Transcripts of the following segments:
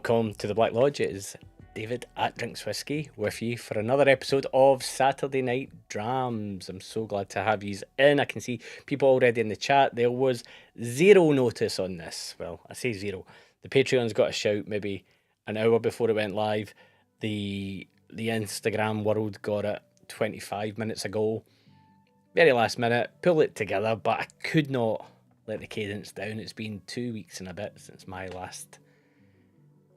Welcome to the Black Lodge. It is David at drinkswhisky with you for another episode of Saturday Night Drams. I'm so glad to have you in. I can see people already in the chat. There was zero notice on this. Well, I say zero. The Patreon's got a shout maybe an hour before it went live. The Instagram world got it 25 minutes ago. Very last minute. Pull it together, but I could not let the cadence down. It's been 2 weeks and a bit since my last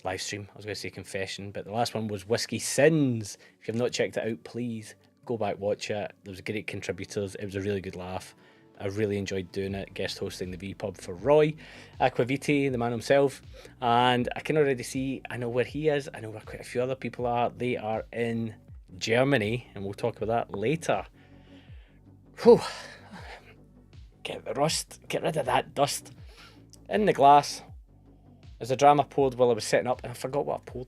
live stream. I was going to say confession, but the last one was Whiskey Sins. If you've not checked it out, please go back, watch it. There was great contributors. It was a really good laugh. I really enjoyed doing it, guest hosting the V-Pub for Roy Aquaviti, the man himself. And I can already see, I know where he is. I know where quite a few other people are. They are in Germany, and we'll talk about that later. Whew. Get the rust, get rid of that dust. In the glass, as a dram I poured while I was setting up, and I forgot what I poured.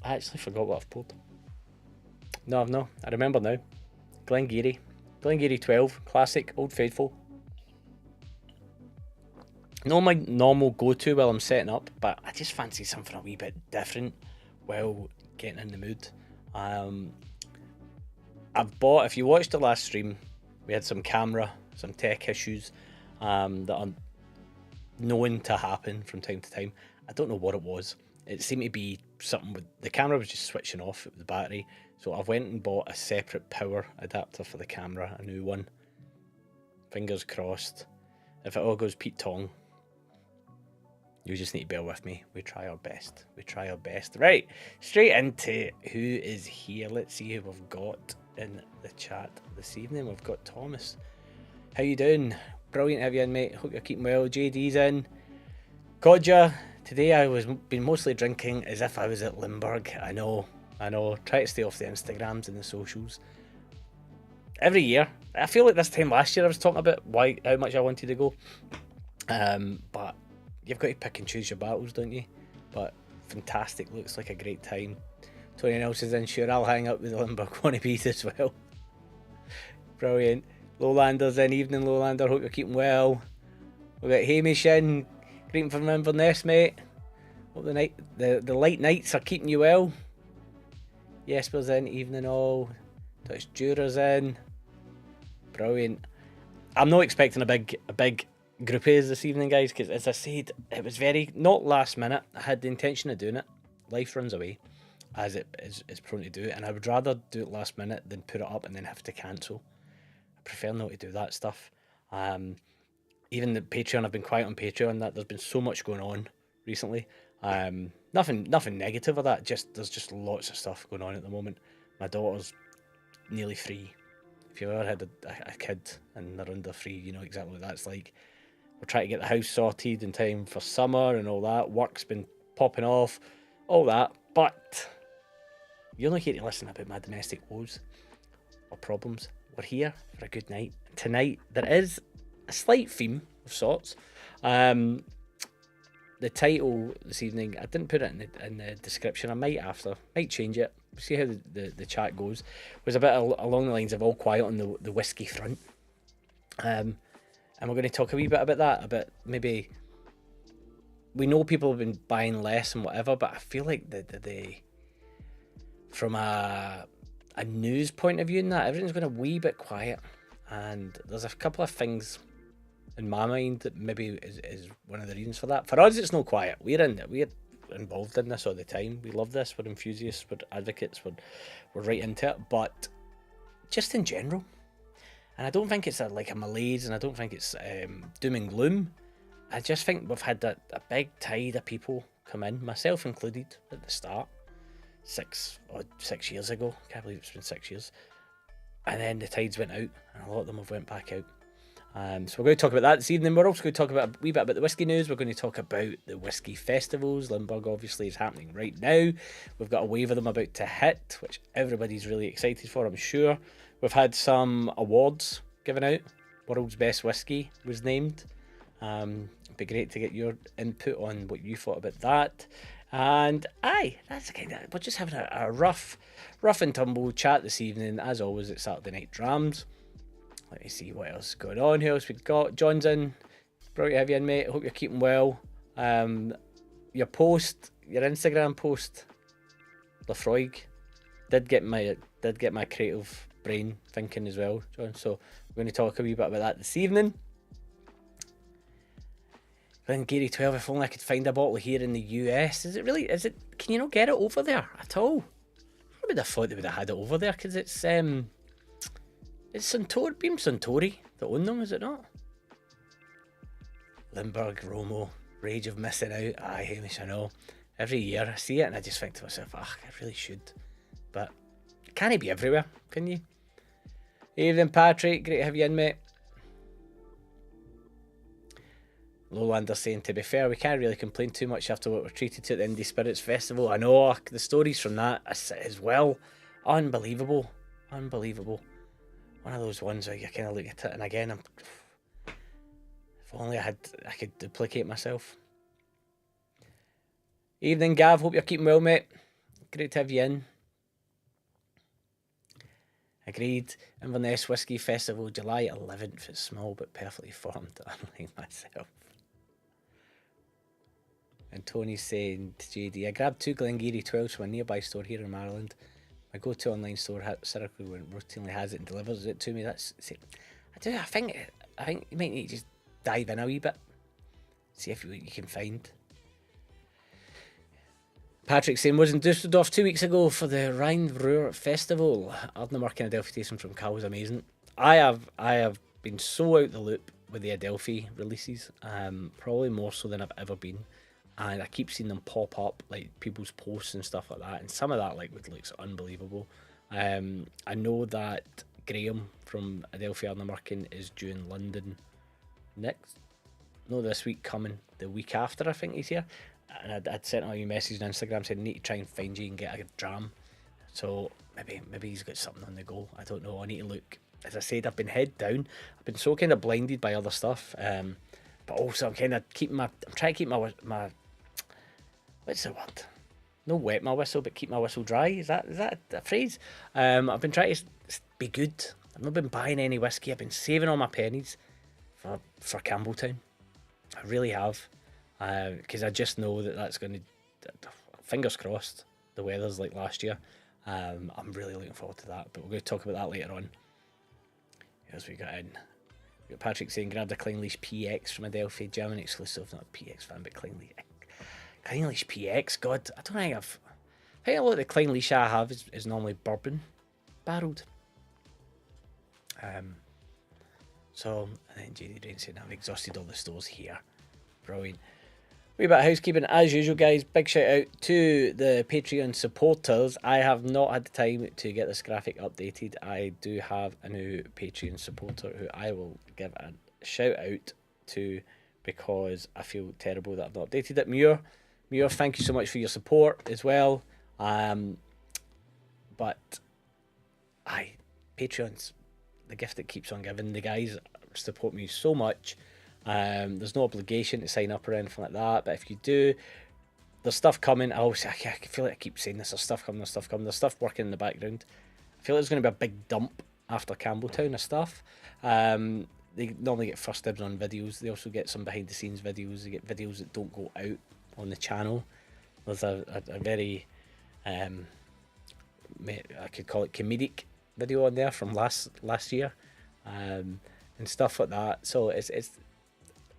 I actually forgot what I've poured. No, I remember now. Glengarry 12, classic, Old Faithful. Not my normal go-to while I'm setting up, but I just fancy something a wee bit different while getting in the mood. I've bought, if you watched the last stream, we had some tech issues that are known to happen from time to time. I don't know what it was. It seemed to be something with the camera was just switching off with the battery. So I went and bought a separate power adapter for the camera, a new one. Fingers crossed. If it all goes Pete Tong, you just need to bear with me. We try our best. Right, straight into who is here. Let's see who we've got in the chat this evening. We've got Thomas. How you doing? Brilliant to have you in, mate. Hope you're keeping well. JD's in. Kodja. Today I was been mostly drinking as if I was at Limburg. I know. Try to stay off the Instagrams and the socials. Every year. I feel like this time last year I was talking about how much I wanted to go. But you've got to pick and choose your battles, don't you? But fantastic. Looks like a great time. Tony Nelson's in. Sure, I'll hang out with the Limburg wannabes as well. Brilliant. Lowlander's in. Evening, Lowlander. Hope you're keeping well. We've got Hamish in. Greeting from Inverness, mate. Hope the light nights are keeping you well. Jesper's in. Evening all. Dutch Juror's in. Brilliant. I'm not expecting a big groupies this evening, guys, because as I said, it was very not last minute. I had the intention of doing it. Life runs away, as it is prone to do, and I would rather do it last minute than put it up and then have to cancel. I prefer not to do that stuff. Even the Patreon, I've been quiet on Patreon. That there's been so much going on recently. Nothing negative of that. There's just lots of stuff going on at the moment. My daughter's nearly 3. If you've ever had a kid and they're under 3, you know exactly what that's like. We're trying to get the house sorted in time for summer and all that. Work's been popping off, all that. But you're not here to listen about my domestic woes or problems. We're here for a good night. Tonight there is a slight theme of sorts. The title this evening, I didn't put it in the description. I might change it. See how the chat goes. Was a bit along the lines of all quiet on the whiskey front. And we're going to talk a wee bit about that. About maybe we know people have been buying less and whatever, but I feel like the from a news point of view in that everything's going a wee bit quiet, and there's a couple of things in my mind that maybe is one of the reasons for that. For us, it's not quiet. We're involved in this all the time. We love this. We're enthusiasts. We're advocates. We're right into it. But just in general, and I don't think it's like a malaise, and I don't think it's doom and gloom. I just think we've had a big tide of people come in, myself included, at the start. 6 years ago. Can't believe it's been 6 years. And then the tides went out, and a lot of them have went back out. So we're going to talk about that this evening. We're also going to talk about a wee bit about the whiskey news. We're going to talk about the whiskey festivals. Limburg obviously is happening right now. We've got a wave of them about to hit, which everybody's really excited for, I'm sure. We've had some awards given out. World's Best Whiskey was named. It'd be great to get your input on what you thought about that. And that's kind of, we're just having a rough and tumble chat this evening. As always, it's Saturday Night Drams. Let me see what else is going on. Who else we've got? John's in. Brilliant to have you in, mate. Hope you're keeping well. Your post your Instagram post, Laphroaig, did get my creative brain thinking as well, John. So we're going to talk a wee bit about that this evening. Glengarry 12, if only I could find a bottle here in the US. Is it really, can you not get it over there at all? I would have thought they would have had it over there, because it's Suntory, Beam Suntory that own them, is it not? Limburg, Romo, rage of missing out. Aye, Hamish, I know. Every year I see it and I just think to myself, I really should. But can it be everywhere, can you? Evening, Patrick, great to have you in, mate. Lowlander saying, to be fair, we can't really complain too much after what we're treated to at the Indie Spirits Festival. I know, the stories from that as well. Unbelievable. Unbelievable. One of those ones where you kind of look at it and again, if only I could duplicate myself. Evening, Gav, hope you're keeping well, mate. Great to have you in. Agreed. Inverness Whisky Festival, July 11th. It's small but perfectly formed, unlike myself. And Tony's saying to JD, I grabbed 2 Glengarry 12s from a nearby store here in Maryland. My go-to online store, Circle, routinely has it and delivers it to me. I think you might need to just dive in a wee bit. See if you can find. Patrick saying, was in Dusseldorf 2 weeks ago for the Rhine Festival. Ardnamurk and Adelphi tasting from Cal was amazing. I have been so out the loop with the Adelphi releases, probably more so than I've ever been. And I keep seeing them pop up, like people's posts and stuff like that. And some of that looks unbelievable. I know that Graham from Adelphi Ardnamurk is due in London this week coming. The week after, I think he's here. And I'd sent out a message on Instagram saying, I need to try and find you and get a dram. So maybe he's got something on the go. I don't know. I need to look. As I said, I've been head down. I've been so kind of blinded by other stuff. But also I'm kind of I'm trying to keep my what's the word? No wet my whistle, but keep my whistle dry. Is that a phrase? I've been trying to be good. I've not been buying any whiskey. I've been saving all my pennies for Campbelltown. I really have. Because I just know that's going to, fingers crossed, the weather's like last year. I'm really looking forward to that, but we're going to talk about that later on. As we got in, we got Patrick saying, grabbed a Clynelish PX from Adelphi, German exclusive, not a PX fan, but Clynelish PX, God, I think a lot of the Clynelish I have is normally bourbon barreled. So, and then JD Drain saying, I've exhausted all the stores here. Brilliant. Wee bit of housekeeping as usual, guys. Big shout out to the Patreon supporters. I have not had the time to get this graphic updated. I do have a new Patreon supporter who I will give a shout out to because I feel terrible that I've not updated it. Muir, thank you so much for your support as well. But Patreon's the gift that keeps on giving. The guys support me so much. There's no obligation to sign up or anything like that, but if you do, there's stuff coming. I feel like I keep saying this, there's stuff coming, there's stuff working in the background. I feel like there's going to be a big dump after Campbelltown of stuff. They normally get first dibs on videos. They also get some behind the scenes videos. They get videos that don't go out on the channel. There's a very I could call it comedic video on there from last year, and stuff like that. So it's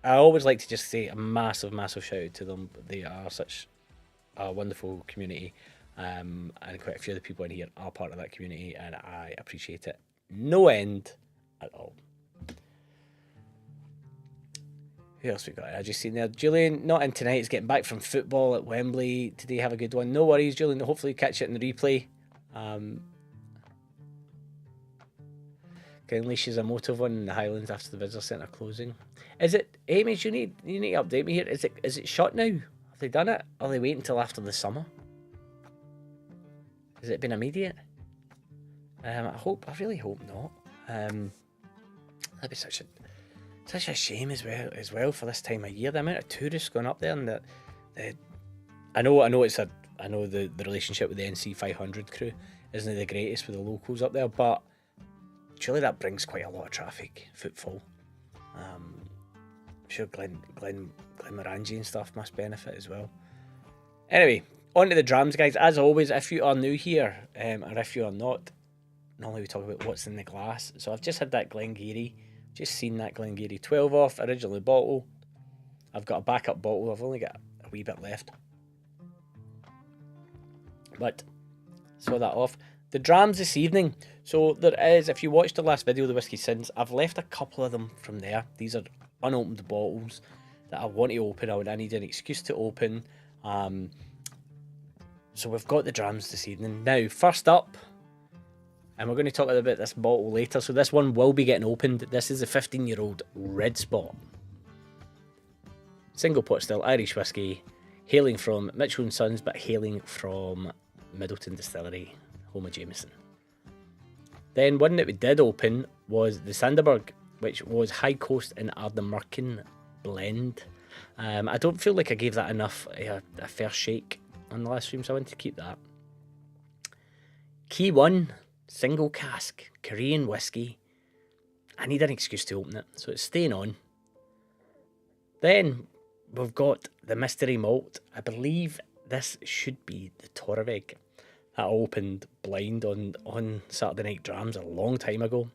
I always like to just say a massive shout out to them. They are such a wonderful community, and quite a few of the people in here are part of that community, and I appreciate it no end at all. Who else we got? I just seen there. Julian, not in tonight. He's getting back from football at Wembley today. Have a good one. No worries, Julian. Hopefully catch it in the replay. Clynelish is a motive one in the Highlands after the visitor centre closing. Is it, Amy? You need to update me here. Is it shut now? Have they done it? Or are they waiting until after the summer? Has it been immediate? I really hope not. That'd be such a shame as well for this time of year. The amount of tourists going up there, and I know the relationship with the NC 500 crew isn't the greatest with the locals up there, but surely that brings quite a lot of traffic, footfall. I'm sure Glenmorangie and stuff must benefit as well. Anyway, on to the drams, guys. As always, if you are new here, or if you are not, normally we talk about what's in the glass. So I've just had that Glengarry, just seen that Glengarry 12 off, originally bottle. I've got a backup bottle, I've only got a wee bit left. But, saw that off. The drams this evening, so there is, if you watched the last video, the Whiskey Sins, I've left a couple of them from there. These are unopened bottles that I want to open, I need an excuse to open. So we've got the drams this evening. Now, first up, and we're going to talk about this bottle later, so this one will be getting opened. This is a 15-year-old Red Spot. Single pot still Irish whiskey, hailing from Mitchell & Sons, but hailing from Middleton Distillery, home of Jameson. Then one that we did open was the Sanderberg, which was High Coast and Ardnamurchan blend. I don't feel like I gave that enough a fair shake on the last stream, so I want to keep that. Key 1, single cask, Korean whiskey. I need an excuse to open it, so it's staying on. Then we've got the Mystery Malt. I believe this should be the Torabhaig that I opened blind on Saturday Night Drams a long time ago,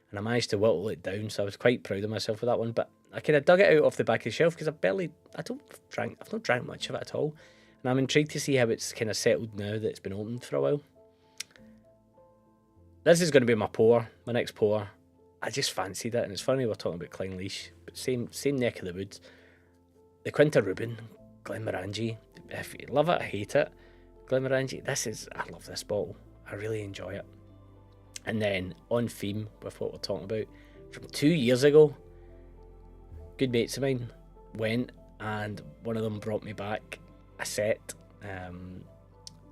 and I managed to whittle it down, so I was quite proud of myself with that one. But I kind of dug it out off the back of the shelf because I've not drank much of it at all, and I'm intrigued to see how it's kind of settled now that it's been opened for a while. This is going to be my next pour. I just fancied it, and it's funny we're talking about Clynelish, but same neck of the woods. The Quinta Ruban, Glenmorangie. If you love it, I hate it. Glenmorangie, I love this bottle. I really enjoy it. And then, on theme with what we're talking about, from 2 years ago, good mates of mine went, and one of them brought me back a set.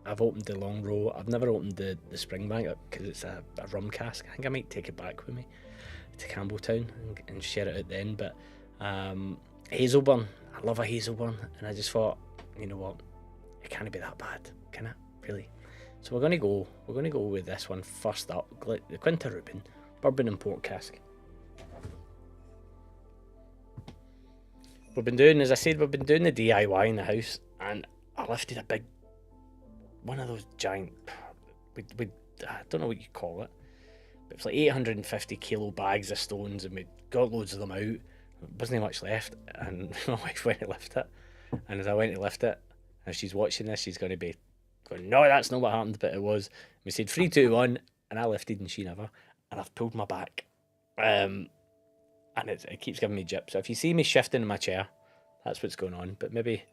I've opened the Long Row. I've never opened the Springbank because it's a rum cask. I think I might take it back with me to Campbelltown and share it out then. But Hazelburn, I love a Hazelburn, and I just thought, you know what, it can't be that bad, can it? Really? So we're gonna go with this one first up, the Quinta Ruban, bourbon and port cask. We've been doing, as I said, we've been doing the DIY in the house, and I lifted a big, one of those giant, I don't know what you call it, but it's like 850 kilo bags of stones, and we got loads of them out. There wasn't much left, and my wife went to lift it, and as I went to lift it, if she's watching this, she's going to be going, no, that's not what happened, but it was. We said 3, 2, 1, and I lifted and she never, and I've pulled my back, and it keeps giving me jip. So if you see me shifting in my chair, that's what's going on. But maybe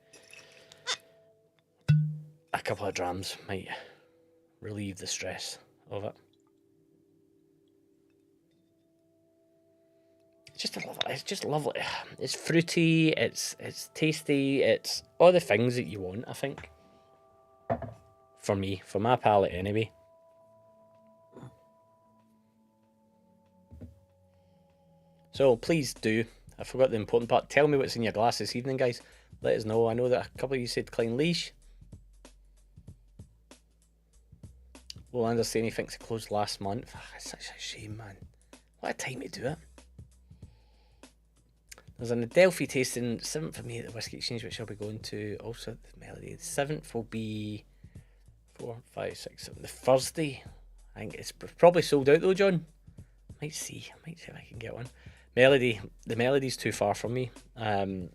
a couple of drams might relieve the stress of it. It's just lovely. It's fruity. It's tasty. It's all the things that you want, I think. For me, for my palate, anyway. So please do. I forgot the important part. Tell me what's in your glass this evening, guys. Let us know. I know that a couple of you said Clynelish. Rolander's saying he thinks it closed last month. It's such a shame, man. What a time to do it. There's an Adelphi tasting 7th for me at the Whisky Exchange, which I'll be going to. Also, the Melody. The 7th will be 4, 5, 6, 7. The Thursday. I think it's probably sold out though, John. Might see if I can get one. Melody. The Melody's too far from me. I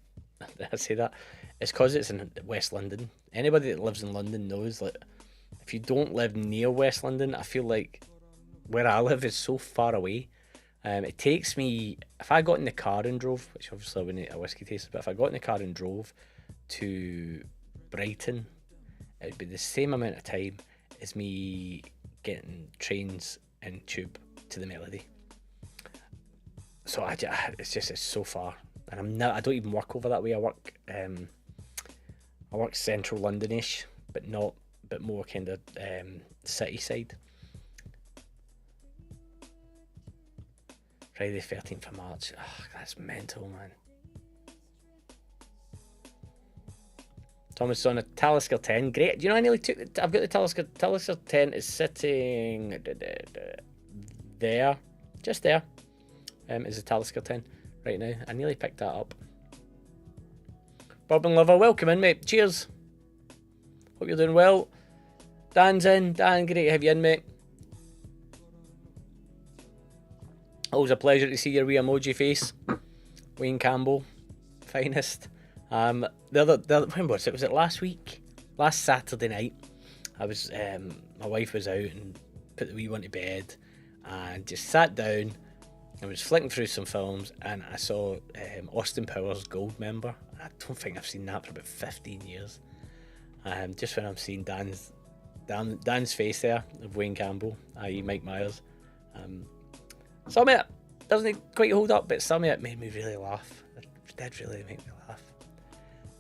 say that. It's because it's in West London. Anybody that lives in London knows that if you don't live near West London, I feel like where I live is so far away. It takes me, if I got in the car and drove, which obviously I wouldn't eat a whiskey taster, but if I got in the car and drove to Brighton, it would be the same amount of time as me getting trains and tube to the Melody. So it's so far, and I don't even work over that way. I work central Londonish, but more kind of city side. Friday 13th of March. Oh, that's mental, man. Thomas is on a Talisker 10. Great. Do you know I nearly took it? I've got the Talisker. Talisker 10 is sitting there. Just there. Is the Talisker 10 right now. I nearly picked that up. Bourbon lover, welcome in, mate. Cheers. Hope you're doing well. Dan's in. Dan, great to have you in, mate. Always a pleasure to see your wee emoji face. Wayne Campbell, finest. When was it? Was it last week? Last Saturday night. I was, my wife was out and put the wee one to bed and just sat down and was flicking through some films, and I saw Austin Powers Goldmember. I don't think I've seen that for about 15 years. Just when I'm seeing Dan's face there of Wayne Campbell, i.e. Mike Myers. Some of it doesn't quite hold up, but some of it made me really laugh. It did really make me laugh.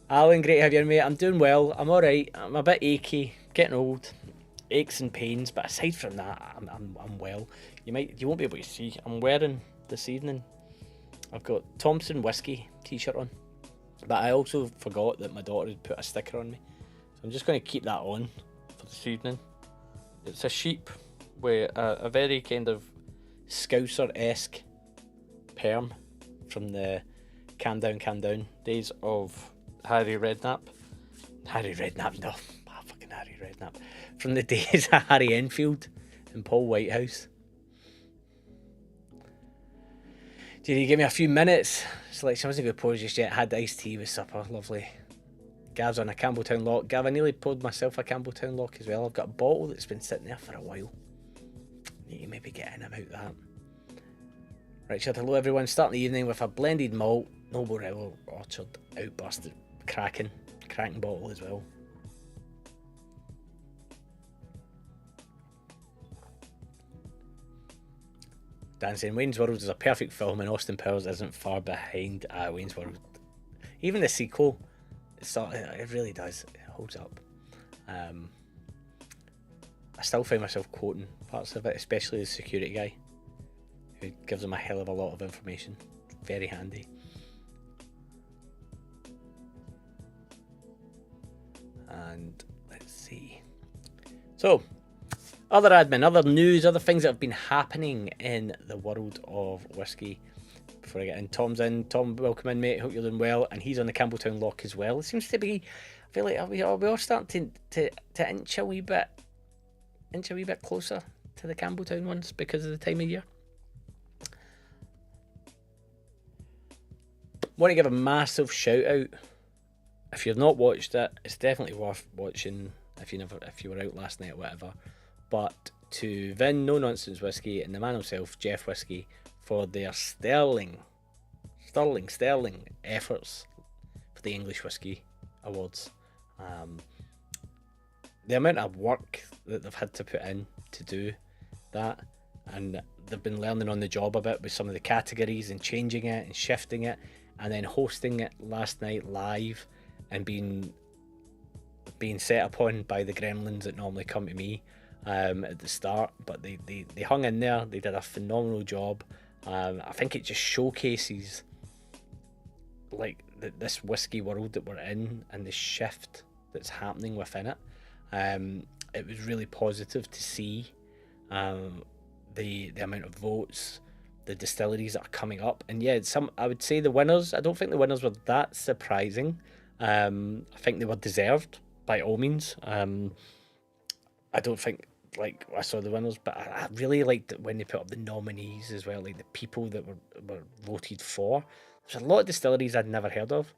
Alan, great to have you in, mate. I'm doing well. I'm alright. I'm a bit achy, getting old, aches and pains, but aside from that, I'm well. You won't be able to see. I'm wearing this evening, I've got Thompson Whiskey t-shirt on, but I also forgot that my daughter had put a sticker on me, so I'm just going to keep that on for this evening. It's a sheep with a very kind of Scouser-esque perm from the Calm Down days of Harry Redknapp, no, fucking Harry Redknapp, from the days of Harry Enfield and Paul Whitehouse. Did you give me a few minutes? Selection wasn't going to pause just yet. Had iced tea with supper, lovely. Gav's on a Campbelltown lock. Gav, I nearly poured myself a Campbelltown lock as well. I've got a bottle that's been sitting there for a while. You can maybe get in about that. Richard, hello everyone. Starting the evening with a blended malt, Noble Rebel Orchard Outburst. Cracking bottle as well. Dan saying Wayne's World is a perfect film and Austin Powers isn't far behind Wayne's World. Even the sequel, it really does. It holds up. I still find myself quoting parts of it, especially the security guy, who gives them a hell of a lot of information. Very handy. And let's see. So, other admin, other news, other things that have been happening in the world of whiskey. Before I get in, Tom's in. Tom, welcome in, mate. Hope you're doing well. And he's on the Campbelltown lock as well. It seems to be, I feel like we are starting to inch a wee bit closer to the Campbelltown ones because of the time of year. Want to give a massive shout out. If you've not watched it, it's definitely worth watching. If you were out last night or whatever. But to Vin No Nonsense Whiskey and the man himself, Jeff Whiskey, for their sterling efforts for the English Whiskey Awards. The amount of work that they've had to put in to do that, and they've been learning on the job a bit with some of the categories and changing it and shifting it, and then hosting it last night live and being set upon by the gremlins that normally come to me at the start, but they hung in there. They did a phenomenal job. I think it just showcases like this whiskey world that we're in and the shift that's happening within it. It was really positive to see the amount of votes, the distilleries that are coming up, and yeah, I would say the winners. I don't think the winners were that surprising. I think they were deserved by all means. I don't think I saw the winners, but I really liked it when they put up the nominees as well, like the people that were voted for. There's a lot of distilleries I'd never heard of,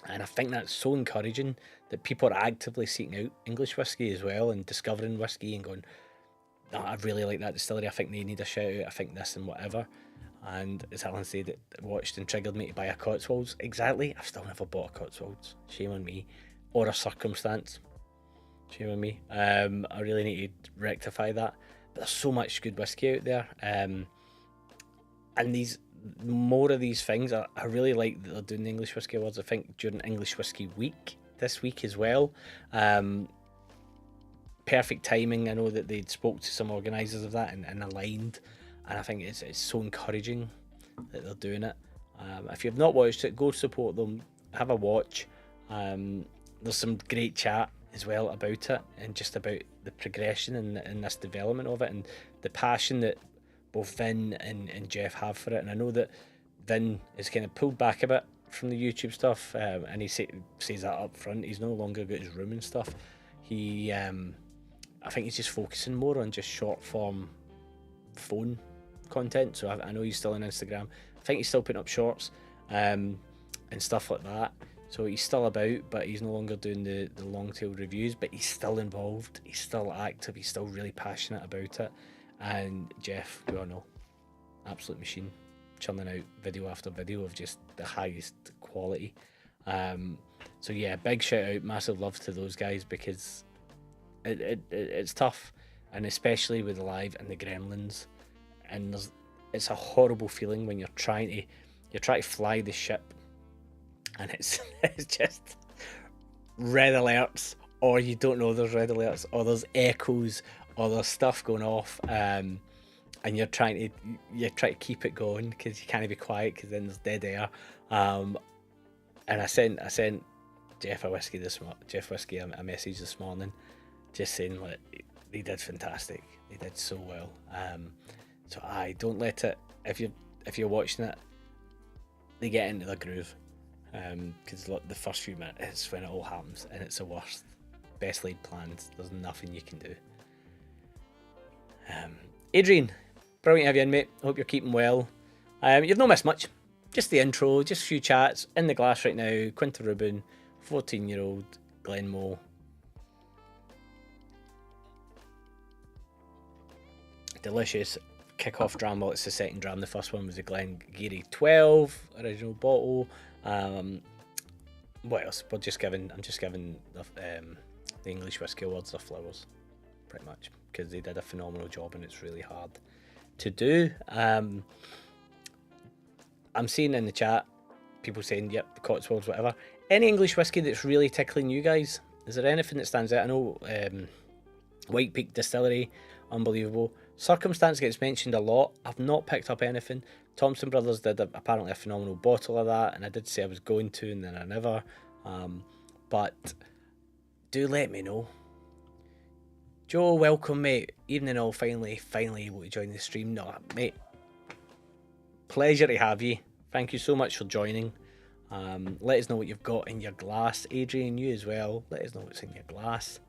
and I think that's so encouraging that people are actively seeking out English whiskey as well and discovering whiskey and going, no, I really like that distillery, I think they need a shout out, I think this and whatever. And as Alan said, it watched and triggered me to buy a Cotswolds. Exactly, I've still never bought a Cotswolds. Shame on me. Or a Circumstance. Shame on me. I really need to rectify that. But there's so much good whiskey out there. And more of these things, I really like that they're doing the English Whiskey Awards. I think during English Whiskey Week this week as well. Perfect timing. I know that they'd spoke to some organisers of that and aligned. And I think it's so encouraging that they're doing it. If you've not watched it, go support them. Have a watch. There's some great chat as well about it and just about the progression and this development of it and the passion that both Vin and Jeff have for it. And I know that Vin is kind of pulled back a bit from the YouTube stuff, and he says that up front. He's no longer got his room and stuff. He, I think he's just focusing more on just short form phone content. So I know he's still on Instagram. I think he's still putting up shorts and stuff like that. So he's still about, but he's no longer doing the long tail reviews, but he's still involved, he's still active, he's still really passionate about it. And Jeff, we all know, absolute machine, churning out video after video of just the highest quality. So yeah, big shout out, massive love to those guys, because it's tough, and especially with the live and the gremlins, and it's a horrible feeling when you're trying to fly the ship, and it's just red alerts, or you don't know there's red alerts, or there's echoes, or there's stuff going off, and you're trying to keep it going because you can't be quiet, because then there's dead air. And I sent Jeff Whisky a message this morning, just saying like they did fantastic, they did so well. So I don't let it, if you're watching it, they get into the groove. Because the first few minutes is when it all happens, and it's the worst. Best laid plans, there's nothing you can do. Adrian, brilliant to have you in, mate. Hope you're keeping well. You've not missed much, just the intro, just a few chats. In the glass right now, Quinta Ruban, 14-year-old Glenmo. Delicious kick-off dram. Well, it's the second dram. The first one was the Glengarry 12 original bottle. What else? I'm just giving the English Whiskey Awards their flowers, pretty much, because they did a phenomenal job, and it's really hard to do. I'm seeing in the chat people saying, yep, the Cotswolds, whatever. Any English whiskey that's really tickling you guys? Is there anything that stands out? I know White Peak Distillery, unbelievable. Circumstance gets mentioned a lot. I've not picked up anything. Thompson Brothers did apparently a phenomenal bottle of that, and I did say I was going to, and then I never. But do let me know. Joe, welcome, mate. Evening all, finally able to join the stream. No, mate, pleasure to have you. Thank you so much for joining. Let us know what you've got in your glass. Adrian, you as well. Let us know what's in your glass.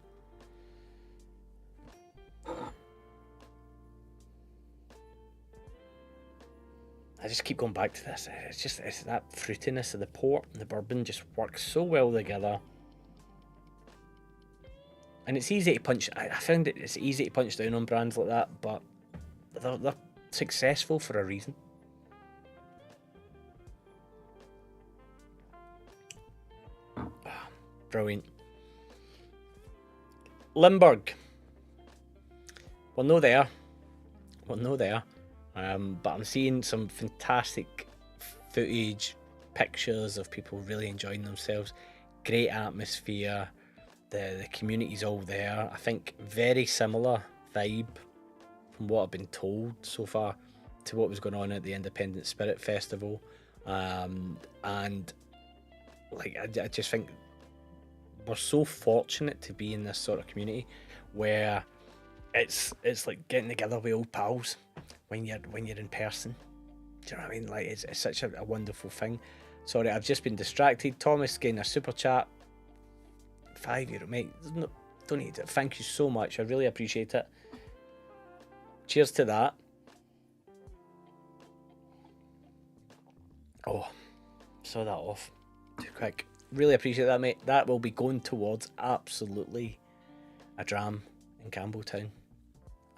I just keep going back to this. It's that fruitiness of the port and the bourbon just works so well together. And it's easy to punch. I found it's easy to punch down on brands like that, but they're successful for a reason. Brilliant. Limburg. We're no there. But I'm seeing some fantastic footage, pictures of people really enjoying themselves. Great atmosphere. The community's all there. I think very similar vibe from what I've been told so far to what was going on at the Independent Spirit Festival. And like I just think we're so fortunate to be in this sort of community where it's like getting together with old pals when you're in person. Do you know what I mean? Like it's such a wonderful thing. Sorry, I've just been distracted. Thomas getting a super chat. €5, mate. No, don't need it. Thank you so much. I really appreciate it. Cheers to that. Oh, saw that off too quick. Really appreciate that, mate. That will be going towards absolutely a dram in Campbelltown.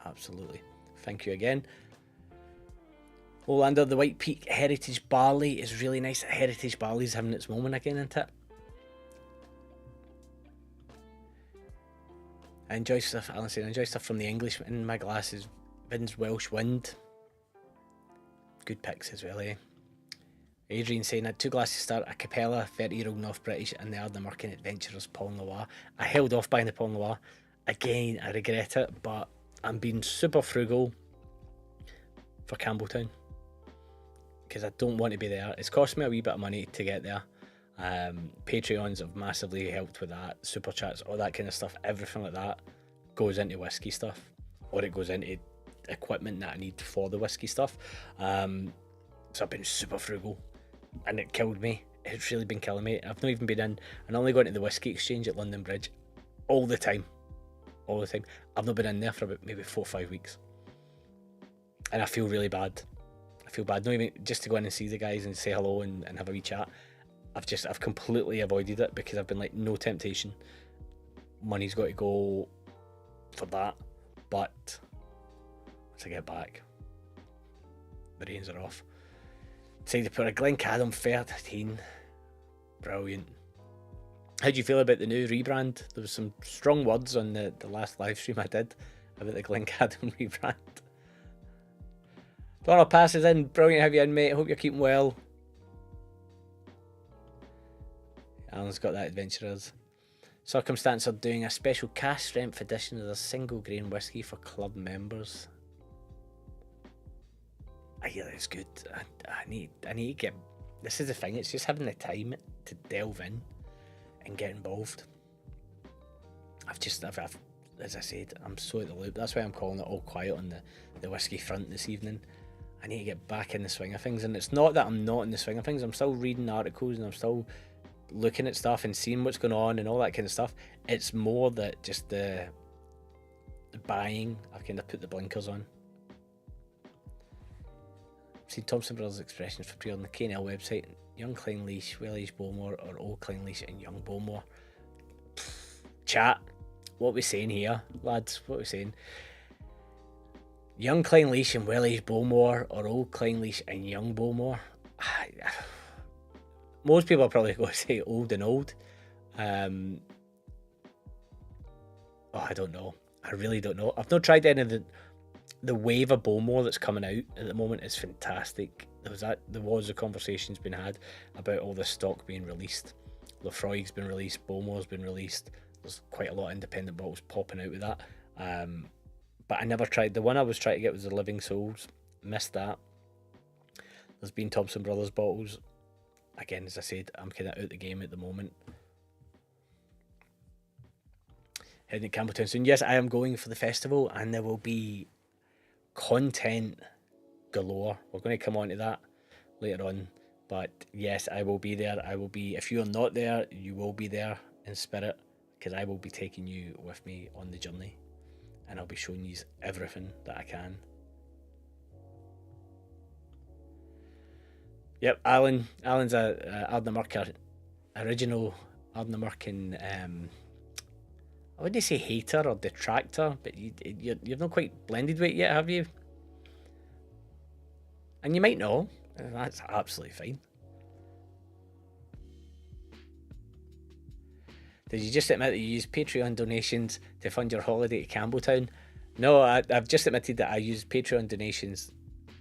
Absolutely. Thank you again. Under the White Peak Heritage Barley is really nice. Heritage Barley's having its moment again, isn't it? I enjoy stuff, Alan saying, I enjoy stuff from the English in my glasses. Vin's Welsh Wind. Good picks as well, eh? Adrian saying, I had 2 glasses start, a Capella, 30-year-old North British, and the Ardnamurchan Adventurers Paul Noir. I held off buying the Paul Noir. Again, I regret it, but I'm being super frugal for Campbelltown because I don't want to be there. It's cost me a wee bit of money to get there. Patreons have massively helped with that. Super chats, all that kind of stuff. Everything like that goes into whiskey stuff, or it goes into equipment that I need for the whiskey stuff. So I've been super frugal, and it killed me. It's really been killing me. I've not even been in. I'm only going to the Whiskey Exchange at London Bridge all the time. All the time. I've not been in there for about maybe 4 or 5 weeks. And I feel really bad. I feel bad. Not even just to go in and see the guys and say hello and have a wee chat. I've completely avoided it because I've been like, no temptation. Money's got to go for that. But once I get back, the reins are off. Decided to put a Glencadam 13. Brilliant. How do you feel about the new rebrand? There was some strong words on the last live stream I did about the Glencadam rebrand. Donald passes in. Brilliant to have you in, mate. Hope you're keeping well. Alan's got that adventurers. Circumstance are doing a special cask strength edition of their single grain whiskey for club members. I hear it's good. I need to get. This is the thing. It's just having the time to delve in and get involved. I've as I said, I'm so at the loop. That's why I'm calling it all quiet on the whiskey front this evening. I need to get back in the swing of things, and it's not that I'm not in the swing of things. I'm still reading articles and I'm still looking at stuff and seeing what's going on and all that kind of stuff. It's more that just the buying, I've kind of put the blinkers on. See Thompson Brothers expressions for pre-order on the K&L website. Young Clynelish, Well-aged Bowmore, or Old Clynelish and Young Bowmore. Chat, what are we saying here, lads? What are we saying? Young Clynelish and Well-aged Bowmore, or Old Clynelish and Young Bowmore. Most people are probably going to say old and old. I don't know. I really don't know. I've not tried any of the wave of Bowmore that's coming out at the moment is fantastic. There was a conversation's been had about all the stock being released. Lefroy's been released, Bowmore's been released. There's quite a lot of independent bottles popping out with that. But I never tried. The one I was trying to get was the Living Souls. Missed that. There's been Thompson Brothers bottles. Again, as I said, I'm kind of out the game at the moment. Heading to Campbelltown soon. Yes, I am going for the festival, and there will be content galore. We're going to come on to that later on. But yes, I will be there. I will be. If you're not there, you will be there in spirit, because I will be taking you with me on the journey, and I'll be showing you everything that I can. Yep, Alan's a Ardnamurk original Ardnamurkin. I wouldn't say hater or detractor, but you've not quite blended with it yet, have you? And you might know. That's absolutely fine. Did you just admit that you use Patreon donations to fund your holiday to Campbelltown? No, I've just admitted that I use Patreon donations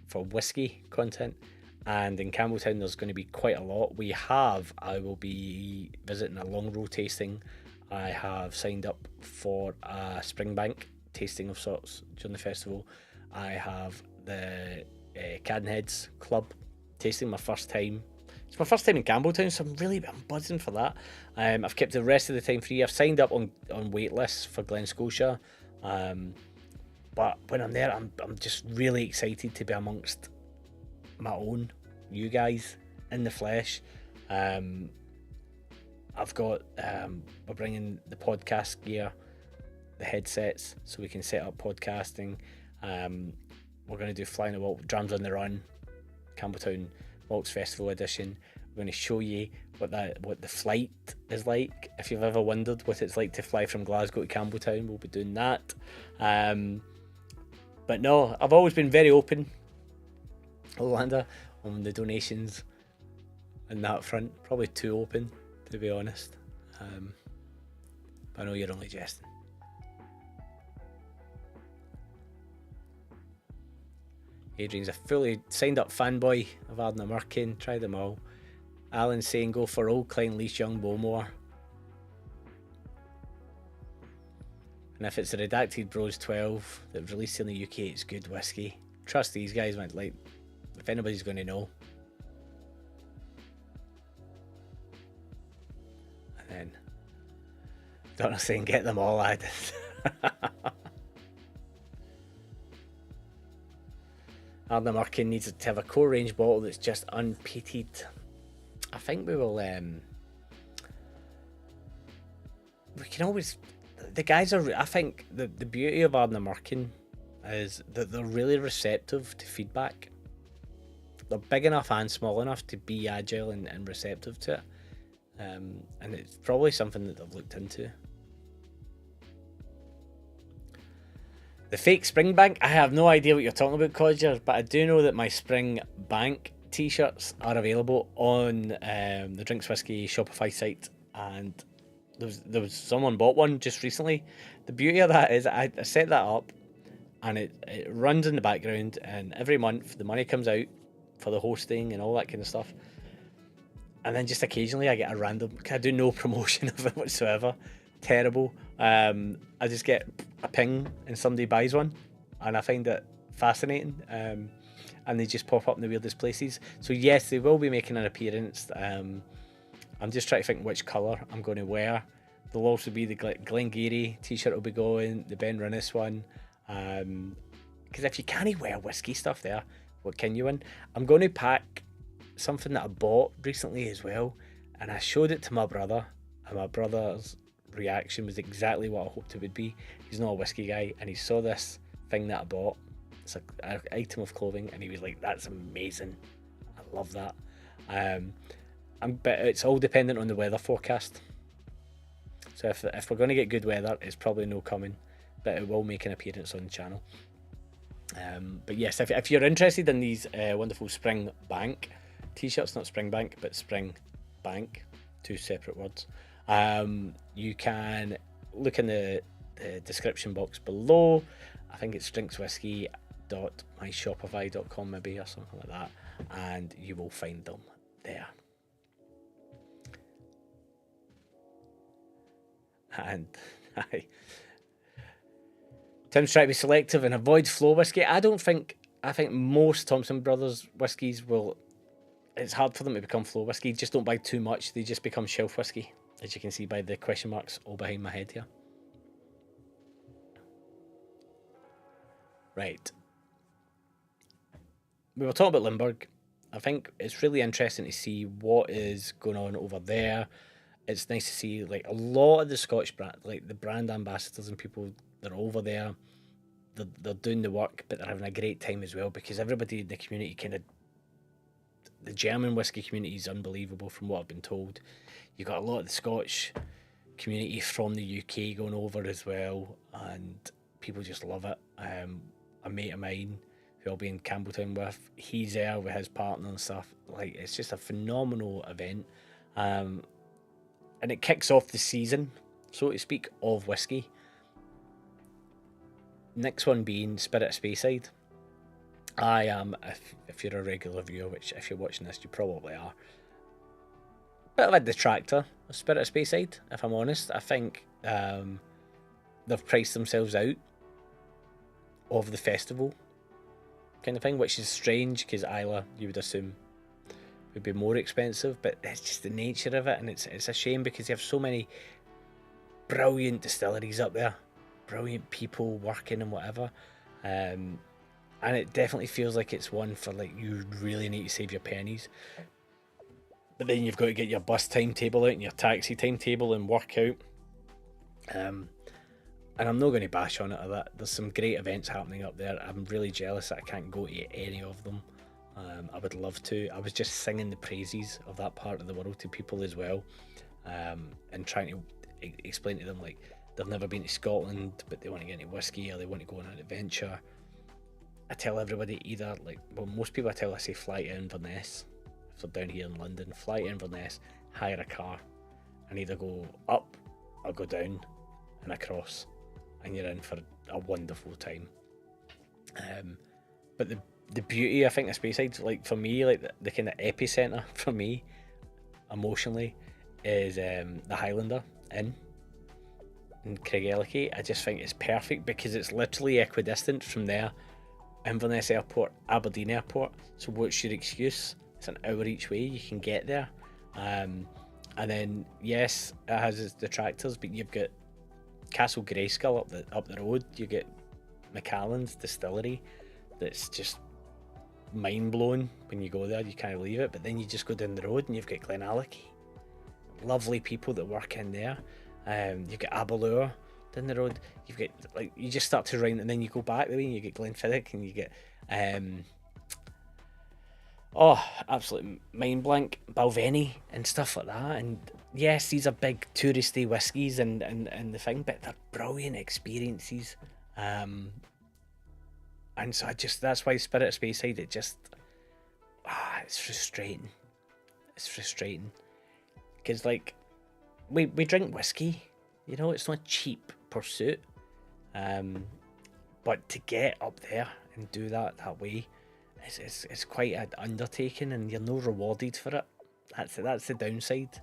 for whiskey content. And in Campbelltown, there's going to be quite a lot. I will be visiting a long row tasting. I have signed up for a Springbank tasting of sorts during the festival. I have the Cadenheads Club tasting, my first time. It's my first time in Campbelltown, so I'm buzzing for that. I've kept the rest of the time free. I've signed up on wait lists for Glen Scotia. But when I'm there, I'm just really excited to be amongst my own, you guys, in the flesh. We're bringing the podcast gear, the headsets, so we can set up podcasting. We're going to do Flying the Wall, Drams on the Run, Campbelltown Malts Festival edition. We're going to show you what the flight is like. If you've ever wondered what it's like to fly from Glasgow to Campbelltown, we'll be doing that. But no, I've always been very open, Orlando, on the donations on that front. Probably too open, to be honest. But I know you're only jesting. Adrian's a fully signed up fanboy of Ardnamurkin. Try them all. Alan's saying go for Old Clynelish Young Bowmore. And if it's a Redacted Bros 12 that was released in the UK, it's good whiskey. Trust these guys, man. Like, if anybody's going to know. And then Donna saying get them all added. Ardnamurkin needs to have a core range bottle that's just unpeated. I think we will. We can always. the guys are. I think the beauty of Ardnamurchan is that they're really receptive to feedback. They're big enough and small enough to be agile and receptive to it, and it's probably something that they've looked into. The fake Springbank, I have no idea what you're talking about, Codger, but I do know that my Springbank t-shirts are available on the Drinks Whisky Shopify site, and there was someone bought one just recently. The beauty of that is I set that up, and it runs in the background, and every month the money comes out for the hosting and all that kind of stuff. And then just occasionally I get a random, I do no promotion of it whatsoever. Terrible. I just get a ping and somebody buys one, and I find it fascinating. And they just pop up in the weirdest places. So yes, they will be making an appearance. I'm just trying to think which colour I'm going to wear. There'll also be the Glengarry t-shirt will be going, the Ben Rinnes one. Because if you can't wear whiskey stuff there, what can you win? I'm going to pack something that I bought recently as well, and I showed it to my brother, and my brother's reaction was exactly what I hoped it would be. He's not a whiskey guy, and he saw this thing that I bought. It's an item of clothing, and he was like, "That's amazing! I love that." But it's all dependent on the weather forecast. So if we're going to get good weather, it's probably no coming, but it will make an appearance on the channel. But yes, if you're interested in these wonderful Spring Bank t-shirts, not Spring Bank, but Spring Bank, two separate words, you can look in the description box below. I think it's drinkswhisky.myshopify.com maybe, or something like that, and you will find them there. And Tim's trying to be selective and avoid flow whiskey. I think most Thompson Brothers whiskies will, it's hard for them to become flow whiskey. Just don't buy too much, they just become shelf whiskey, as you can see by the question marks all behind my head here. Right, we were talking about Limburg. I think it's really interesting to see what is going on over there. It's nice to see like a lot of the Scotch brand, like the brand ambassadors and people that are over there, they're doing the work, but they're having a great time as well, because everybody in the community the German whiskey community is unbelievable from what I've been told. You've got a lot of the Scotch community from the UK going over as well, and people just love it. A mate of mine who I'll be in Campbelltown with, he's there with his partner and stuff. Like, it's just a phenomenal event. And it kicks off the season, so to speak, of whiskey. Next one being Spirit of Speyside. I am, if you're a regular viewer, which if you're watching this you probably are, bit of a detractor of Spirit of Speyside, if I'm honest. I think they've priced themselves out of the festival kind of thing, which is strange, because Islay, you would assume, would be more expensive, but it's just the nature of it, and it's a shame, because you have so many brilliant distilleries up there, brilliant people working and whatever, and it definitely feels like it's one for, like, you really need to save your pennies, but then you've got to get your bus timetable out and your taxi timetable and work out, and I'm not going to bash on it or that. There's some great events happening up there. I'm really jealous that I can't go to any of them. I would love to. I was just singing the praises of that part of the world to people as well, and trying to explain to them, like, they've never been to Scotland but they want to get into whiskey, or they want to go on an adventure. I tell everybody either, like, well, most people I say fly to Inverness. If they're down here in London, fly to Inverness, hire a car, and either go up or go down and across, and you're in for a wonderful time. But the beauty, I think, of Speyside, like, for me, like the kind of epicenter for me emotionally is the Highlander Inn in Craigellachie. I just think it's perfect, because it's literally equidistant from there, Inverness Airport, Aberdeen Airport. So what's your excuse? It's an hour each way, you can get there. And then, yes, it has its detractors, but you've got Castle Grayskull up the road. You get Macallan's distillery, that's just mind-blowing when you go there. You can't believe it. But then you just go down the road and you've got Clynelish, lovely people that work in there. You've got Aberlour down the road. You've got, like, you just start to round and then you go back the way and you get Glenfiddich and you get absolute mind blank, Balvenie and stuff like that. And yes, these are big touristy whiskies and the thing, but they're brilliant experiences. And so that's why Spirit of Speyside, it just, it's frustrating. It's frustrating. Because, like, we drink whiskey, you know, it's not a cheap pursuit. But to get up there and do that way, it's quite an undertaking, and you're no rewarded for it. That's the downside.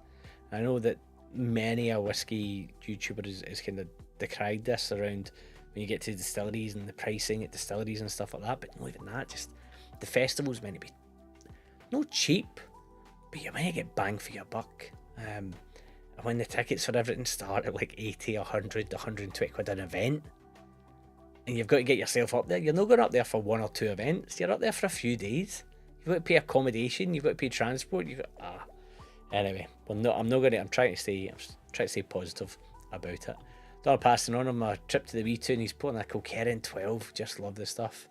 I know that many a whiskey YouTuber is kind of decried this around when you get to distilleries and the pricing at distilleries and stuff like that, but not even that. Just the festival's meant to be not cheap, but you might get bang for your buck. And when the tickets for everything start at like 80, 100, 120 quid an event, and you've got to get yourself up there, you're not going up there for 1 or 2 events, you're up there for a few days. You've got to pay accommodation, you've got to pay transport, Anyway, I'm trying to stay positive about it. Don't passing on my trip to the wee tune, he's putting a Kilkerran 12, just love the stuff.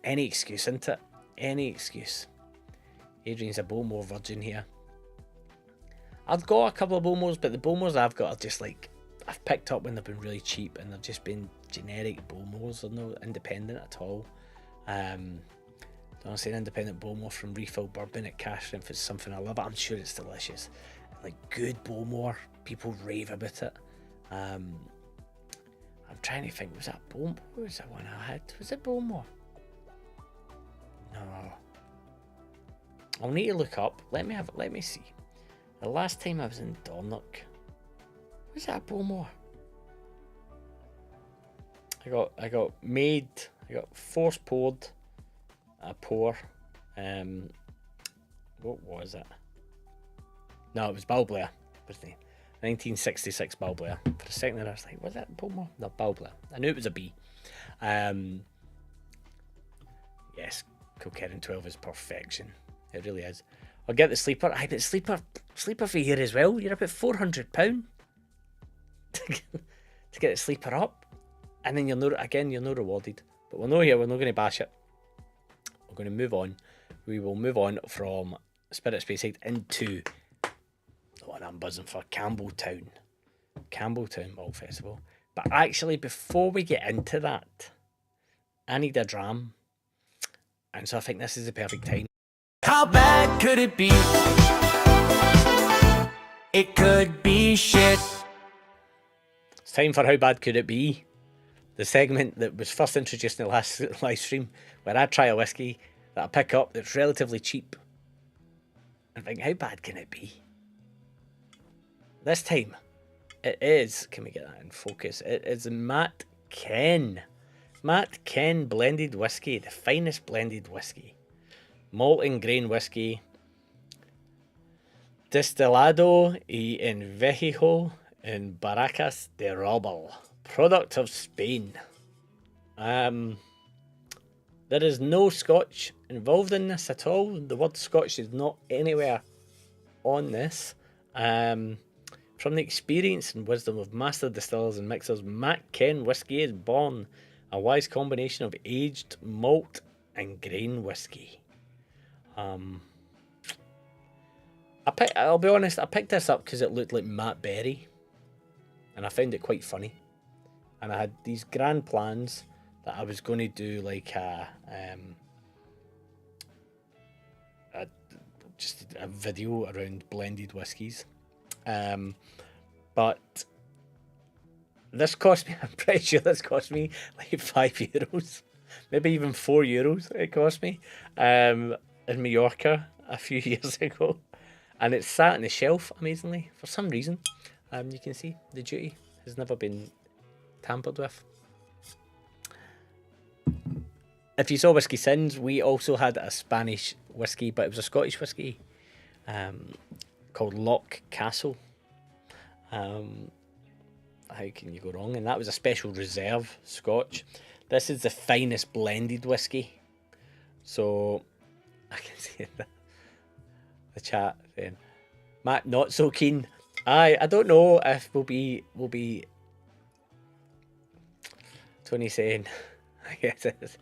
Any excuse, isn't it? Any excuse. Adrian's a Bowmore virgin here. I've got a couple of Bowmores, but the Bowmores I've got are just like, I've picked up when they've been really cheap and they've just been generic Bowmores. They're no independent at all. Don't say an independent Bowmore from Refill Bourbon at Cash, if it's something I love, I'm sure it's delicious. Like, good Bowmore, people rave about it. I'm trying to think, was that Bowmore? What was that one I had? Was it Bowmore? No. I'll need to look up. Let me see. The last time I was in Dornoch, was that a Bowmore? I got made, I got force poured, a pour. What was it? No, it was Balblair, wasn't it? 1966 Balblair. For a second there, I was like, was that Bowmore? No, Balblair. I knew it was a B. Yes, Kilkerran 12 is perfection. It really is. I'll get the sleeper. But sleeper for here as well. You're up at £400 to get the sleeper up, and then you're no rewarded. But we're not here. We're not going to bash it. We're going to move on. We will move on from Spirit of Speyside into the one I'm buzzing for, Campbelltown Malt Festival. But actually, before we get into that, I need a dram, and so I think this is the perfect time. How bad could it be? It could be shit. It's time for How Bad Could It Be? The segment that was first introduced in the last live stream, where I try a whiskey that I pick up that's relatively cheap and think, how bad can it be? This time, it is, can we get that in focus? It is Matt Ken blended whiskey, the finest blended whiskey. Malt and grain whiskey, destilado y envejecido en barricas de roble, product of Spain. There is no Scotch involved in this at all. The word Scotch is not anywhere on this. From the experience and wisdom of master distillers and mixers, Matt Ken whiskey is born, a wise combination of aged malt and grain whiskey. I'll be honest, I picked this up because it looked like Matt Berry, and I found it quite funny. And I had these grand plans that I was going to do like just a video around blended whiskies, but this cost me, I'm pretty sure this cost me like €5, maybe even €4 it cost me in Mallorca a few years ago, and it's sat on the shelf amazingly for some reason. You can see the duty has never been tampered with. If you saw Whiskey Sins, we also had a Spanish whiskey, but it was a Scottish whiskey called Loch Castle. How can you go wrong? And that was a special reserve Scotch. This is the finest blended whiskey. So I can see the chat saying, Matt, not so keen. I don't know if we'll be Tony saying, I guess it's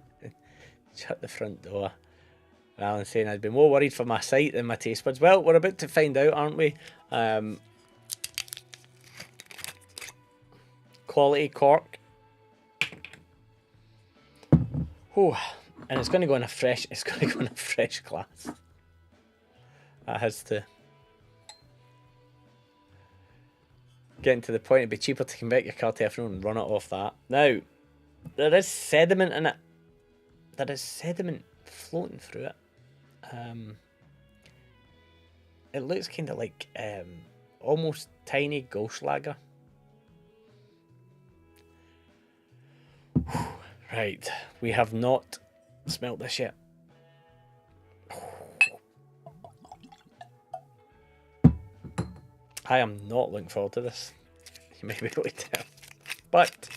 shut the front door. Alan saying, I'd be more worried for my sight than my taste buds. Well, we're about to find out, aren't we? Quality cork. Oh, and it's going to go in a fresh. It's going to go in a fresh glass. That has to. Getting to the point, it'd be cheaper to convert your Campbelltown and run it off that. Now, there is sediment in it. There is sediment floating through it. It looks kind of like almost tiny Goldschlager. Right, we have not smelt this yet. I am not looking forward to this. You may be able to tell. But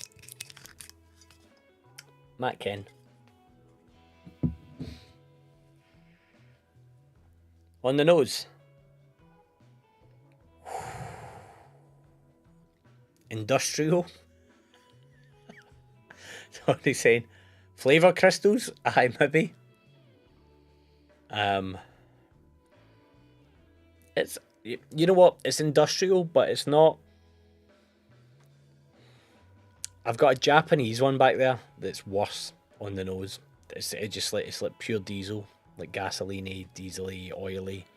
Matt Ken. On the nose. Industrial. So he's saying flavour crystals? Aye, maybe. It's, you know what? It's industrial, but it's not. I've got a Japanese one back there that's worse on the nose. It's like pure diesel, like gasoline-y, diesel-y, oily.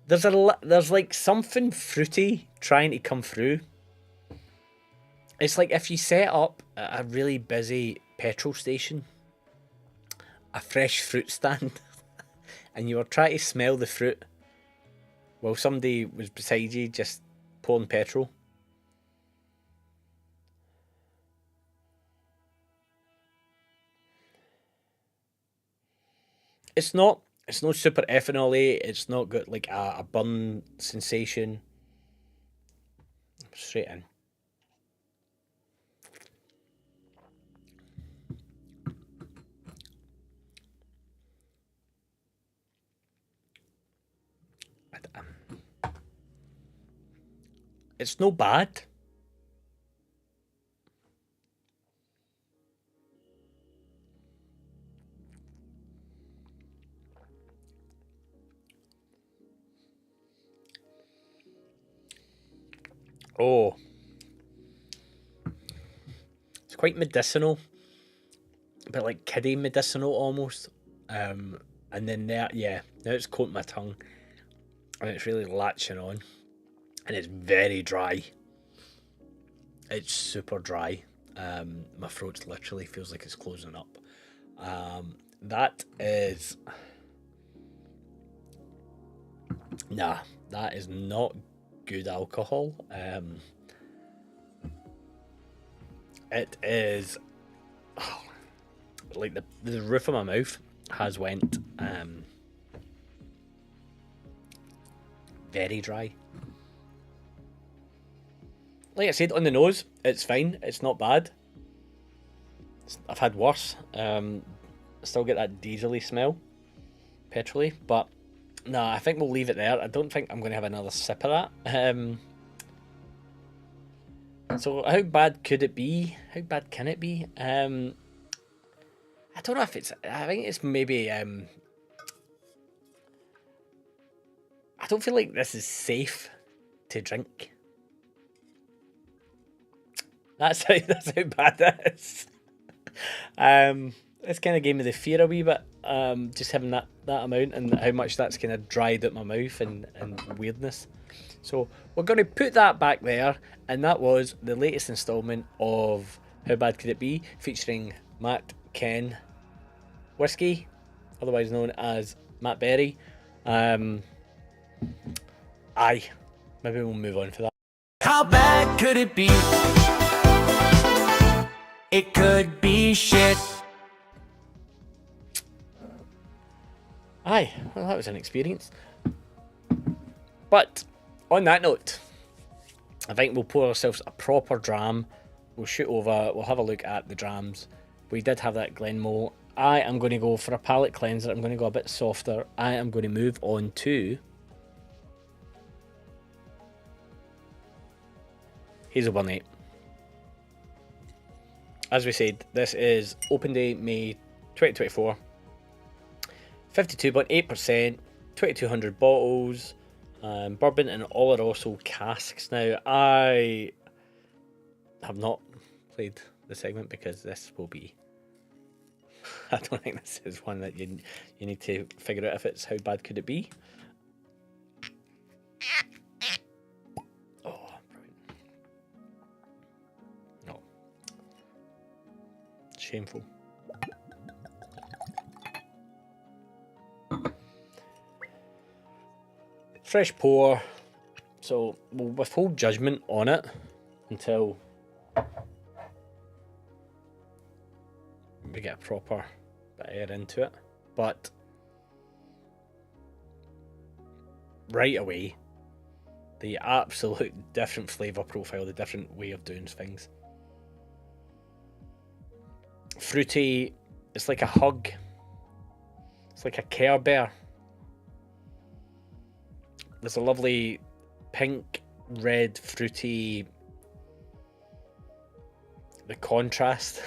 There's like something fruity trying to come through. It's like if you set up a really busy petrol station, a fresh fruit stand, and you were trying to smell the fruit while somebody was beside you just pouring petrol. It's not super ethanol-y. It's not got like a burn sensation. Straight in. It's no bad. Oh, it's quite medicinal, a bit like kiddie medicinal almost. And then that, yeah, now it's coating my tongue, and it's really latching on, and it's very dry. It's super dry. My throat literally feels like it's closing up. That is, nah, that is not good alcohol. It is like the roof of my mouth has went very dry. Like I said, on the nose, it's fine. It's not bad. I've had worse. I still get that diesely smell, petrol-y, but nah, I think we'll leave it there. I don't think I'm going to have another sip of that. So how bad could it be? How bad can it be? I don't know if it's... I think it's maybe... I don't feel like this is safe to drink. That's how bad that is. It's kind of gave me the fear a wee bit. Just having that amount and how much that's kind of dried out my mouth and weirdness. So we're going to put that back there, and that was the latest instalment of How Bad Could It Be, featuring Matt Ken Whiskey, otherwise known as Matt Berry. Aye, maybe we'll move on for that. How bad could it be? It could be shit. Aye, well, that was an experience. But on that note, I think we'll pour ourselves a proper dram. We'll shoot over, we'll have a look at the drams. We did have that Glenmorangie. I am going to go for a palate cleanser. I'm going to go a bit softer. I am going to move on to Hazelburn 8. as we said, this is Open Day, May 2024. 52.8%, 2,200 bottles, bourbon and Oloroso casks. Now, I have not played the segment because this will be... I don't think this is one that you need to figure out if it's how bad could it be. Oh, brilliant. No. Shameful. Fresh pour, so we'll withhold judgment on it until we get a proper bit of air into it. But right away, the absolute different flavour profile, the different way of doing things. Fruity, it's like a hug. It's like a Care Bear. There's a lovely pink, red, fruity... The contrast.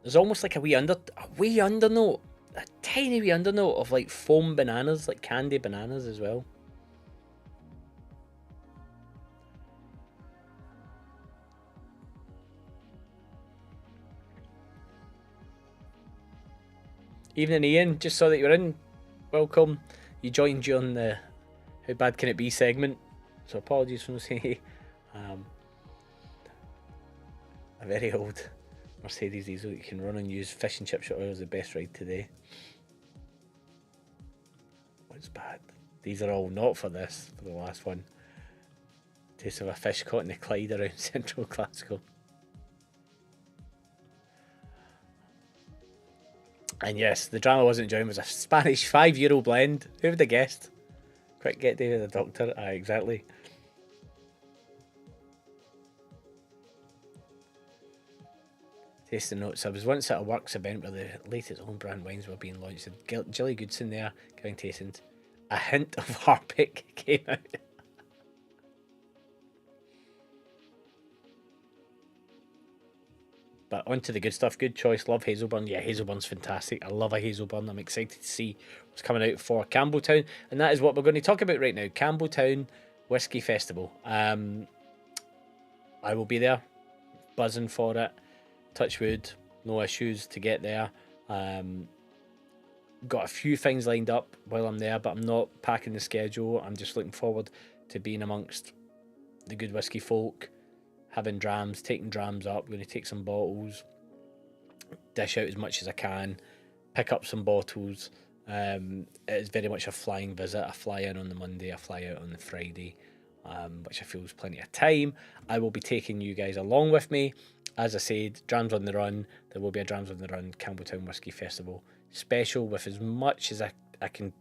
There's almost like a wee undernote. A tiny wee undernote of like foam bananas, like candy bananas as well. Evening, Ian. Just saw that you were in. Welcome. You joined during the How Bad Can It Be segment, so apologies for not saying hey. A very old Mercedes diesel that you can run and use. Fish and chip shot oil is the best ride today. What's bad? These are all not for this, for the last one. Taste of a fish caught in the Clyde around central Glasgow. And yes, the drama wasn't enjoying was a Spanish €5 blend. Who would have guessed? Quick get David the doctor. Aye, exactly. Tasting notes. I was once at a works event where the latest own brand wines were being launched. Gilly Goodson there giving tastings. A hint of Harpic came out. But onto the good stuff. Good choice. Love Hazelburn. Yeah, Hazelburn's fantastic. I love a Hazelburn. I'm excited to see what's coming out for Campbelltown. And that is what we're going to talk about right now. Campbelltown Whisky Festival. I will be there. Buzzing for it. Touch wood. No issues to get there. Got a few things lined up while I'm there, but I'm not packing the schedule. I'm just looking forward to being amongst the good whisky folk. Having drams, taking drams up, going to take some bottles, dish out as much as I can, pick up some bottles. It's very much a flying visit. I fly in on the Monday, I fly out on the Friday, which I feel is plenty of time. I will be taking you guys along with me. As I said, Drams on the Run. There will be a Drams on the Run Campbelltown Whisky Festival special with as much as I can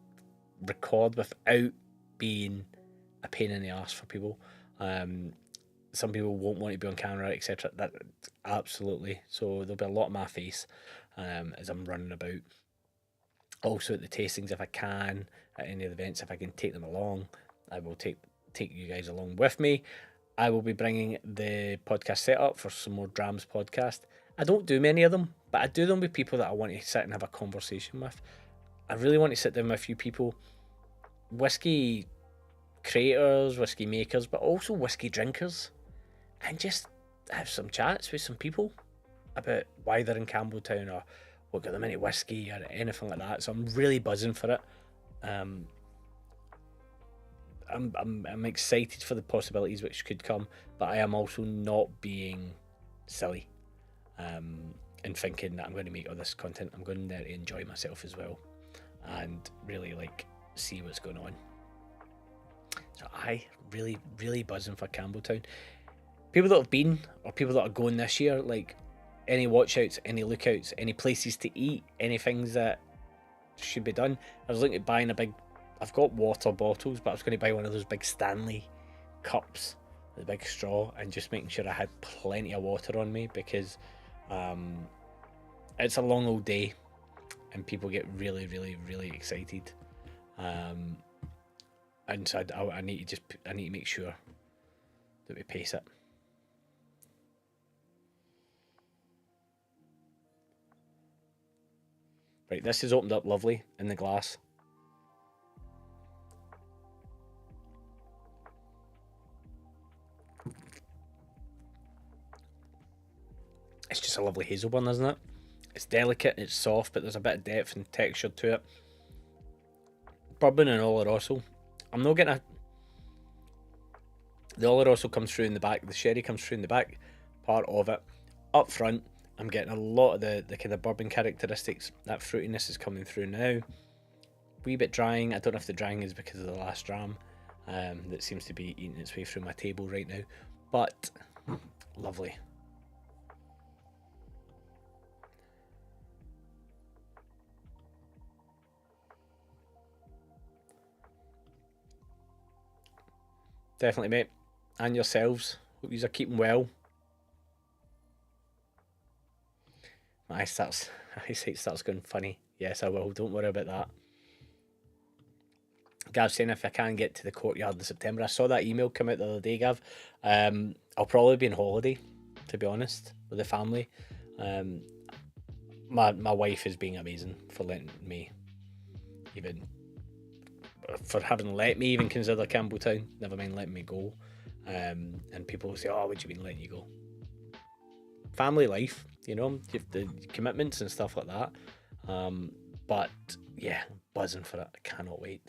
record without being a pain in the arse for people. Some people won't want to be on camera, etc. That absolutely. So there'll be a lot of my face as I'm running about. Also at the tastings, if I can, at any of the events, if I can take them along, I will take you guys along with me. I will be bringing the podcast set up for some more Drams podcast. I don't do many of them, but I do them with people that I want to sit and have a conversation with. I really want to sit down with a few people, whiskey creators, whiskey makers, but also whiskey drinkers, and just have some chats with some people about why they're in Campbelltown or what got them into whiskey or anything like that. So I'm really buzzing for it. I'm excited for the possibilities which could come, but I am also not being silly and thinking that I'm going to make all this content. I'm going there to enjoy myself as well and really see what's going on. So I really buzzing for Campbelltown. People that have been or people that are going this year, any watch outs, any lookouts, any places to eat, any things that should be done. I was looking at buying I've got water bottles, but I was going to buy one of those big Stanley cups, the big straw, and just making sure I had plenty of water on me because it's a long old day and people get really excited. And so I need to make sure that we pace it. Right, this is opened up lovely in the glass. It's just a lovely Hazelburn, isn't it? It's delicate, it's soft, but there's a bit of depth and texture to it. Bourbon and Oloroso. I'm not getting a... The Oloroso comes through in the back, the sherry comes through in the back part of it. Up front, I'm getting a lot of the kind of bourbon characteristics. That fruitiness is coming through now. Wee bit drying. I don't know if the drying is because of the last dram that seems to be eating its way through my table right now. But lovely. Definitely, mate. And yourselves. Hope you are keeping well. My eyesight starts going funny. Yes, I will. Don't worry about that. Gav saying if I can get to the courtyard in September. I saw that email come out the other day, Gav. I'll probably be on holiday, to be honest, with the family. My wife is being amazing for letting me even... for having let me even consider Campbelltown, never mind letting me go. And people will say, oh, what do you mean letting you go? Family life, you know, you have the commitments and stuff like that. But yeah, buzzing for it. I cannot wait.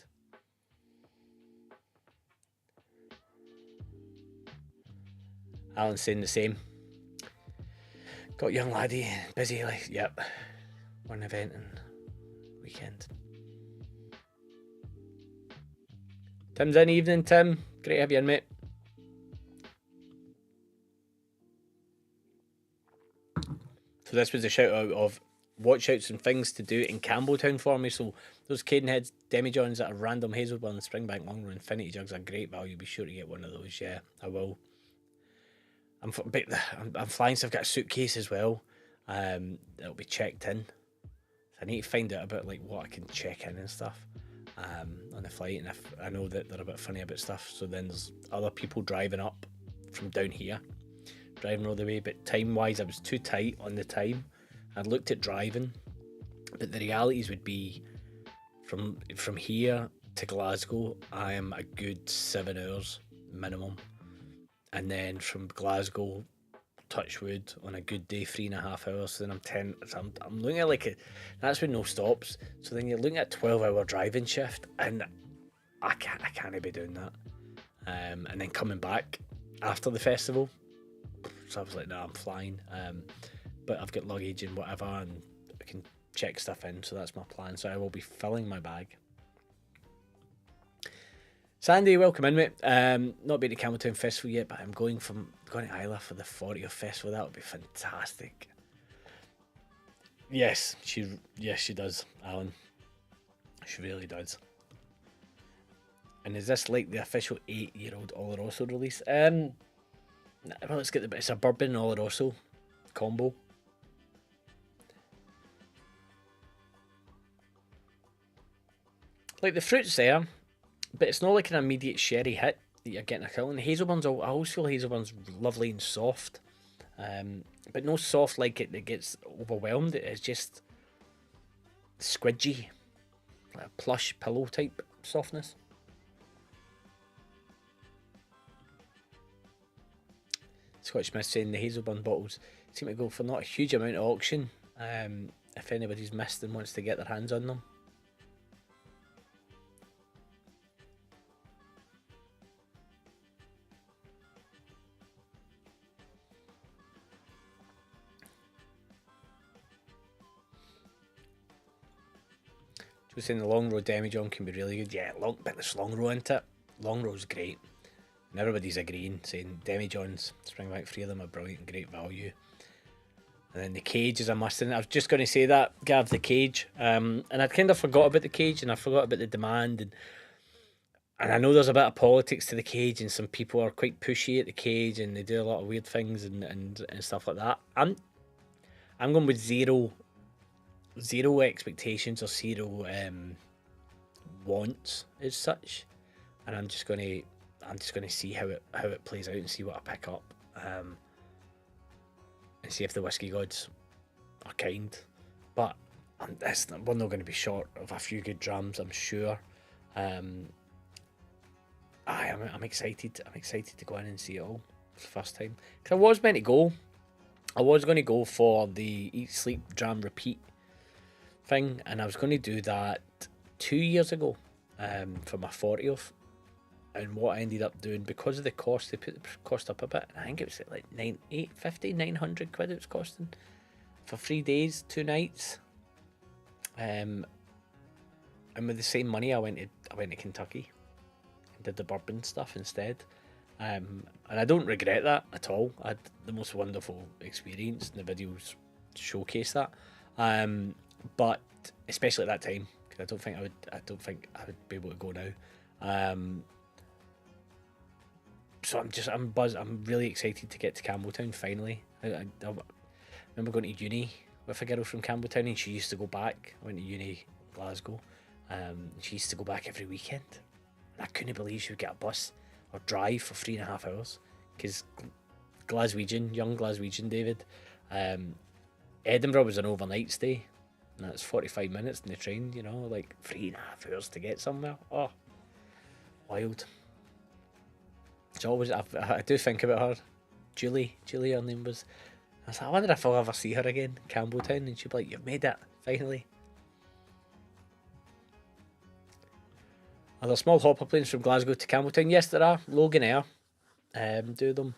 Alan's saying the same. Got young laddie, busy life. Yep. One event and weekend. Tim's in. Evening, Tim. Great to have you in, mate. So this was a shout out of watch outs and things to do in Campbelltown for me. So those Cadenheads, Demijohns that are random Hazelburn, Springbank Longrow, Infinity Jugs are great value. Be sure to get one of those. Yeah, I will. I'm flying, so I've got a suitcase as well. It'll be checked in. I need to find out about like what I can check in and stuff on the flight, and if I know that they're a bit funny about stuff, so then there's other people driving up from down here, driving all the way. But time wise, I was too tight on the time. I'd looked at driving, but the realities would be from here to Glasgow, I am a good 7 hours minimum. And then from Glasgow, Touchwood, on a good day, 3.5 hours. So then I'm 10. So I'm looking at like that's with no stops. So then you're looking at a 12-hour driving shift, and I can't be doing that. And then coming back after the festival. So I was like, nah, I'm flying. But I've got luggage and whatever, and I can check stuff in. So that's my plan. So I will be filling my bag. Sandy, welcome in, mate. Not been to Campbelltown Festival yet, but I'm going to Islay for the 40th festival. That would be fantastic. Yes, she does, Alan. She really does. And is this like the official 8-year-old Oloroso release? Well, it's a bourbon Oloroso combo. Like the fruit's there, but it's not like an immediate sherry hit that you're getting a kill. And Hazelburn's, I always feel Hazelburn's lovely and soft, but no soft like it that gets overwhelmed. It's just squidgy, like a plush pillow type softness. Scottish Mist saying the Hazelburn bottles seem to go for not a huge amount of auction. If anybody's missed and wants to get their hands on them. Just saying the Longrow Demijohn can be really good. Yeah, but there's Longrow into it. Longrow's great. And everybody's agreeing, saying Demijohns, Springbank, 3 of them are brilliant and great value. And then the cage is a must. And I was just going to say that, Gav, the cage. And I'd kind of forgot about the cage, and I forgot about the demand. And I know there's a bit of politics to the cage, and some people are quite pushy at the cage, and they do a lot of weird things and stuff like that. I'm going with zero expectations or zero wants as such, and I'm just going to I'm just going to see how it plays out and see what I pick up, and see if the whiskey gods are kind. But we're not going to be short of a few good drams, I'm sure. I'm excited. I'm excited to go in and see it all for the first time. Because I was meant to go. I was going to go for the Eat, Sleep, Dram, Repeat thing, and I was going to do that 2 years ago for my 40th. And what I ended up doing, because of the cost, they put the cost up a bit. I think it was like 900 quid it was costing for 3 days, 2 nights. And with the same money, I went to Kentucky and did the bourbon stuff instead. And I don't regret that at all. I had the most wonderful experience, and the videos showcase that. But especially at that time, because I don't think I would be able to go now. So I'm buzzed. I'm really excited to get to Campbelltown finally. I remember going to uni with a girl from Campbelltown, and she used to go back. I went to uni in Glasgow. She used to go back every weekend. And I couldn't believe she would get a bus or drive for 3.5 hours, because young Glaswegian David, Edinburgh was an overnight stay, and that's 45 minutes in the train, like 3.5 hours to get somewhere. Oh, wild. It's always, I do think about her, Julie, her name was. I was like, I wonder if I'll ever see her again, Campbelltown, and she'd be like, you've made it, finally. Are there small hopper planes from Glasgow to Campbelltown? Yes, there are. Logan Air do them.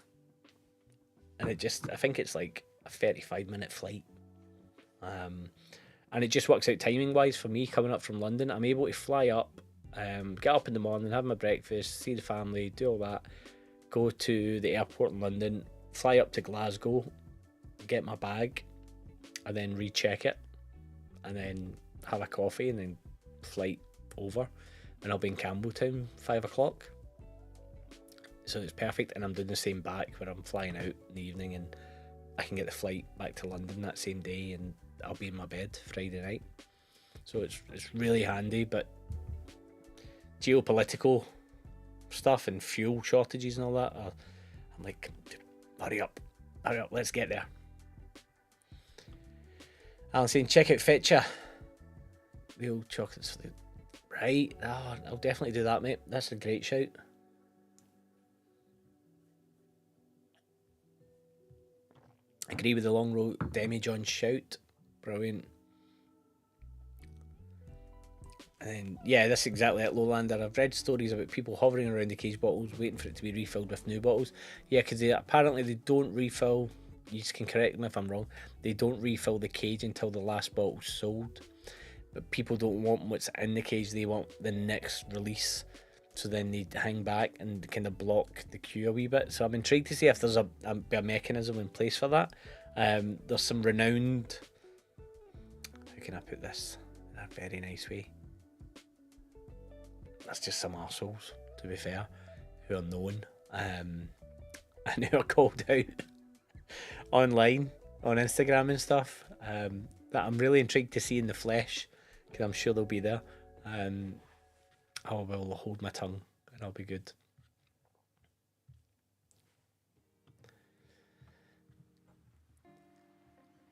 And I think it's like a 35-minute flight. And it just works out timing-wise for me coming up from London. I'm able to fly up, get up in the morning, have my breakfast, see the family, do all that, go to the airport in London, fly up to Glasgow, get my bag, and then recheck it, and then have a coffee, and then flight over. And I'll be in Campbelltown 5 o'clock. So it's perfect, and I'm doing the same back, where I'm flying out in the evening, and I can get the flight back to London that same day, and I'll be in my bed Friday night. So it's really handy. But geopolitical stuff and fuel shortages and all that, I'm like, hurry up, let's get there. Alan saying, check out Fetcher. The old chocolates. Right, I'll definitely do that, mate. That's a great shout. Agree with the long road Demi-John shout. Brilliant. And then, yeah, that's exactly it, Lowlander. I've read stories about people hovering around the cage bottles, waiting for it to be refilled with new bottles. Yeah, because apparently they don't refill, you can correct me if I'm wrong, they don't refill the cage until the last bottle's sold. But people don't want what's in the cage, they want the next release. So then they hang back and kind of block the queue a wee bit. So I'm intrigued to see if there's a mechanism in place for that. There's some renowned, how can I put this in a very nice way? That's just some arseholes, to be fair, who are known and who are called out online, on Instagram and stuff, that I'm really intrigued to see in the flesh, because I'm sure they'll be there. I will hold my tongue and I'll be good.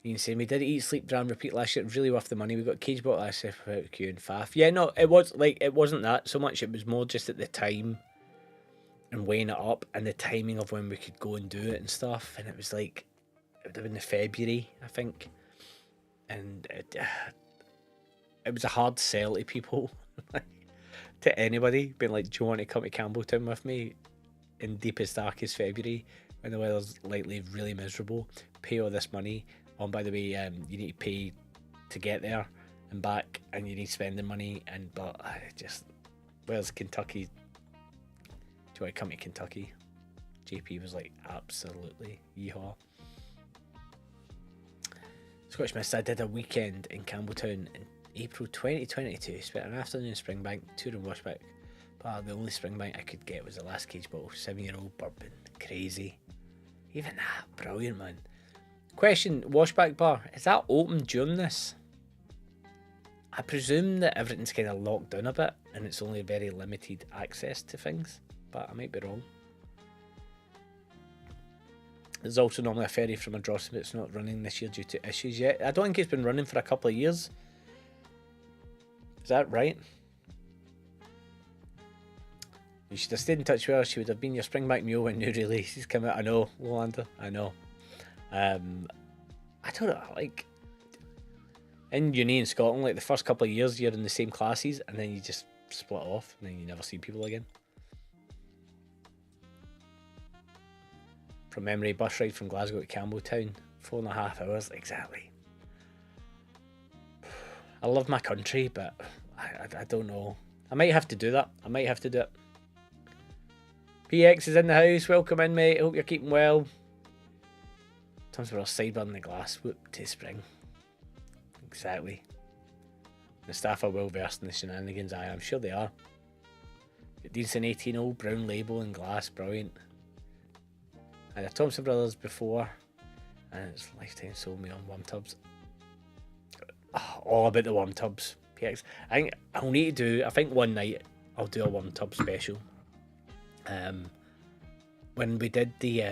You can say, we did Eat, Sleep, Dram, Repeat last year. Really worth the money. We got cage bottle last year for Q and Faff. Yeah, no, it wasn't that so much. It was more just at the time and weighing it up and the timing of when we could go and do it and stuff. And it was like, it would have been in February, I think. And it was a hard sell to people, to anybody, being like, do you want to come to Campbelltown with me in deepest, darkest February when the weather's likely really miserable? Pay all this money. Oh, and by the way, you need to pay to get there and back, and you need spending money. But where's Kentucky? Do you want to come to Kentucky? JP was like, absolutely, yeehaw. Scottish Mist, I did a weekend in Campbelltown in April 2022. Spent an afternoon in Springbank, tour in Washback. But the only Springbank I could get was the last cage bottle, 7-year-old bourbon. Crazy. Even that, brilliant, man. Question, Washback Bar, is that open during this? I presume that everything's kind of locked down a bit and it's only very limited access to things. but I might be wrong. There's also normally a ferry from Ardrossan, but it's not running this year due to issues yet. I don't think it's been running for a couple of years. Is that right? You should have stayed in touch with her. She would have been your Springback Mule when new releases come out. I know, Lolanda, I know. I don't know, like, in uni in Scotland, like the first couple of years you're in the same classes and then you just split off and then you never see people again. From memory, bus ride from Glasgow to Campbelltown, 4.5 hours, exactly. I love my country, but I don't know. I might have to do that. I might have to do it. PX is in the house. Welcome in, mate. Hope you're keeping well. Time for a sideburn in the glass. Whoop to spring. Exactly. The staff are well versed in the shenanigans. I'm sure they are. Decent 18-0 brown label and glass. Brilliant. I had a Thompson Brothers before, and it's Lifetime sold me on worm tubs. Oh, all about the worm tubs. PX. I think I'll need to do. I think one night I'll do a worm tub special. When we did the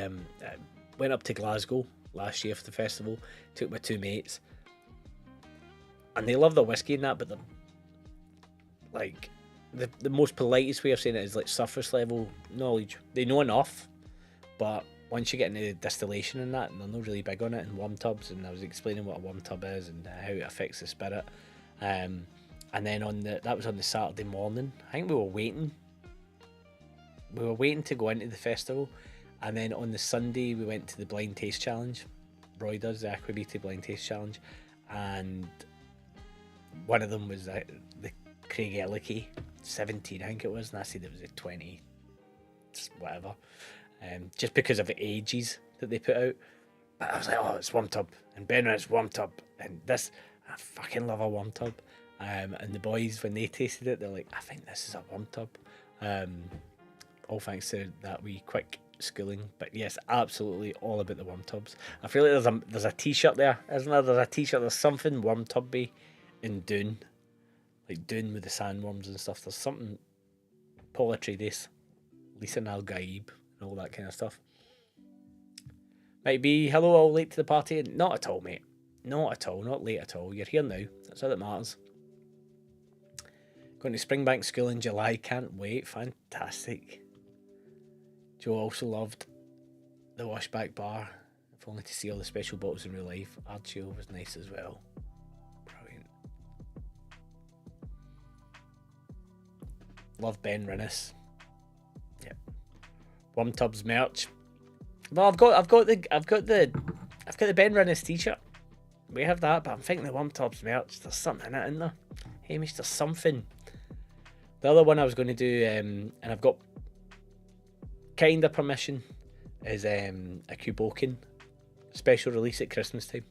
went up to Glasgow last year for the festival, took my 2 mates, and they love their whiskey and that, but they're like the most politest way of saying it is like surface level knowledge. They know enough, but once you get into distillation and that, and they're not really big on it, and worm tubs, and I was explaining what a worm tub is and how it affects the spirit. And then that was on the Saturday morning. I think we were waiting to go into the festival, and then on the Sunday we went to the blind taste challenge. Roy does the Aquabiti blind taste challenge, and one of them was the Craig Ellicky 17, I think it was, and I said it was a 20, whatever. Just because of the ages that they put out. But I was like, oh, it's worm tub, and Ben, it's worm tub, and this, I fucking love a worm tub. And the boys, when they tasted it, they're like, I think this is a worm tub. All thanks to that wee quick schooling. But yes, absolutely all about the worm tubs. I feel like there's a t-shirt there, isn't there? There's a t-shirt, there's something worm tubby in Doon. Like Doon with the sandworms and stuff. There's something Paul Atreides, Lisa Nalgaib, and all that kind of stuff. Might be, hello, all late to the party. Not at all, mate. Not at all. Not late at all. You're here now. That's all that matters. Going to Springbank School in July. Can't wait. Fantastic. Joe also loved the washback bar. If only to see all the special bottles in real life. Archio was nice as well. Brilliant. Love Ben Rinnis. Yep. Worm Tubs merch. Well, I've got the Ben Rinnis t-shirt. We have that, but I'm thinking the Worm Tubs merch. There's something in it, isn't there? Hamish, there's something. The other one I was going to do, and I've got kind of permission, is a Kuboken special release at Christmas time.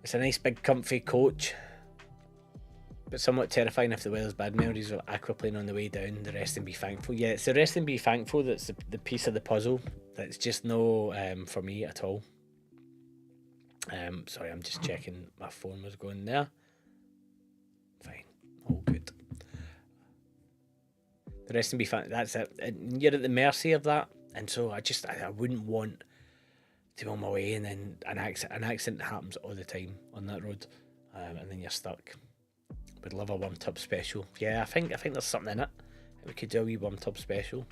It's a nice big comfy coach, but somewhat terrifying if the weather's bad. Memories of aquaplane on the way down, the rest and be thankful. Yeah, it's the rest and be thankful that's the piece of the puzzle that's just no for me at all. Sorry, I'm just checking my phone was going there. Fine, all good. The rest and be thankful, that's it. And you're at the mercy of that, and so I wouldn't want to be on my way and then an accident happens all the time on that road, and then you're stuck. Would love a worm tub special. Yeah, I think there's something in it. We could do a wee worm tub special.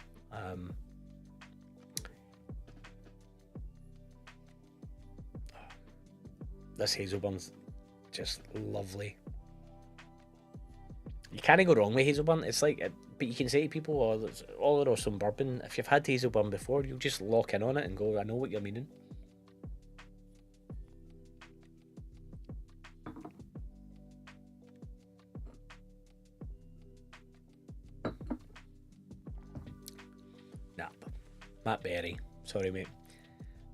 This Hazelburn's just lovely. You can't go wrong with Hazelburn. It's like, but you can say to people, oh, it's Oloroso and Bourbon. If you've had Hazelburn before, you'll just lock in on it and go, I know what you're meaning. Nah, Matt Berry. Sorry, mate.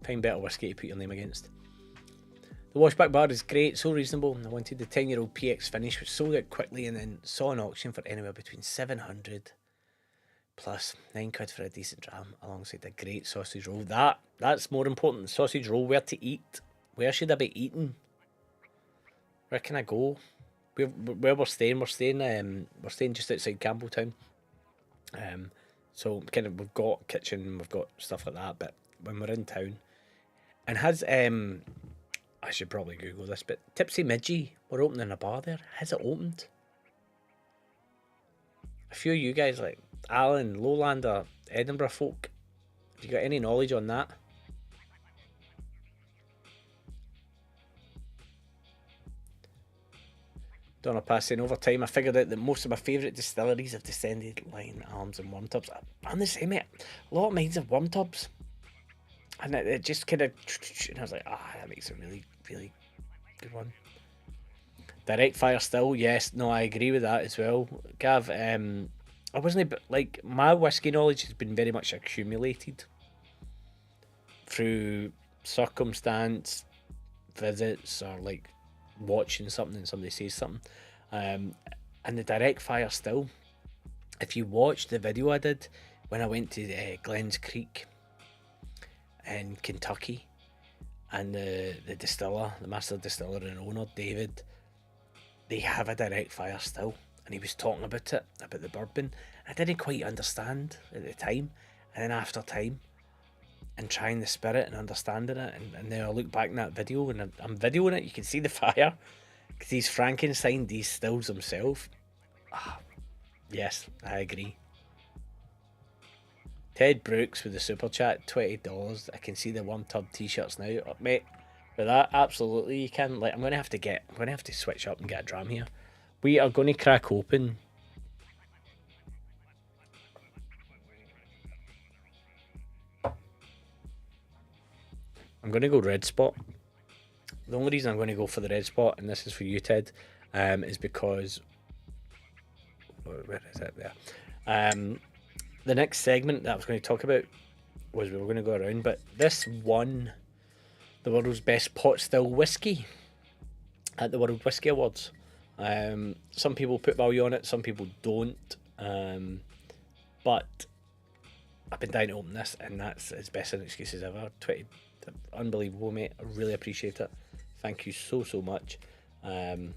Find better whiskey to put your name against. The washback bar is great, so reasonable. I wanted the 10-year-old PX finish, which sold out quickly, and then saw an auction for anywhere between 700 plus £9 for a decent dram, alongside a great sausage roll. That's more important. Sausage roll, where to eat. Where should I be eating? Where can I go? where we're staying just outside Campbelltown. So kind of we've got kitchen, we've got stuff like that. But when we're in town, and has I should probably Google this, but Tipsy Midgie, we're opening a bar there. Has it opened? A few of you guys like Alan, Lowlander, Edinburgh folk, have you got any knowledge on that? Donna passing over time, I figured out that most of my favourite distilleries have descended line arms and worm tubs. I'm the same, mate. A lot of mines have worm tubs. And it just kind of, and I was like, that makes a really, really good one. Direct fire still, yes. No, I agree with that as well. Gav, I wasn't, like, my whiskey knowledge has been very much accumulated through circumstance, visits, or like watching something and somebody says something. And the direct fire still, if you watch the video I did when I went to Glens Creek in Kentucky, and the distiller, the master distiller and owner, David, they have a direct fire still, and he was talking about it, about the bourbon. I didn't quite understand at the time, and then after time and trying the spirit and understanding it, and then I look back in that video and I'm videoing it, you can see the fire because he's Frankenstein these stills himself. Yes, I agree. Ted Brooks with the super chat, $20. I can see the Worm Tub t-shirts now. Mate, with that, absolutely you can. Like, I'm gonna have to switch up and get a dram here. We are going to crack open I'm going to go red spot. The only reason I'm going to go for the red spot, and this is for you, Ted, is because where is it there? The next segment that I was going to talk about was we were going to go around, but this won the world's best pot still whiskey at the World Whiskey Awards. Some people put value on it, some people don't, but I've been dying to open this, and that's as best an excuse as ever. 20, unbelievable, mate. I really appreciate it. Thank you so much. You'll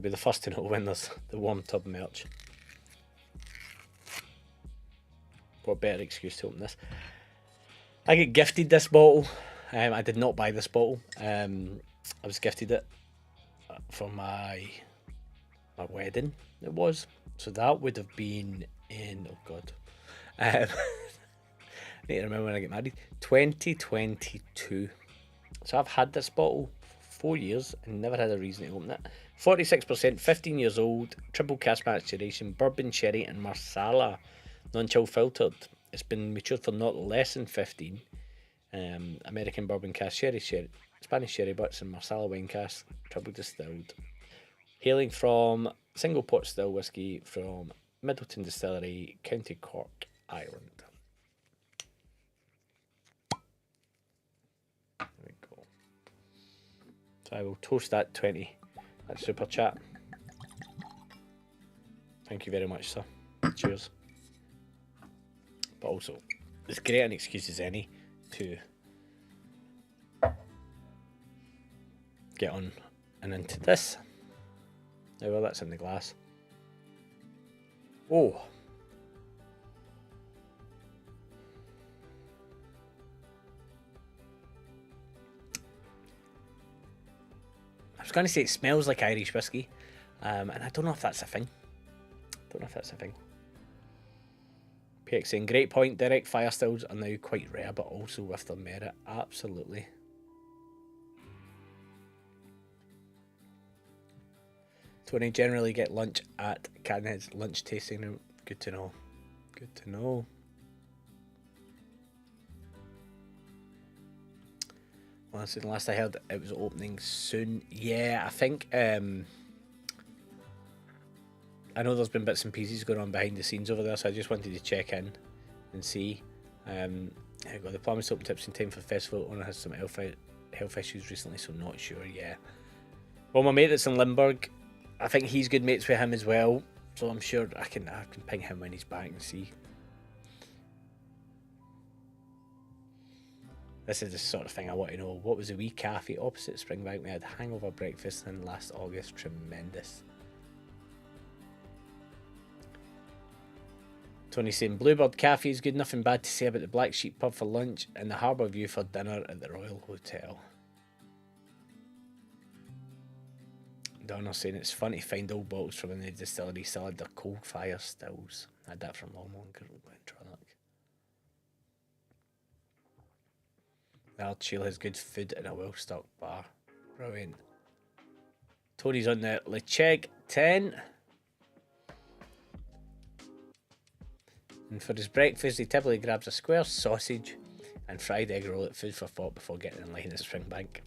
be the first to know when there's the Worm Tub merch. What better excuse to open this? I get gifted this bottle. I did not buy this bottle. I was gifted it for my wedding. It was, so that would have been in, oh god, I need to remember when I get married. 2022. So I've had this bottle for 4 years and never had a reason to open it. 46%, 15 years old, triple cask maturation, bourbon, sherry, and marsala, non-chill filtered. It's been matured for not less than 15. American bourbon cask, sherry, Spanish sherry butts, and marsala wine cask, triple distilled. Hailing from single pot still whiskey from Middleton Distillery, County Cork, Ireland. There we go. So I will toast that 20. That's super chat. Thank you very much, sir. Cheers. But also, as great an excuse as any to get on and into this. Now, well, that's in the glass. Oh. I was going to say it smells like Irish whiskey, and I don't know if that's a thing. PX saying, great point, direct fire stills are now quite rare, but also with their merit. Absolutely. Tony, generally get lunch at Canhead's lunch tasting room. Good to know. Good to know. Honestly, the last I heard, it was opening soon. Yeah, I think I know there's been bits and pieces going on behind the scenes over there, so I just wanted to check in and see. There we go. The plan was to open tips in time for the festival. Owner has some health issues recently, so not sure. Yeah. Well, my mate that's in Limburg, I think he's good mates with him as well, so I'm sure I can ping him when he's back and see. This is the sort of thing I want to know. What was the wee cafe opposite Springbank? We had hangover breakfast in last August. Tremendous. Tony saying Bluebird Cafe is good. Nothing bad to say about the Black Sheep pub for lunch and the Harbour View for dinner at the Royal Hotel. Donna's saying it's fun to find old bottles from when the distillery still had their cold fire stills. I had that from Longmont. The Archiel has good food and a well-stocked bar. Brilliant. Tony's on the Lecheg 10. And for his breakfast, he typically grabs a square sausage and fried egg roll at Food for Thought before getting in line at Springbank.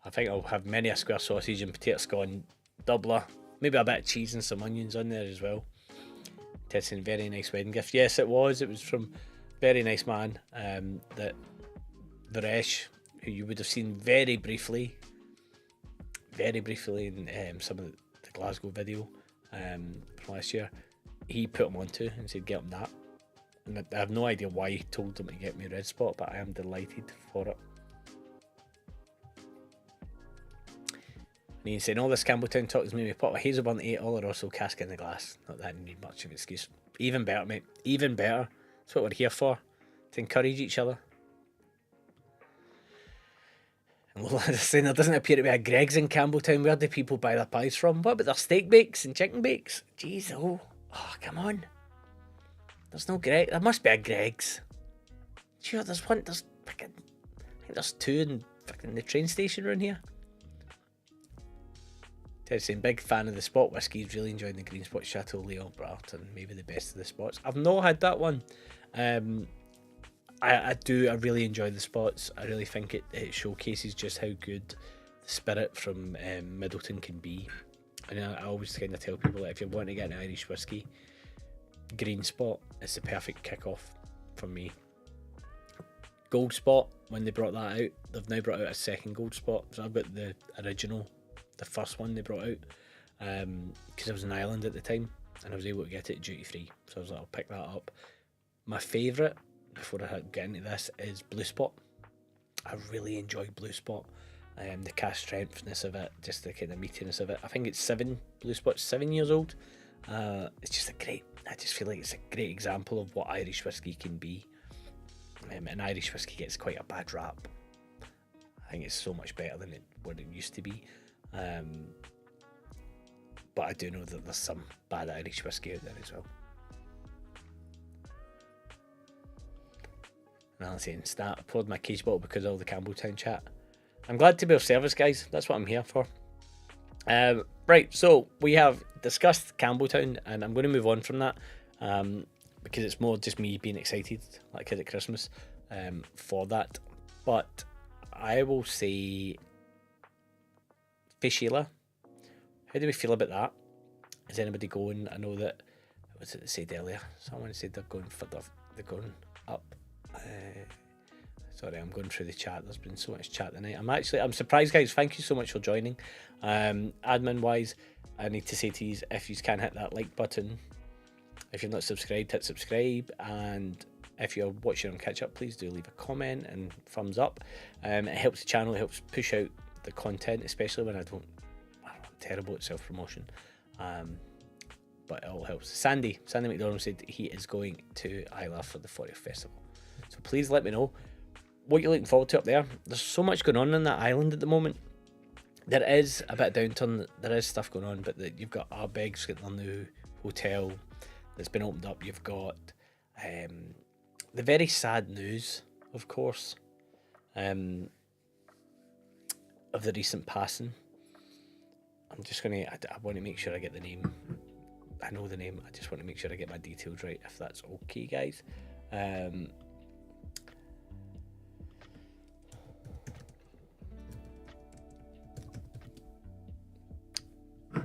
I think I'll have many a square sausage and potato scone doubler. Maybe a bit of cheese and some onions on there as well. Testing very nice wedding gift. Yes, it was. It was from a very nice man. That Varesh, who you would have seen very briefly in some of the Glasgow video from last year. He put him onto and said get him that. And I have no idea why he told him to get me Red Spot, but I am delighted for it. And he's saying all this Campbelltown talk has made me pop a Hazelburn 8 Oloroso cask in the glass. Not that I need much of an excuse. Even better, mate. Even better. That's what we're here for. To encourage each other. And well, as I saying, there doesn't appear to be a Greggs in Campbelltown. Where do people buy their pies from? What about their steak bakes and chicken bakes? Jeez, oh, come on. There's no Greggs. There must be a Greggs. Sure, there's one. There's fucking. I think there's two in fucking the train station around here. Ted's saying, big fan of the spot whiskies, really enjoying the Green Spot Chateau Leon Barton, maybe the best of the spots. I've not had that one. I really enjoy the spots. I really think it showcases just how good the spirit from Middleton can be. And I always kind of tell people that if you're wanting to get an Irish whiskey, Green Spot is the perfect kick-off for me. Gold Spot, when they brought that out, they've now brought out a second Gold Spot. So I've got the original, the first one they brought out, because I was in Ireland at the time and I was able to get it duty free. So I was like, I'll pick that up. My favourite, before I get into this, is Blue Spot. I really enjoy Blue Spot. The cast strengthness of it, just the kind of meatiness of it. I think it's Blue Spot's 7 years old. It's just I just feel like it's a great example of what Irish whiskey can be. And Irish whiskey gets quite a bad rap. I think it's so much better than what it used to be. But I do know that there's some bad Irish whiskey out there as well. And I'm saying, I poured my cage bottle because of all the Campbelltown chat. I'm glad to be of service, guys. That's what I'm here for. Right, so we have discussed Campbelltown, and I'm going to move on from that because it's more just me being excited, like at Christmas, for that. But I will say, Fishila, how do we feel about that? Is anybody going? I know that, what was it said earlier? Someone said they're going up. Sorry, I'm going through the chat. There's been so much chat tonight. I'm surprised, guys. Thank you so much for joining. Admin wise, I need to say to you, if you can hit that like button, if you're not subscribed, hit subscribe, and if you're watching on catch up, please do leave a comment and thumbs up. It helps the channel, it helps push out the content, especially when I'm terrible at self promotion. But it all helps. Sandy McDonald said he is going to Islay for the 40th festival. So please let me know what you're looking forward to up there. There's so much going on that island at the moment. There is a bit of downturn, there is stuff going on, but you've got Torabhaig's got their new hotel that's been opened up. You've got the very sad news, of course, of the recent passing. I'm just going to, I want to make sure I get the name. I know the name, I just want to make sure I get my details right, if that's okay, guys.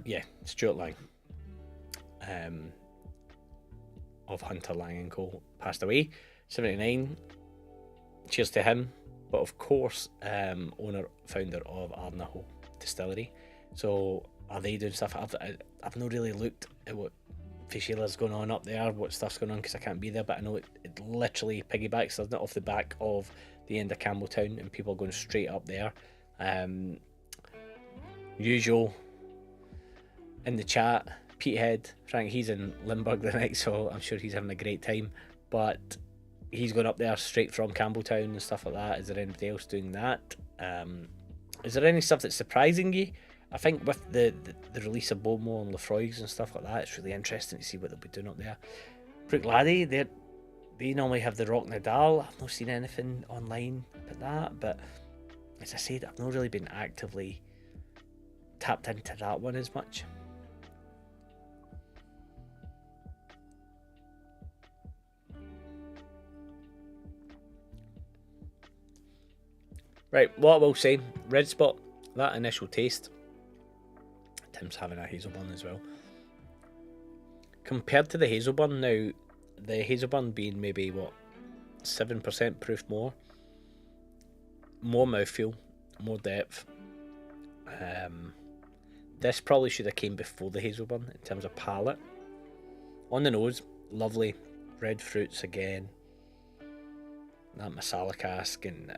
Yeah, Stuart Laing, of Hunter Laing & Co. passed away, 79. Cheers to him. But of course, owner, founder of Arnaho Distillery. So are they doing stuff? I've not really looked at what Fishela's going on up there, what stuff's going on, because I can't be there, but I know it literally piggybacks, doesn't it, off the back of the end of Campbelltown, and people are going straight up there. Usual in the chat, Peated, Frank, he's in Limburg the night, so I'm sure he's having a great time, but he's going up there straight from Campbelltown and stuff like that. Is there anybody else doing that? Is there any stuff that's surprising you? I think with the release of Bourbon and Lefroy's and stuff like that, it's really interesting to see what they'll be doing up there. Brook Laddie, they normally have the Rock Nadal. I've not seen anything online about that, but as I said, I've not really been actively tapped into that one as much. Right, what I will say, Red Spot, that initial taste, Tim's having a Hazelburn as well. Compared to the Hazelburn now, the Hazelburn being maybe, 7% proof more mouthfeel, more depth. This probably should have came before the Hazelburn in terms of palate. On the nose, lovely red fruits again. That masala cask, and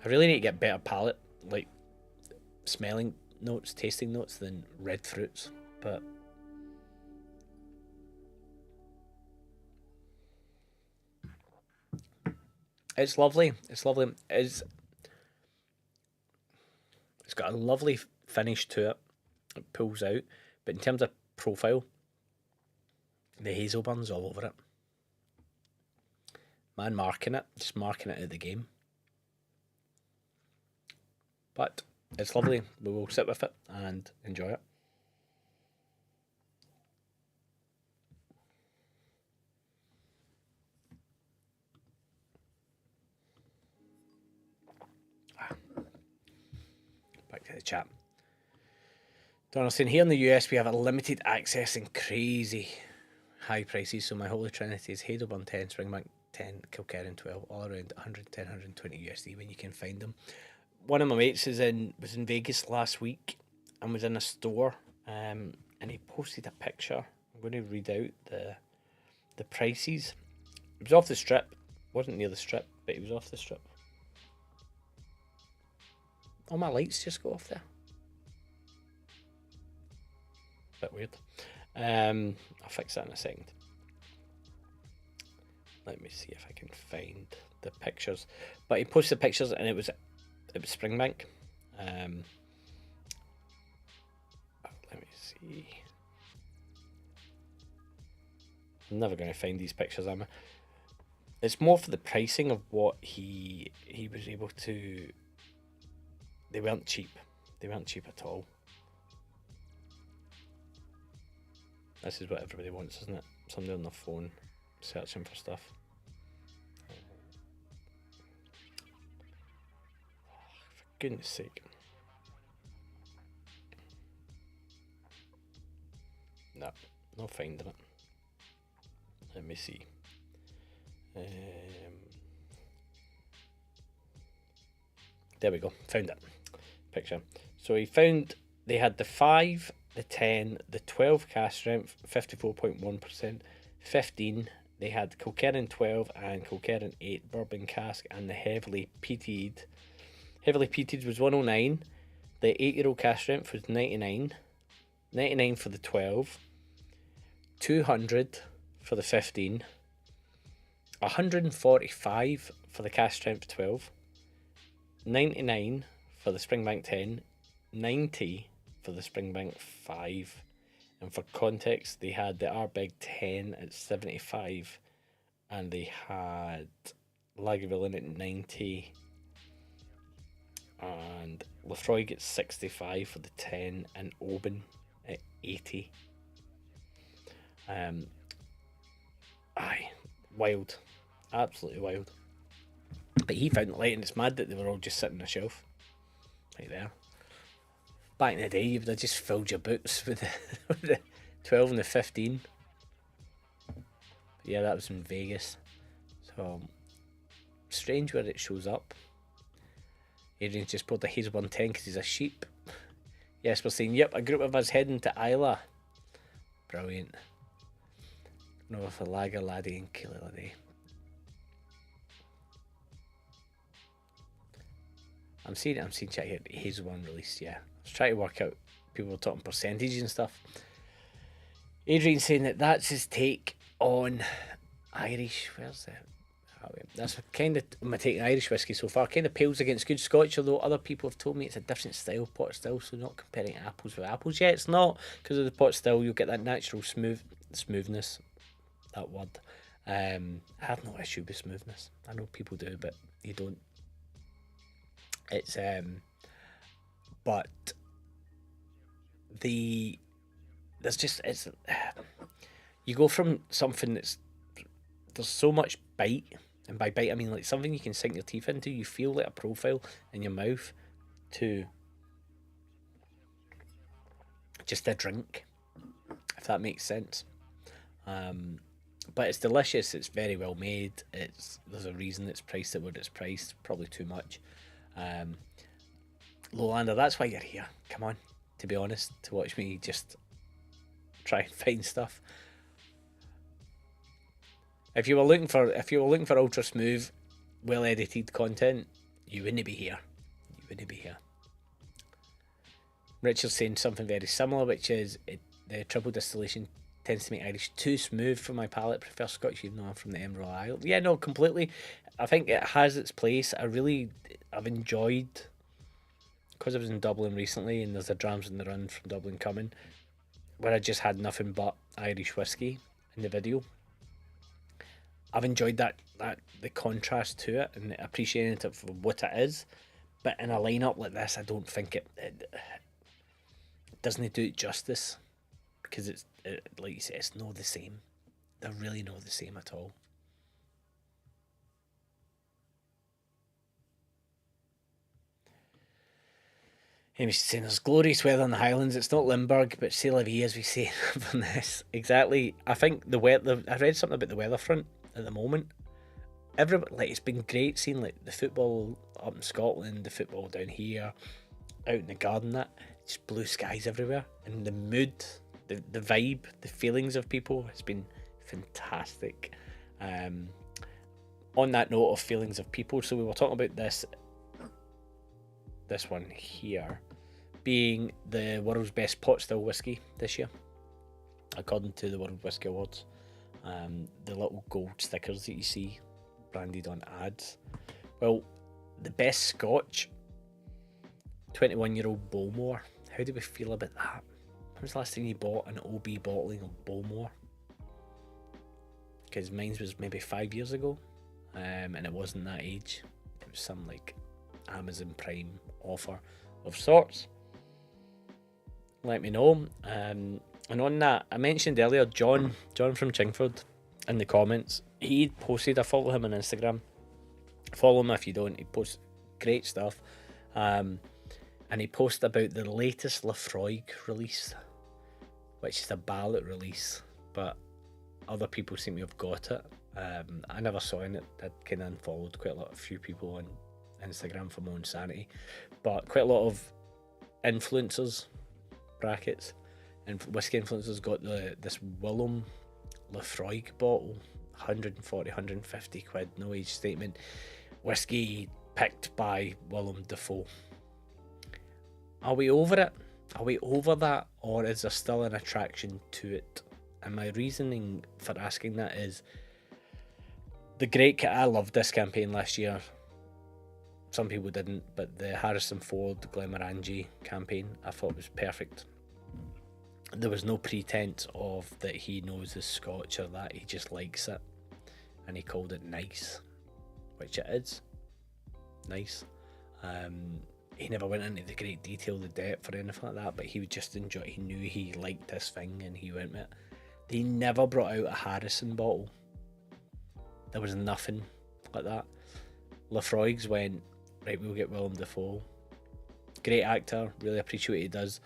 I really need to get better palate, like smelling notes, tasting notes, than red fruits, but it's lovely. It's lovely. It's got a lovely finish to it. It pulls out, but in terms of profile, the Hazelburn's all over it. Man, just marking it out of the game. But it's lovely. We will sit with it and enjoy it. Back to the chat. Donaldson, here in the US we have a limited access and crazy high prices. So my holy trinity is Hazelburn 10, Springbank 10, Kilkerran 12, all around 110, 120 USD when you can find them. One of my mates was in Vegas last week and was in a store, and he posted a picture. I'm going to read out the prices. It was off the strip. Wasn't near the strip, but it was off the strip. All my lights just go off there. Bit weird. I'll fix that in a second. Let me see if I can find the pictures. But he posted pictures and it was Springbank. Let me see. I'm never going to find these pictures, am I? It's more for the pricing of what he was able to. They weren't cheap. They weren't cheap at all. This is what everybody wants, isn't it? Somebody on the phone searching for stuff. For goodness sake. No, not finding it. Let me see. There we go. Found it. Picture. So he found they had the 5, the 10, the 12 cask strength, 54.1%, 15. They had Kilkerran 12 and Kilkerran 8 bourbon cask, and the heavily peated. Heavily peated was 109. The 8-year-old cask strength was 99. 99 for the 12. 200 for the 15. 145 for the cask strength 12. 99 for the Springbank 10. 90 for the Springbank 5. And for context, they had the Torabhaig 10 at 75, and they had Lagavulin at 90, and Lefroy at 65 for the 10, and Oban at 80. Wild. Absolutely wild. But he found it late, and it's mad that they were all just sitting on the shelf. Right there. Back in the day, you would have just filled your boots with the 12 and the 15. But yeah, that was in Vegas. So, strange where it shows up. Adrian's just bought the Hazelburn 10 because he's a sheep. Yes, we're saying, yep, a group of us heading to Islay. Brilliant. No, for Lager, Laddie, and Clynelish. I'm seeing chat here. Hazelburn released, yeah. I was trying to work out. People were talking percentages and stuff. Adrian saying that's his take on Irish. Where's that? That's kind of my take on Irish whiskey so far. Kind of pales against good Scotch, although other people have told me it's a different style pot still, so not comparing apples with apples. Yeah, it's not, because of the pot still. You'll get that natural smoothness. That word. I have no issue with smoothness. I know people do, but you don't. It's but there's just, it's, you go from something there's so much bite, and by bite I mean like something you can sink your teeth into, you feel like a profile in your mouth, to just a drink, if that makes sense. But it's delicious, it's very well made, there's a reason it's priced at what it's priced, probably too much. Lowlander, that's why you're here, come on, to be honest, to watch me just try and find stuff. If you were looking for ultra smooth, well edited content, you wouldn't be here. Richard's saying something very similar, which is the triple distillation tends to make Irish too smooth for my palate. Prefer Scotch, even though I'm from the Emerald Isle. Yeah, no, completely. I think it has its place. I've enjoyed, because I was in Dublin recently, and there's a Drams on the Run from Dublin coming, where I just had nothing but Irish whiskey in the video. I've enjoyed that the contrast to it and appreciating it for what it is, but in a lineup like this, I don't think it doesn't do it justice, because it's like you say, it's not the same. They're really not the same at all. Amy's saying there's glorious weather in the Highlands. It's not Limburg, but c'est la vie, as we say from this. Exactly. I think the weather. I read something about the weather front at the moment. Like, it's been great seeing like the football up in Scotland, the football down here, out in the garden. That just blue skies everywhere, and the mood, the vibe, the feelings of people has been fantastic. On that note of feelings of people, so we were talking about this one here being the world's best pot still whiskey this year, according to the World Whiskey Awards. The little gold stickers that you see branded on ads. Well, the best Scotch, 21-year-old Bowmore. How do we feel about that? When was the last time you bought an OB bottling of Bowmore? Because mine was maybe 5 years ago, and it wasn't that age. It was some like Amazon Prime offer of sorts. Let me know. And on that, I mentioned earlier John from Chingford in the comments. He posted, I follow him on Instagram. Follow him if you don't. He posts great stuff. And he posted about the latest Laphroaig release, which is a ballot release, but other people seem to have got it. I never saw it. I kind of unfollowed quite a few people on Instagram for my own sanity, but quite a lot of influencers, brackets, and whiskey influencers got this Willem Laphroaig bottle, 140, 150 quid, no age statement, whiskey picked by Willem Dafoe. Are we over it? Are we over that, or is there still an attraction to it? And my reasoning for asking that is I loved this campaign last year. Some people didn't, but the Harrison Ford Glenmorangie campaign I thought was perfect. There was no pretense of that he knows his Scotch or that he just likes it, and he called it nice, which it is nice. He never went into the great detail, the depth or anything like that, but he would just enjoy it. He knew he liked this thing and he went with it. They never brought out a Harrison bottle. There was nothing like that. Laphroaig's went, right, we'll get Willem Dafoe. Great actor, really appreciate what he does.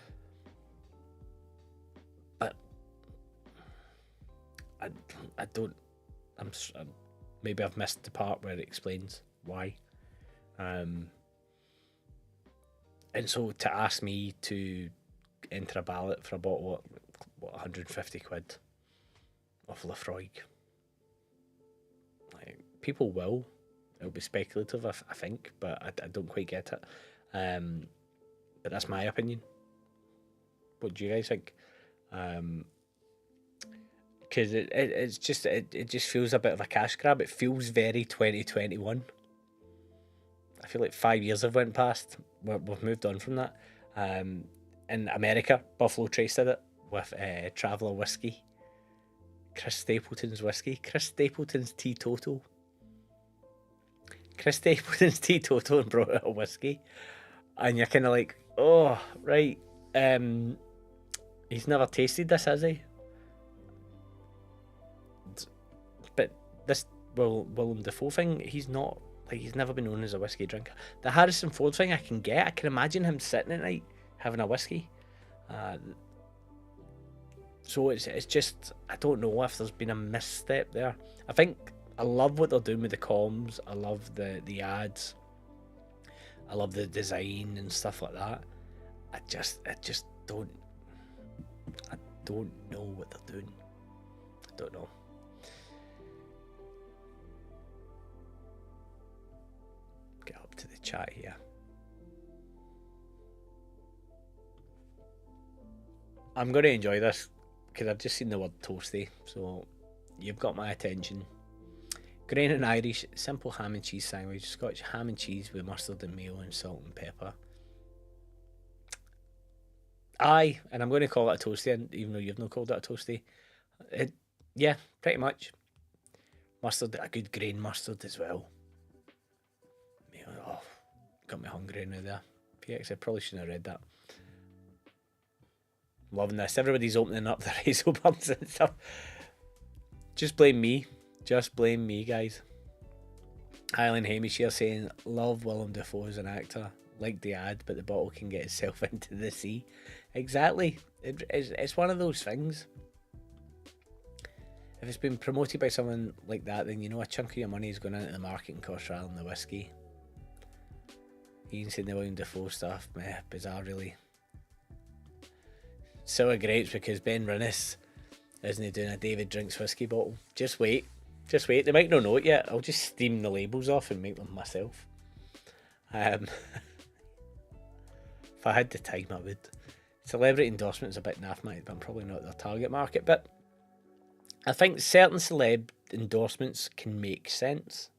But I don't, maybe I've missed the part where it explains why. And so to ask me to enter a ballot for a bottle at, what, 150 quid of Laphroaig. Like, people will. It'll be speculative, I think, but I don't quite get it. But that's my opinion. What do you guys think? Because it just feels a bit of a cash grab. It feels very 2021. I feel like 5 years have went past. We've moved on from that. In America, Buffalo Trace did it with Traveller Whiskey. Chris Stapleton's whiskey. Chris Stapleton's teetotal. Chris Stapleton's teetotal and brought out a whiskey. And you're kind of like, oh, right. He's never tasted this, has he? But this Willem Dafoe thing, he's not, like, he's never been known as a whiskey drinker. The Harrison Ford thing I can get. I can imagine him sitting at night having a whiskey. So it's just, I don't know if there's been a misstep there. I think I love what they're doing with the comms. I love the ads. I love the design and stuff like that. I just don't know what they're doing. I don't know. Get up to the chat here. I'm going to enjoy this because I've just seen the word toasty, so you've got my attention. Grain and Irish, simple ham and cheese sandwich, Scotch ham and cheese with mustard and mayo and salt and pepper. Aye, and I'm going to call it a toasty, even though you've not called it a toasty. Yeah, pretty much. Mustard, a good grain mustard as well. Oh, got me hungry now there. PX, I probably shouldn't have read that. Loving this. Everybody's opening up their Hazelburns and stuff. Just blame me. Just blame me, guys. Highland Hamish here saying, love Willem Dafoe as an actor. Like the ad, but the bottle can get itself into the sea. Exactly. It's one of those things. If it's been promoted by someone like that, then you know a chunk of your money is going into the marketing cost rather than the whiskey. Ian saying the Willem Dafoe stuff, meh, bizarre really. Sour grapes because Ben Rinnes isn't he doing a David Drinks whiskey bottle? Just wait. Just wait. They might not know it yet. I'll just steam the labels off and make them myself. If I had the time, I would. Celebrity endorsement is a bit naff, mate, but I'm probably not their target market. But I think certain celeb endorsements can make sense.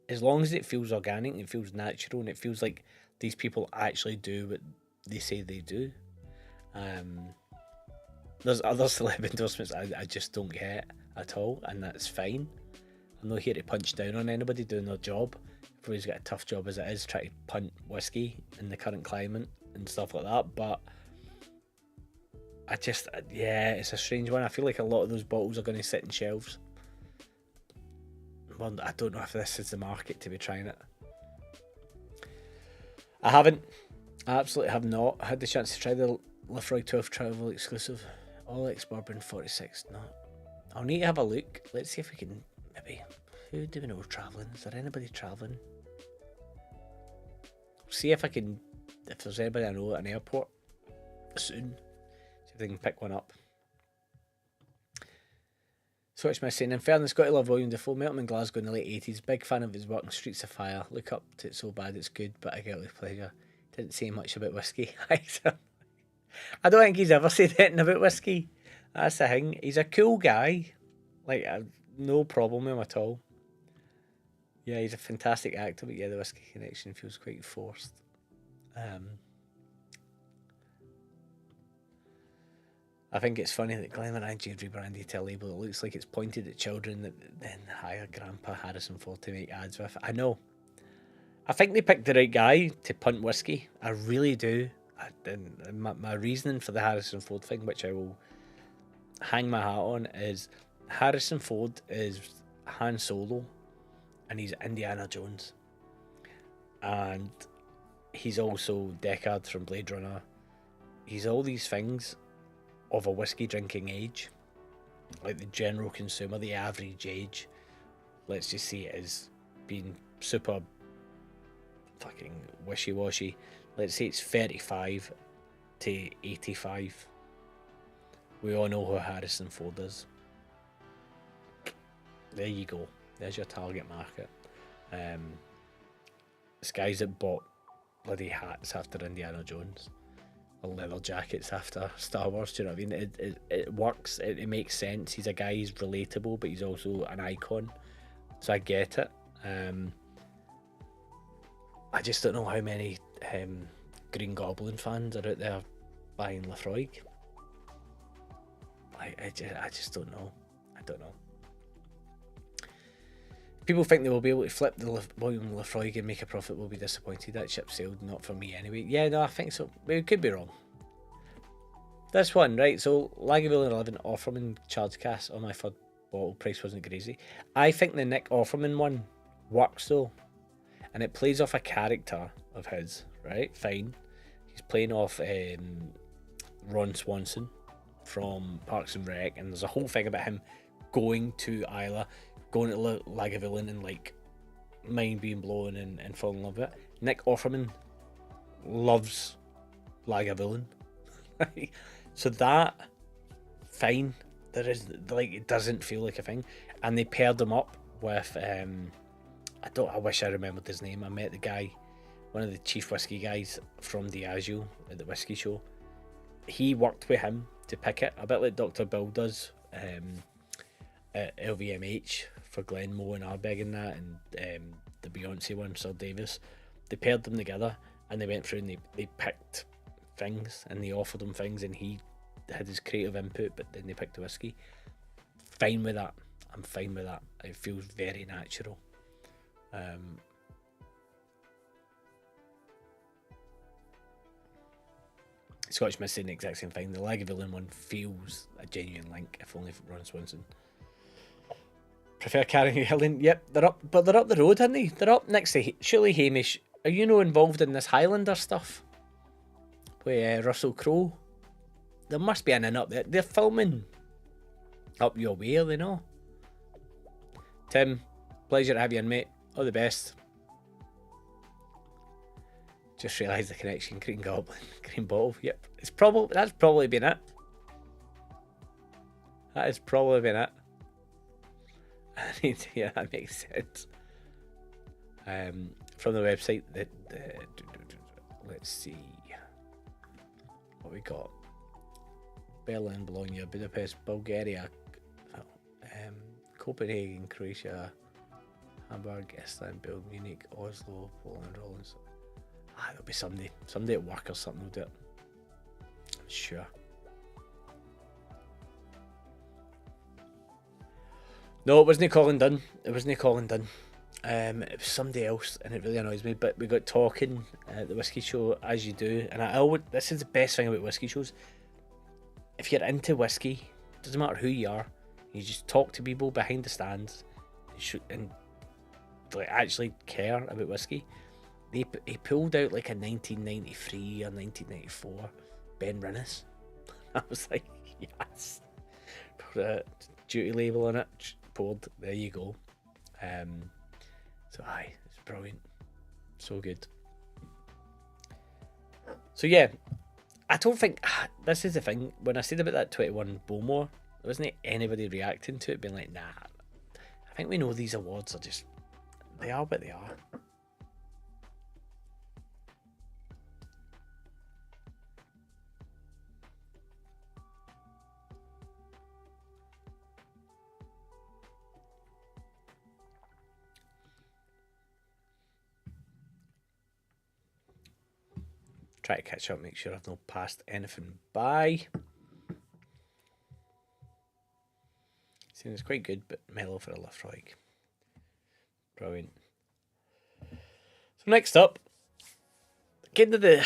As long as it feels organic, and it feels natural, and it feels like these people actually do what they say they do. There's other celeb endorsements I just don't get at all, and that's fine. I'm not here to punch down on anybody doing their job. Everybody's got a tough job as it is, trying to punt whiskey in the current climate and stuff like that, but it's a strange one. I feel like a lot of those bottles are going to sit in shelves. Well, I don't know if this is the market to be trying it. I haven't. I absolutely have not. I had the chance to try the Laphroaig 12 Travel Exclusive. All X Bourbon 46. No. I'll need to have a look. Let's see if we can maybe... Who do we know travelling? Is there anybody travelling? See if I can... If there's anybody I know at an airport soon. See if they can pick one up. Switch my saying, in fairness, got to love Willem Dafoe. Met him in Glasgow in the late 80s. Big fan of his work in Streets of Fire. Look up to It So Bad It's Good, but a guilty pleasure. Didn't say much about whiskey. I don't think he's ever said anything about whiskey. That's the thing. He's a cool guy. Like, no problem with him at all. Yeah, he's a fantastic actor, but yeah, the whiskey connection feels quite forced. I think it's funny that Glenmorangie rebranded to a label that looks like it's pointed at children that then hire Grandpa Harrison Ford to make ads with. I know. I think they picked the right guy to punt whiskey. I really do. My reasoning for the Harrison Ford thing, which I will hang my hat on, is Harrison Ford is Han Solo and he's Indiana Jones. And he's also Deckard from Blade Runner. He's all these things of a whiskey drinking age. Like the general consumer, the average age. Let's just see it as being super fucking wishy-washy. Let's say it's 35 to 85. We all know who Harrison Ford is. There you go. There's your target market. This guys that bought bloody hats after Indiana Jones, or leather jackets after Star Wars. Do you know what I mean? It works. It makes sense. He's a guy. He's relatable, but he's also an icon. So I get it. I just don't know how many Green Goblin fans are out there buying Laphroaig. I just don't know. I don't know. People think they will be able to flip the William Laphroaig and make a profit. Will be disappointed. That ship sailed, not for me anyway. Yeah, no, I think so. We could be wrong. This one, right? So Lagavulin 11 Offerman charge cast on my third bottle. Price wasn't crazy. I think the Nick Offerman one works though, and it plays off a character of his. Right, fine. He's playing off Ron Swanson from Parks and Rec, and there's a whole thing about him going to Islay, going to Lagavulin, and like mind being blown and falling in love with it. Nick Offerman loves Lagavulin. Right? So that, fine. There is, like, it doesn't feel like a thing. And they paired them up with I wish I remembered his name. I met the guy, one of the chief whiskey guys from Diageo at the whiskey show. He worked with him to pick it, a bit like Dr. Bill does at LVMH for Glenmorangie and Torabhaig and that, and the Beyonce one, Sir Davis. They paired them together and they went through and they picked things and they offered him things, and he had his creative input, but then they picked the whiskey. Fine with that. I'm fine with that. It feels very natural. Scottish Mist saying the exact same thing. The Lagavulin one feels a genuine link, if only for Ron Swanson. Prefer carrying Helen? Yep, they're up, but they're up the road, aren't they? They're up next to surely Hamish. Are you no involved in this Highlander stuff with Russell Crowe? There must be an in up there. They're filming up your way, are they not? Tim, pleasure to have you in, mate. All the best. Just realised the connection. Green Goblin, Green Bottle. Yep, that's probably been it. That has probably been it. Yeah, that makes sense. From the website, let's see what we got. Berlin, Bologna, Budapest, Bulgaria, Copenhagen, Croatia, Hamburg, Istanbul, Munich, Oslo, Poland, Rollins. There'll be somebody at work or something will do it. I'm sure. No, it wasn't Colin Dunn. It was somebody else, and it really annoys me. But we got talking at the whiskey show, as you do. And this is the best thing about whiskey shows. If you're into whiskey, doesn't matter who you are, you just talk to people behind the stands and like actually care about whiskey. He pulled out like a 1993 or 1994 Ben Rinnes. I was like, yes. Put a duty label on it. Poured. There you go. So aye, it's brilliant. So good. So yeah, I don't think this is the thing. When I said about that 21 Bowmore, there wasn't anybody reacting to it, being like, nah. I think we know these awards are just, they are what they are. Try to catch up, make sure I've not passed anything by. Seems quite good, but mellow for a Laphroaig. Brilliant. So next up, getting to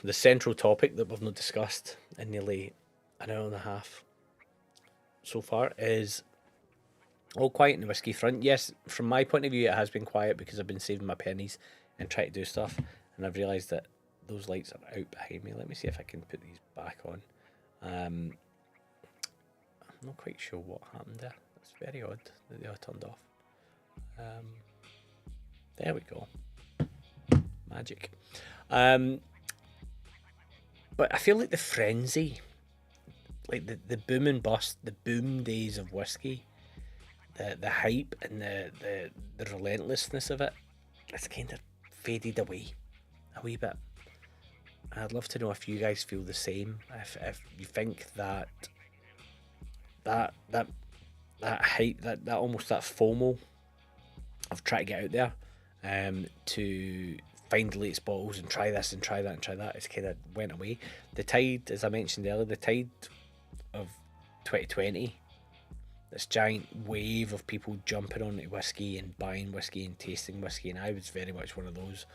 the central topic that we've not discussed in nearly an hour and a half so far is all quiet in the whiskey front. Yes, from my point of view, it has been quiet because I've been saving my pennies and trying to do stuff, and I've realised that those lights are out behind me. Let me see if I can put these back on. I'm not quite sure what happened there. It's very odd that they are turned off. There we go. Magic. But I feel like the frenzy, like the boom and bust, the boom days of whiskey, the hype and the relentlessness of it, it's kind of faded away a wee bit. And I'd love to know if you guys feel the same. If you think that hype, that almost that FOMO of trying to get out there, to find the latest bottles and try this and try that and try that, it's kind of went away. The tide, as I mentioned earlier, the tide of 2020, this giant wave of people jumping onto whiskey and buying whiskey and tasting whiskey, and I was very much one of those.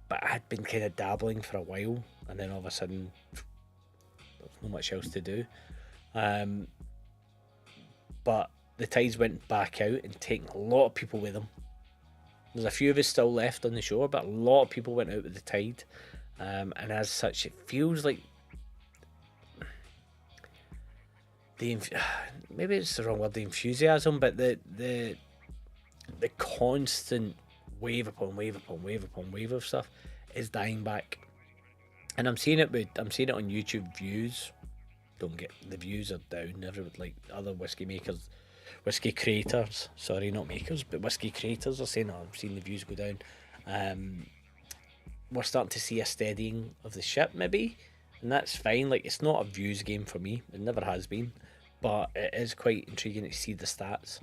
But I had been kind of dabbling for a while, and then all of a sudden, there's not much else to do. But the tides went back out and taking a lot of people with them. There's a few of us still left on the shore, but a lot of people went out with the tide. And as such, it feels like maybe it's the wrong word, the enthusiasm, but the constant wave upon wave upon wave upon wave of stuff is dying back. And I'm seeing it on YouTube views. Don't get, the views are down. Like other whiskey creators, sorry, not makers, but whiskey creators are saying, I'm seeing the views go down. We're starting to see a steadying of the ship, maybe, and that's fine. Like, it's not a views game for me, it never has been, but it is quite intriguing to see the stats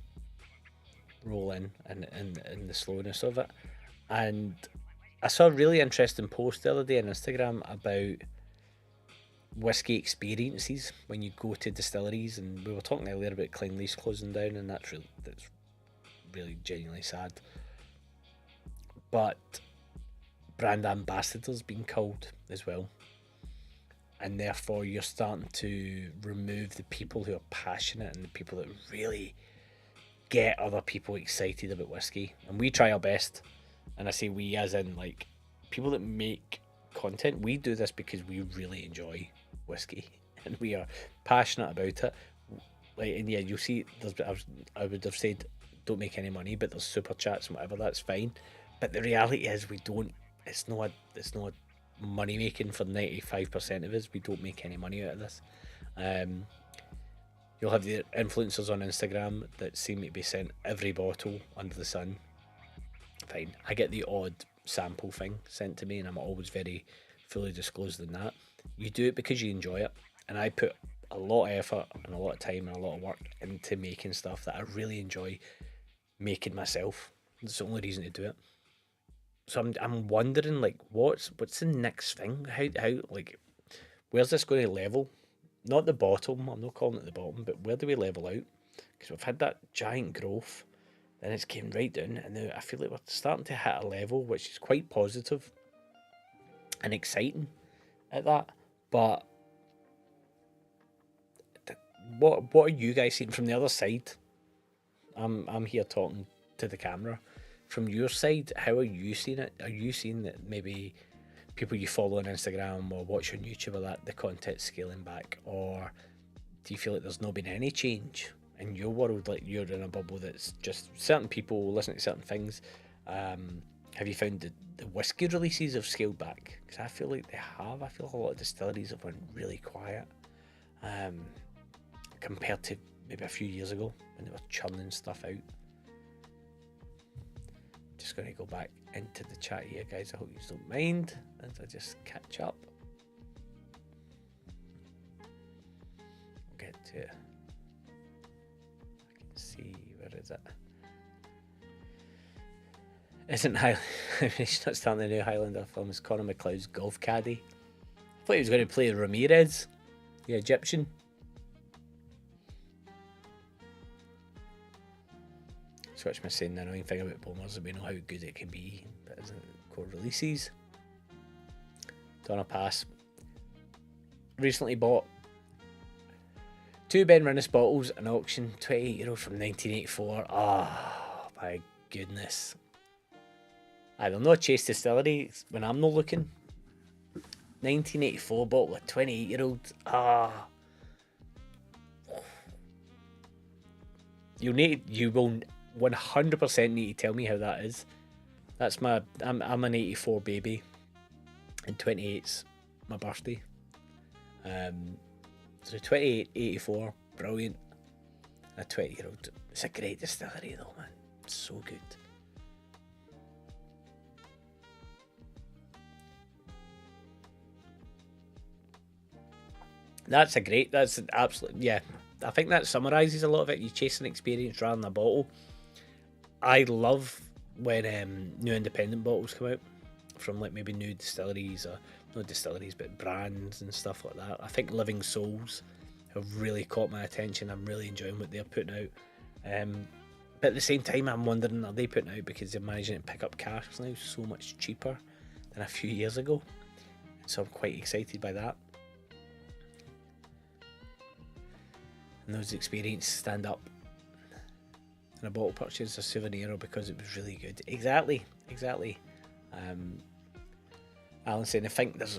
roll in and the slowness of it. And I saw a really interesting post the other day on Instagram about whiskey experiences when you go to distilleries, and we were talking earlier about Clynelish closing down, and that's really genuinely sad. But brand ambassadors being culled as well, and therefore you're starting to remove the people who are passionate and the people that really get other people excited about whiskey. And we try our best, and I say we as in like people that make content. We do this because we really enjoy whiskey and we are passionate about it. Like, and yeah, you'll see I would have said don't make any money, but there's super chats and whatever, that's fine. But the reality is it's not money making for 95% of us. We don't make any money out of this. You'll have the influencers on Instagram that seem to be sent every bottle under the sun. Fine, I get the odd sample thing sent to me, and I'm always very fully disclosed in that. You do it because you enjoy it, and I put a lot of effort and a lot of time and a lot of work into making stuff that I really enjoy making myself. That's the only reason to do it. So I'm wondering, like, what's the next thing? How like, where's this going to level? Not the bottom, I'm not calling it the bottom, but where do we level out? Because we've had that giant growth, then it's came right down, and now I feel like we're starting to hit a level which is quite positive and exciting at that. But what are you guys seeing from the other side? I'm here talking to the camera. From your side, how are you seeing it? Are you seeing that maybe people you follow on Instagram or watch on YouTube, or that the content's scaling back? Or do you feel like there's not been any change in your world? Like, you're in a bubble that's just certain people listening to certain things. Have you found the whiskey releases have scaled back? Because I feel like they have. I feel a lot of distilleries have went really quiet, compared to maybe a few years ago when they were churning stuff out. Just going to go back into the chat here, guys. I hope you don't mind as I just catch up. We'll get to it. I can see, where is it? Isn't he's not starting the new Highlander film, is Conor McLeod's golf caddy. I thought he was going to play Ramirez, the Egyptian. Switch me saying the annoying thing about bombers that we know how good it can be, but isn't it core releases? Donna Pass. Recently bought 2 Ben Rinnes bottles at an auction, €28 from 1984. Oh my goodness. I will not chase distillery when I'm not looking. 1984 bottle, a 28-year-old. You will 100% need to tell me how that is. That's I'm an 84 baby, and 28's my birthday. So 2884, brilliant. A 20-year-old. It's a great distillery though, man. It's so good. That's absolute, yeah. I think that summarises a lot of it. You chase an experience rather than a bottle. I love when new independent bottles come out from like maybe new distilleries, or not distilleries but brands and stuff like that. I think Living Souls have really caught my attention. I'm really enjoying what they're putting out. But at the same time, I'm wondering, are they putting out because they're managing to pick up cash now so much cheaper than a few years ago? So I'm quite excited by that. And those experiences stand up in a bottle purchase, a souvenir, or because it was really good. Exactly. Alan saying, I think there's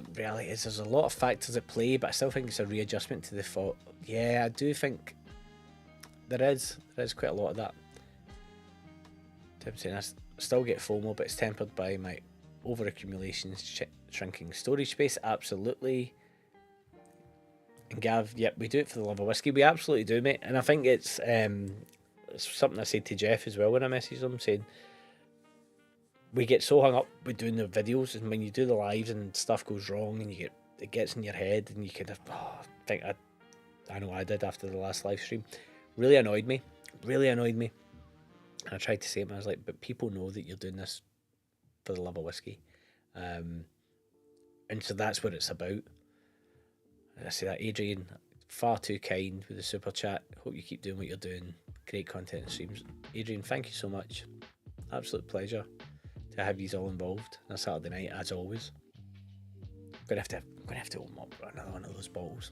a lot of factors at play, but I still think it's a readjustment to the thought. Yeah, I do think there is quite a lot of that. Tim saying, I still get FOMO, but it's tempered by my over accumulation, shrinking storage space. Absolutely. And Gav, yep, we do it for the love of whiskey. We absolutely do, mate. And I think it's something I said to Jeff as well when I messaged him, saying we get so hung up with doing the videos, and when you do the lives and stuff goes wrong and it gets in your head, and you kind of I know I did after the last live stream. Really annoyed me. And I tried to say it, and I was like, but people know that you're doing this for the love of whiskey. And so that's what it's about. I say that, Adrian, far too kind with the super chat. Hope you keep doing what you're doing. Great content and streams. Adrian, thank you so much. Absolute pleasure to have you all involved on a Saturday night, as always. I'm gonna have to open up another one of those bottles.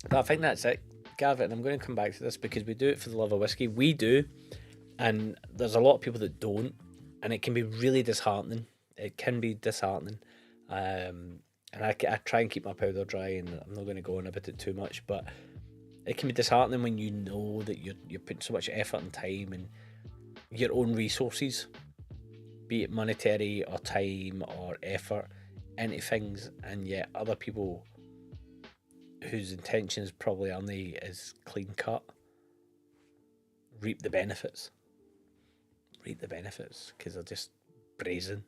But I think that's it, Gavin. I'm going to come back to this because we do it for the love of whiskey. We do, and there's a lot of people that don't, and it can be really disheartening. And I try and keep my powder dry, and I'm not going to go on about it too much, but it can be disheartening when you know that you're putting so much effort and time and your own resources, be it monetary or time or effort, into things, and yet other people whose intentions probably aren't as clean cut reap the benefits because they're just brazen.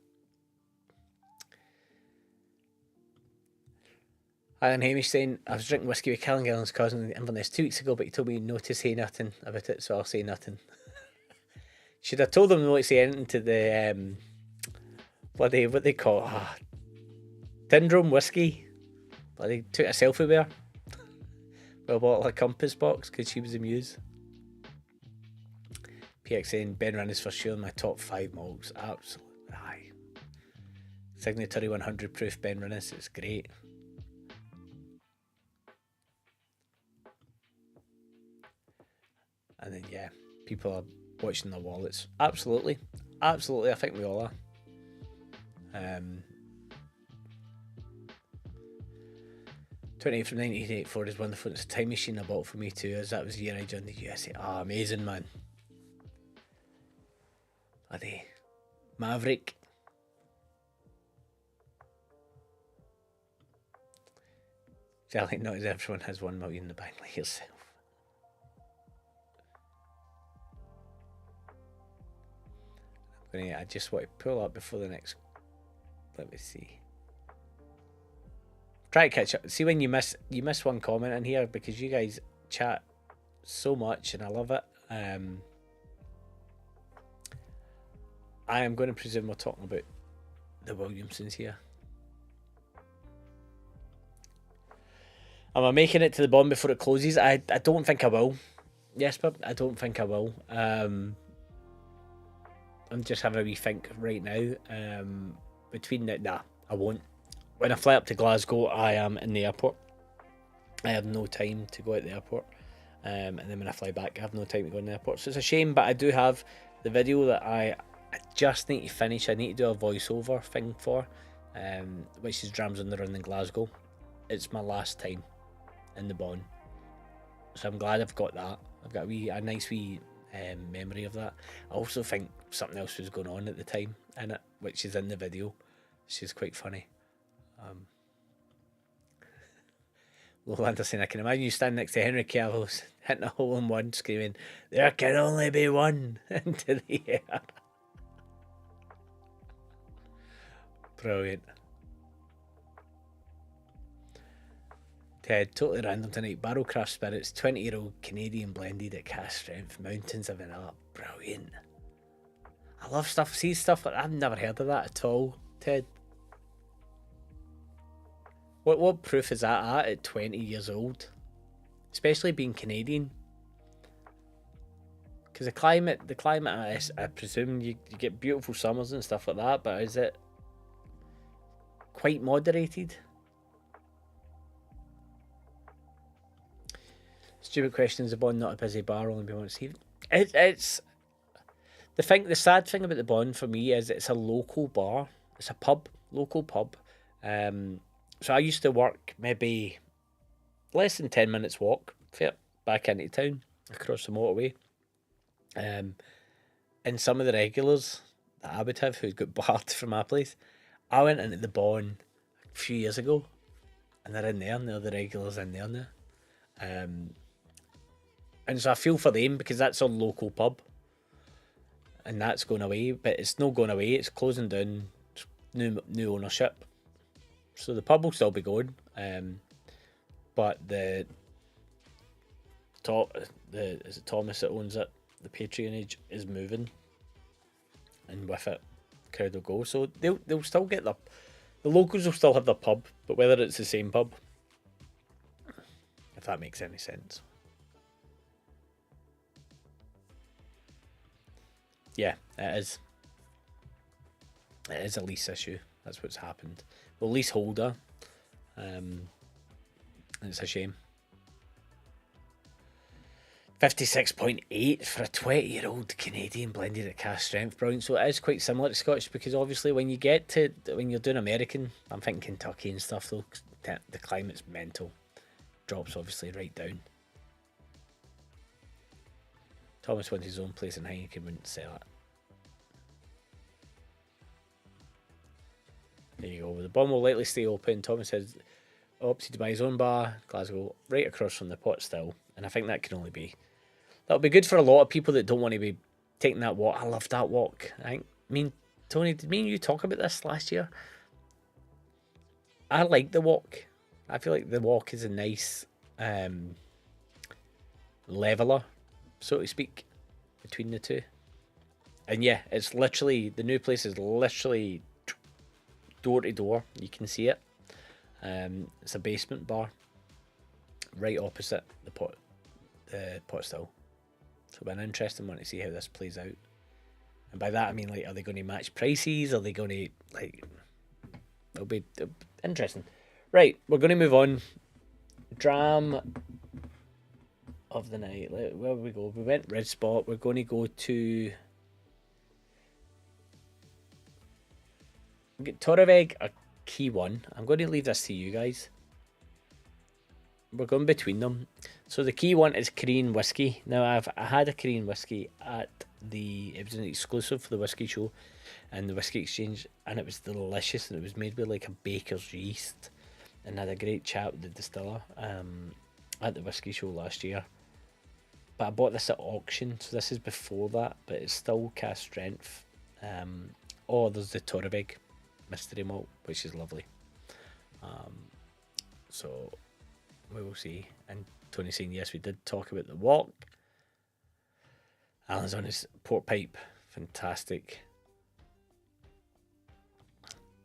Alan Hamish saying, I was drinking whiskey with Callangillen's cousin in Inverness 2 weeks ago, but he told me not to say nothing about it, so I'll say nothing. Should have told them not to say anything to the what they call Tyndrum whiskey. But they took a selfie with her with a bottle of Compass box because she was amused. PX saying, Ben Run is for sure in my top 5 malts. Absolutely. Aye. Signatory 100 proof Ben Rinnis, it's great. And then, yeah, people are watching their wallets. Absolutely. I think we all are. 28 from 1984 is wonderful. It's a time machine I bought for me too, as that was the year I joined the USA. Amazing, man. Bloody Maverick. Jelly, not as everyone has 1 million in the bank like yourself. I just want to pull up before the next. Let me see. Try to catch up. See when you miss one comment in here because you guys chat so much and I love it. I am going to presume we're talking about the Williamsons here. Am I making it to the bottom before it closes? I don't think I will. Yes, but I don't think I will. I'm just having a wee think right now. I won't. When I fly up to Glasgow, I am in the airport. I have no time to go at the airport. And then when I fly back, I have no time to go in the airport. So it's a shame, but I do have the video that I just need to finish. I need to do a voiceover thing for, which is Drams on the Run in Glasgow. It's my last time in the Bon. So I'm glad I've got that. I've got a nice wee memory of that. I also think something else was going on at the time in it, which is in the video. She's quite funny. Lowlander saying, I can imagine you standing next to Henry Cavill hitting a hole in one, screaming, "There can only be one," into the air. Brilliant. Ted, totally random tonight. Barrelcraft Spirits, 20-year-old Canadian blended at cast strength, Mountains of Vanilla. Brilliant. I love stuff. See stuff like that. I've never heard of that at all, Ted. What proof is that at 20 years old? Especially being Canadian. Because the climate, I presume you get beautiful summers and stuff like that, but is it quite moderated? Stupid question, is the Bond not a busy bar, only be once a evening? It's the sad thing about the Bond for me is it's a local bar. It's a pub, local pub. So I used to work maybe less than 10 minutes walk back into town across the motorway. And some of the regulars that I would have who got barred from my place, I went into the Bond a few years ago, and they're in there, and they're the regulars in there now. And so I feel for them because that's a local pub, and that's going away. But it's not going away; it's closing down. New ownership. So the pub will still be going, but is it Thomas that owns it? The patronage is moving, and with it, the crowd will go. So they'll still get the locals will still have the pub, but whether it's the same pub, if that makes any sense. Yeah, it is. It is a lease issue. That's what's happened. Well, leaseholder. And it's a shame. 56.8 for a 20-year-old Canadian blended at cast strength. Brilliant. So it is quite similar to Scotch because obviously when you're doing American, I'm thinking Kentucky and stuff though, the climate's mental. Drops obviously right down. Thomas wants his own place in Heineken, wouldn't sell it. There you go. The Bond will likely stay open. Thomas has opted to buy his own bar, Glasgow, right across from the pot still. And I think that'll be good for a lot of people that don't want to be taking that walk. I love that walk. Tony, did me and you talk about this last year? I like the walk. I feel like the walk is a nice leveler, so to speak, between the two. And yeah, it's literally, the new place is literally door to door. You can see it. It's a basement bar right opposite the pot still. So it'll be an interesting one to see how this plays out. And by that I mean, like, are they going to match prices? Are they going to, like, it'll be interesting. Right, we're going to move on. Dram of the night. Where we go? We went Red Spot. We're going to go to Torabhaig, a key one. I'm going to leave this to you guys. We're going between them. So the key one is Korean whiskey. Now I had a Korean whiskey at it was an exclusive for the whiskey show and the whiskey exchange, and it was delicious, and it was made with like a baker's yeast, and I had a great chat with the distiller at the whiskey show last year. But I bought this at auction, so this is before that, but it's still cast strength. There's the Torabhaig mystery malt, which is lovely. So we will see. And Tony's saying yes, we did talk about the walk. Alan's on his port pipe, fantastic.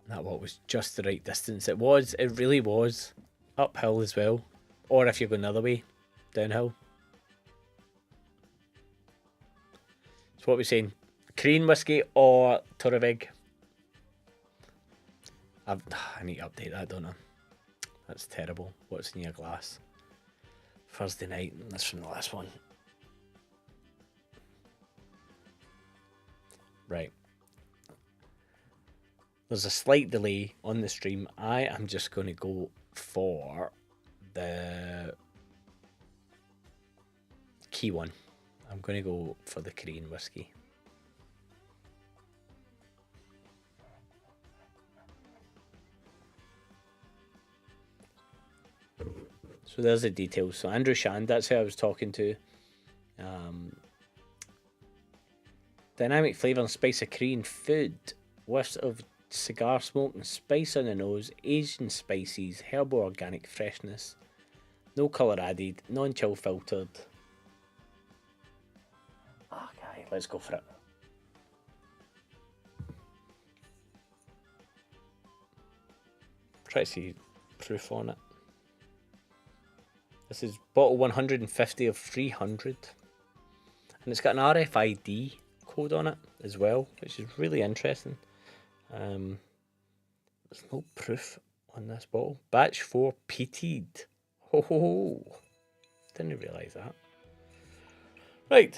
That walk was just the right distance. It really was uphill as well, or if you're going the other way, downhill. So what are we saying? Korean whiskey or Torabhaig? I need to update that, don't I? That's terrible. What's in your glass? Thursday night. That's from the last one. Right. There's a slight delay on the stream. I am just going to go for the key one. I'm going to go for the Korean whiskey. So there's the details. So Andrew Shand, that's who I was talking to. Dynamic flavour and spice of Korean food. Whiffs of cigar smoke and spice on the nose. Asian spices. Herbal organic freshness. No colour added. Non-chill filtered. Okay, let's go for it. Try to see proof on it. This is bottle 150 of 300. And it's got an RFID code on it as well, which is really interesting. There's no proof on this bottle. Batch 4 peated. Ho ho ho. Didn't realise that. Right.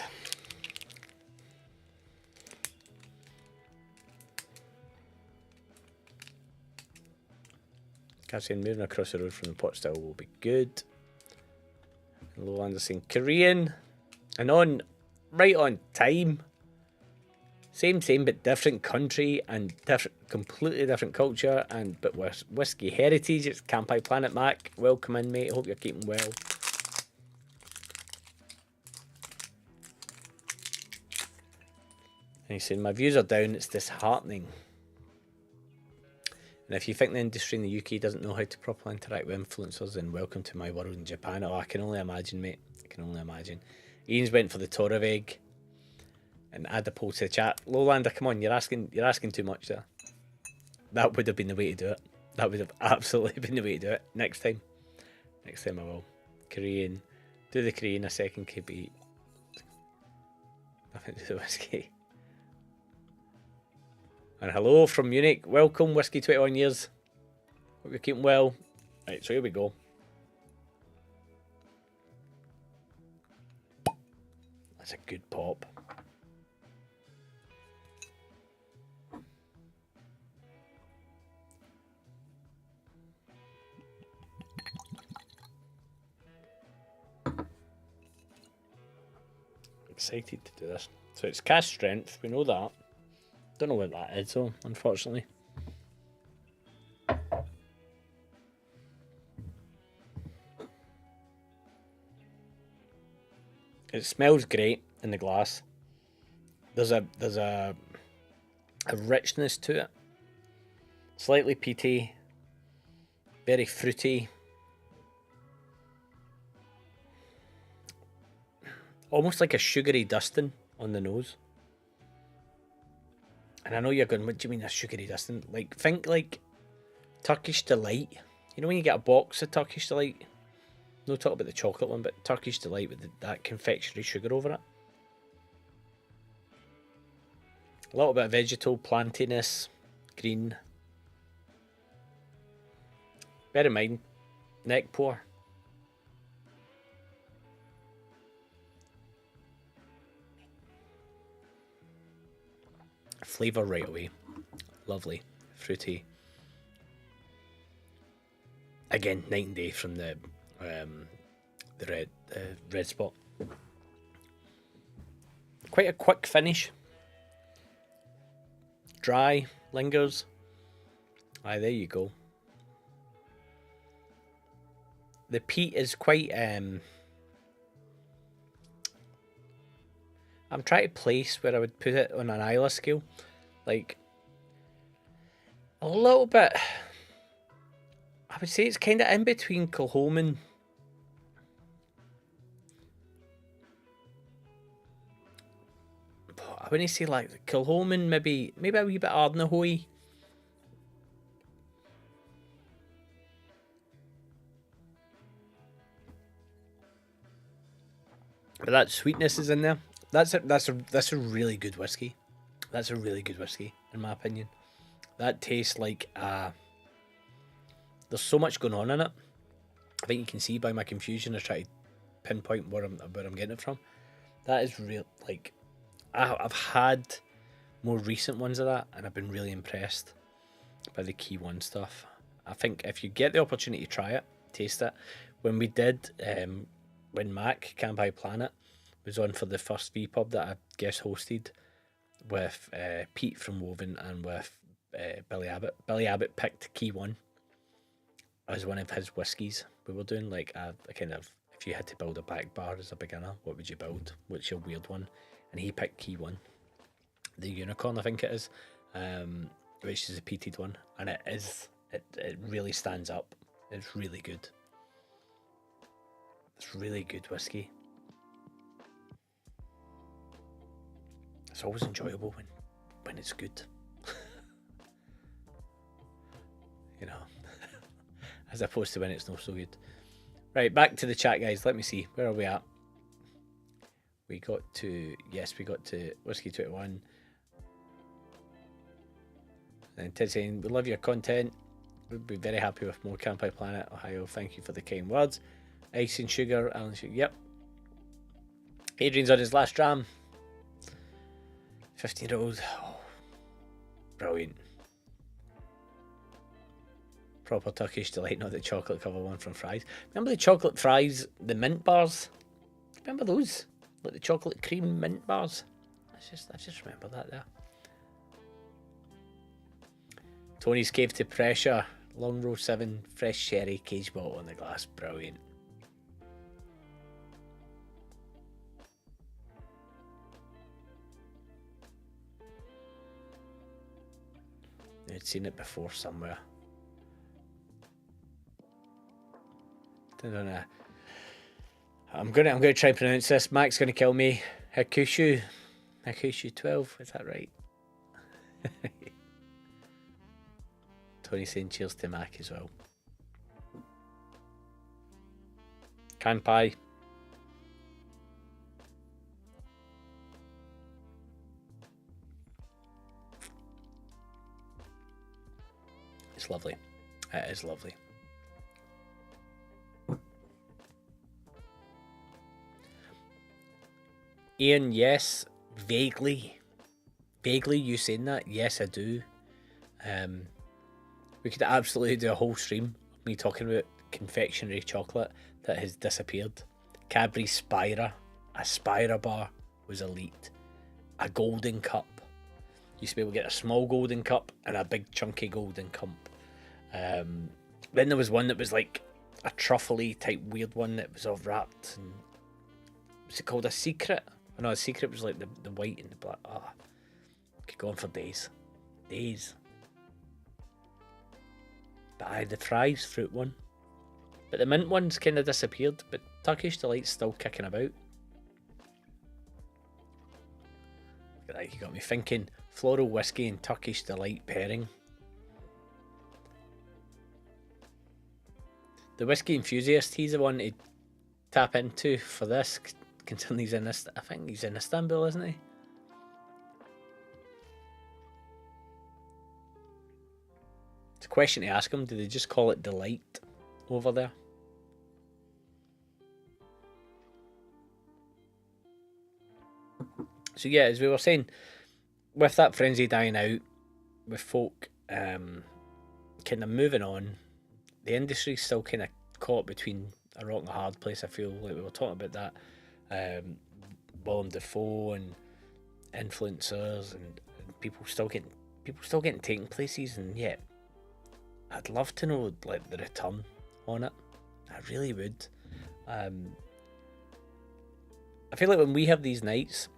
Saying moving across the road from the pot still will be good. And Lowland is saying Korean and on right on time. Same but different country and completely different culture and but with whiskey heritage. It's Campai Planet Mac. Welcome in, mate. Hope you're keeping well. And he's saying my views are down. It's disheartening. And if you think the industry in the UK doesn't know how to properly interact with influencers, then welcome to my world in Japan. Oh, I can only imagine, mate. I can only imagine. Ian's went for the Torabhaig. And add a poll to the chat. Lowlander, come on, you're asking too much there. That would have been the way to do it. That would have absolutely been the way to do it. Next time. Next time I will. Korean. Do the Korean a second, KB. Nothing to do with whiskey. And hello from Munich. Welcome, Whiskey 21 years. Hope you're keeping well. Right, so here we go. That's a good pop. Excited to do this. So it's cask strength, we know that. Don't know what that is though, unfortunately. It smells great in the glass. There's a richness to it. Slightly peaty, very fruity. Almost like a sugary dusting on the nose. And I know you're going, what do you mean a sugary dusting? Like, think like Turkish Delight. You know when you get a box of Turkish Delight? No talk about the chocolate one, but Turkish Delight with that confectionery sugar over it. A little bit of vegetal plantiness, green. Bear in mind, neck pour. Flavour right away. Lovely. Fruity. Again, night and day from the red spot. Quite a quick finish. Dry, lingers. Aye, there you go. The peat is quite I'm trying to place where I would put it on an Islay scale. Like, a little bit, I would say it's kind of in between Kilchoman. I wouldn't say like Kilchoman, maybe a wee bit Ardnahoe. But that sweetness is in there. That's a really good whiskey. That's a really good whiskey, in my opinion. That tastes like there's so much going on in it. I think you can see by my confusion. I try to pinpoint where I'm getting it from. That is real. Like, I've had more recent ones of that, and I've been really impressed by the Key One stuff. I think if you get the opportunity to try it, taste it. When we did, when Mac Campai Planet was on for the first V-pub that I guest hosted with Pete from Woven and with Billy Abbott. Billy Abbott picked Key One as one of his whiskies we were doing like a kind of, if you had to build a back bar as a beginner, what would you build? What's your weird one? And he picked key one, the unicorn, I think it is, which is a peated one, and it really stands up. It's really good. It's really good whiskey. It's always enjoyable when it's good. You know, as opposed to when it's not so good. Right, back to the chat, guys. Let me see. Where are we at? We got to Whiskey 21. And Ted saying, we love your content. We'd be very happy with more Campi Planet, Ohio. Thank you for the kind words. Ice and Sugar, Alan Sugar. Yep. Adrian's on his last dram. 15-year-old. Oh, brilliant. Proper Turkish delight, not the chocolate cover one from Fries. Remember the chocolate fries, the mint bars? Remember those? Like the chocolate cream mint bars? I just remember that there. Tony's Cave to Pressure. Long Row 7, fresh sherry, cage bottle on the glass. Brilliant. I'd seen it before somewhere. I'm gonna try and pronounce this. Mac's gonna kill me. Hakushu 12. Is that right? Tony saying cheers to Mac as well. Kanpai. It's lovely. It is lovely. Ian, yes, vaguely you saying that. Yes, I do. We could absolutely do a whole stream of me talking about confectionery chocolate that has disappeared. Cadbury Spira, a Spira bar was elite. A golden cup. Used to be able to get a small golden cup and a big chunky golden cup. Then there was one that was like a truffly type weird one that was all wrapped. And was it called a secret? Oh, no, a secret was like the white and the black. Oh, could go on for days. Days. But aye, the Fries fruit one. But the mint one's kind of disappeared, but Turkish Delight's still kicking about. Look at that, you got me thinking. Floral whiskey and Turkish Delight pairing. The whiskey enthusiast, he's the one to tap into for this, considering he's in this. I think he's in Istanbul, isn't he? It's a question to ask him. Do they just call it Delight over there? So yeah, as we were saying, with that frenzy dying out, with folk kind of moving on, the industry's still kind of caught between a rock and a hard place. I feel like we were talking about that. Willem Dafoe and influencers and people still getting taken places, and yet I'd love to know like the return on it. I really would. I feel like when we have these nights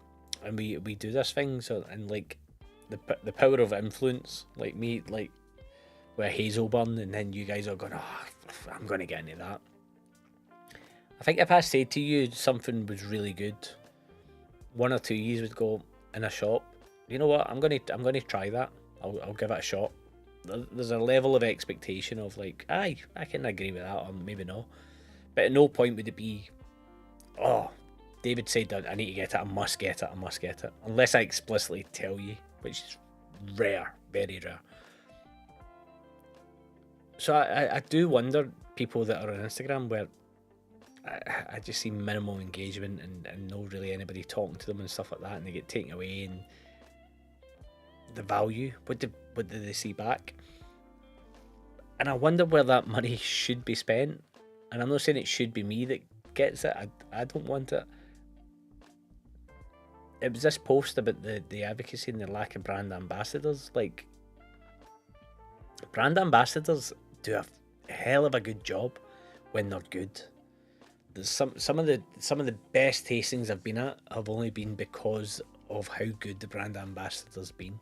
and we do this thing, so and like the power of influence, like me, like with Hazelburn, and then you guys are going, oh, I'm going to get into that. I think if I said to you something was really good, 1 or 2 years would go in a shop. You know what? I'm going to try that. I'll give it a shot. There's a level of expectation of like, aye, I can agree with that, or maybe not. But at no point would it be, oh, David said that I need to get it, I must get it. Unless I explicitly tell you, which is rare, very rare. So I do wonder, people that are on Instagram where I just see minimal engagement and no really anybody talking to them and stuff like that, and they get taken away, and the value, what do they see back? And I wonder where that money should be spent. And I'm not saying it should be me that gets it. I don't want it. It was this post about the advocacy and the lack of brand ambassadors. Like, brand ambassadors do a hell of a good job when they're good. There's some of the best tastings I've been at have only been because of how good the brand ambassador's been,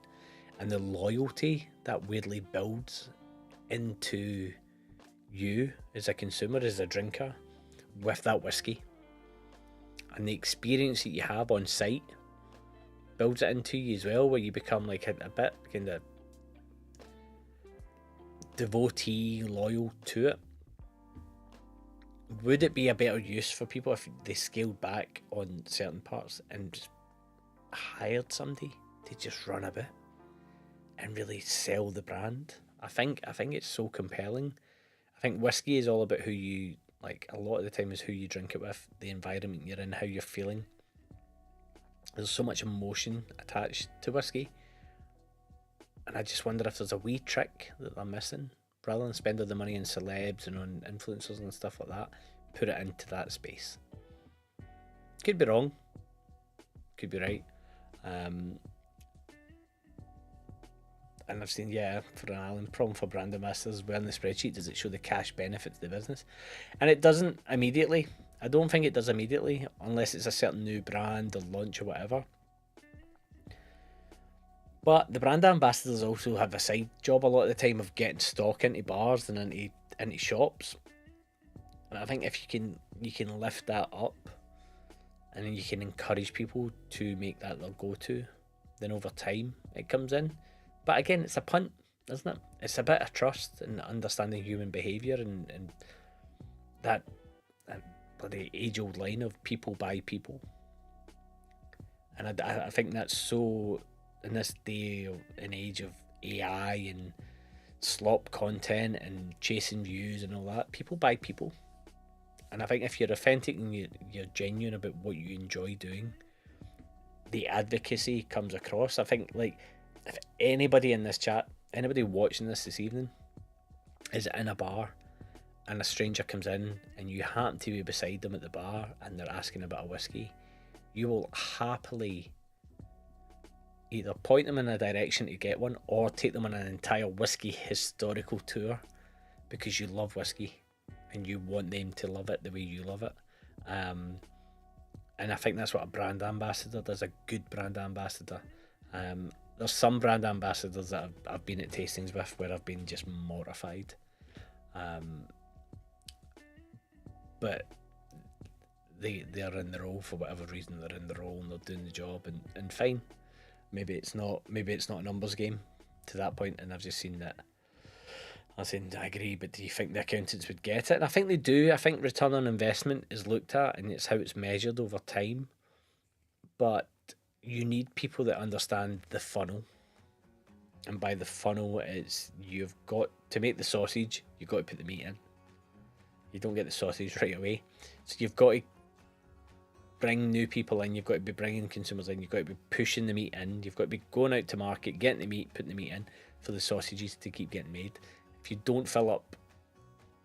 and the loyalty that weirdly builds into you as a consumer, as a drinker, with that whiskey, and the experience that you have on site builds it into you as well, where you become like a bit kind of devotee, loyal to it. Would it be a better use for people if they scaled back on certain parts and just hired somebody to just run a bit and really sell the brand? I think it's so compelling. I think whiskey is all about who you, like, a lot of the time is who you drink it with, the environment you're in, how you're feeling. There's so much emotion attached to whiskey, and I just wonder if there's a wee trick that they're missing. Rather than spend all the money on celebs and on influencers and stuff like that, put it into that space. Could be wrong, could be right. And I've seen, for an island problem for brand ambassadors, where in the spreadsheet does it show the cash benefit to the business? And it doesn't immediately. I don't think it does immediately, unless it's a certain new brand or launch or whatever. But the brand ambassadors also have a side job a lot of the time of getting stock into bars and into shops. And I think if you can lift that up, and then you can encourage people to make that their go-to, then over time it comes in. But again, it's a punt, isn't it? It's a bit of trust and understanding human behaviour and that bloody age-old line of people buy people. And I think that's so, in this day and age of AI and slop content and chasing views and all that, people buy people. And I think if you're authentic and you're genuine about what you enjoy doing, the advocacy comes across. I think, like, if anybody in this chat, anybody watching this evening is in a bar and a stranger comes in and you happen to be beside them at the bar and they're asking about a whiskey, you will happily either point them in a direction to get one or take them on an entire whiskey historical tour, because you love whiskey and you want them to love it the way you love it. And I think that's what a brand ambassador does, a good brand ambassador. There's some brand ambassadors that I've been at tastings with where I've been just mortified. But they're in the role for whatever reason. They're in the role and they're doing the job, and fine. Maybe it's not a numbers game to that point, and I've just seen that. I agree, but do you think the accountants would get it? And I think they do. I think return on investment is looked at, and it's how it's measured over time. But you need people that understand the funnel. And by the funnel, it's you've got to make the sausage, you've got to put the meat in. You don't get the sausage right away. So you've got to bring new people in, you've got to be bringing consumers in, you've got to be pushing the meat in, you've got to be going out to market, getting the meat, putting the meat in for the sausages to keep getting made. If you don't fill up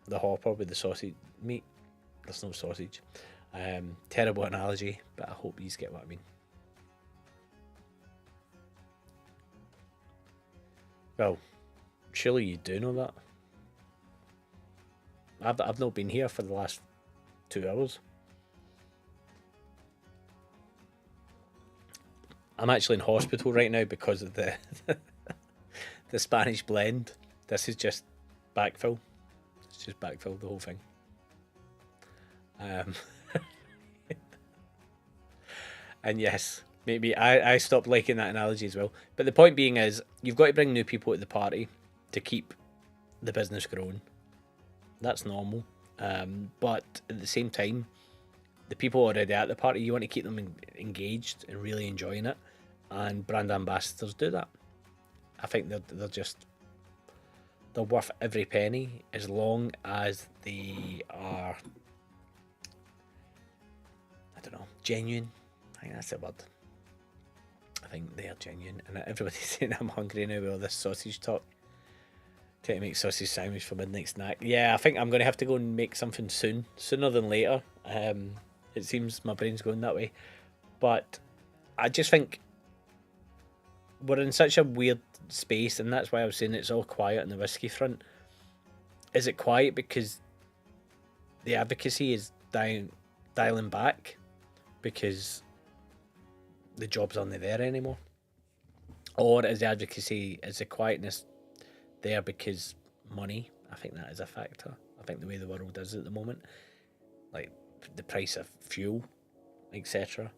the hopper with the sausage meat, there's no sausage. Terrible analogy, but I hope you get what I mean. Well, surely you do know that. I've not been here for the last 2 hours. I'm actually in hospital right now because of the the Spanish blend. This is just backfill. It's just backfill, the whole thing. And yes, maybe I stopped liking that analogy as well. But the point being is, you've got to bring new people at the party to keep the business growing. That's normal. But at the same time, the people already at the party, you want to keep them engaged and really enjoying it. And brand ambassadors do that. I think they're worth every penny as long as they are, I don't know, genuine. I think that's the word. I think they are genuine. And everybody's saying I'm hungry now with all this sausage talk. Trying to make sausage sandwich for midnight snack. Yeah, I think I'm going to have to go and make something sooner than later. It seems my brain's going that way. But I just think we're in such a weird space, and that's why I was saying it's all quiet on the whiskey front. Is it quiet because the advocacy is dialing back because the jobs aren't there anymore? Or is the advocacy, is the quietness there because money? I think that is a factor. I think the way the world is at the moment, like the price of fuel, etc.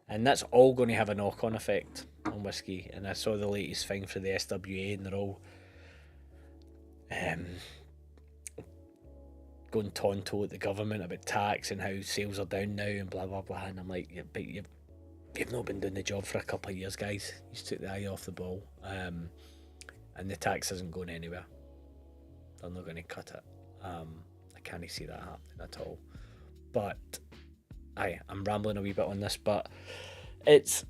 And that's all going to have a knock-on effect on whiskey. And I saw the latest thing for the SWA, and they're all going tonto at the government about tax and how sales are down now and blah blah blah. And I'm like, yeah, but you've not been doing the job for a couple of years, guys. You just took the eye off the ball, and the tax isn't going anywhere. They're not going to cut it. I can't see that happening at all. But I'm rambling a wee bit on this, but it's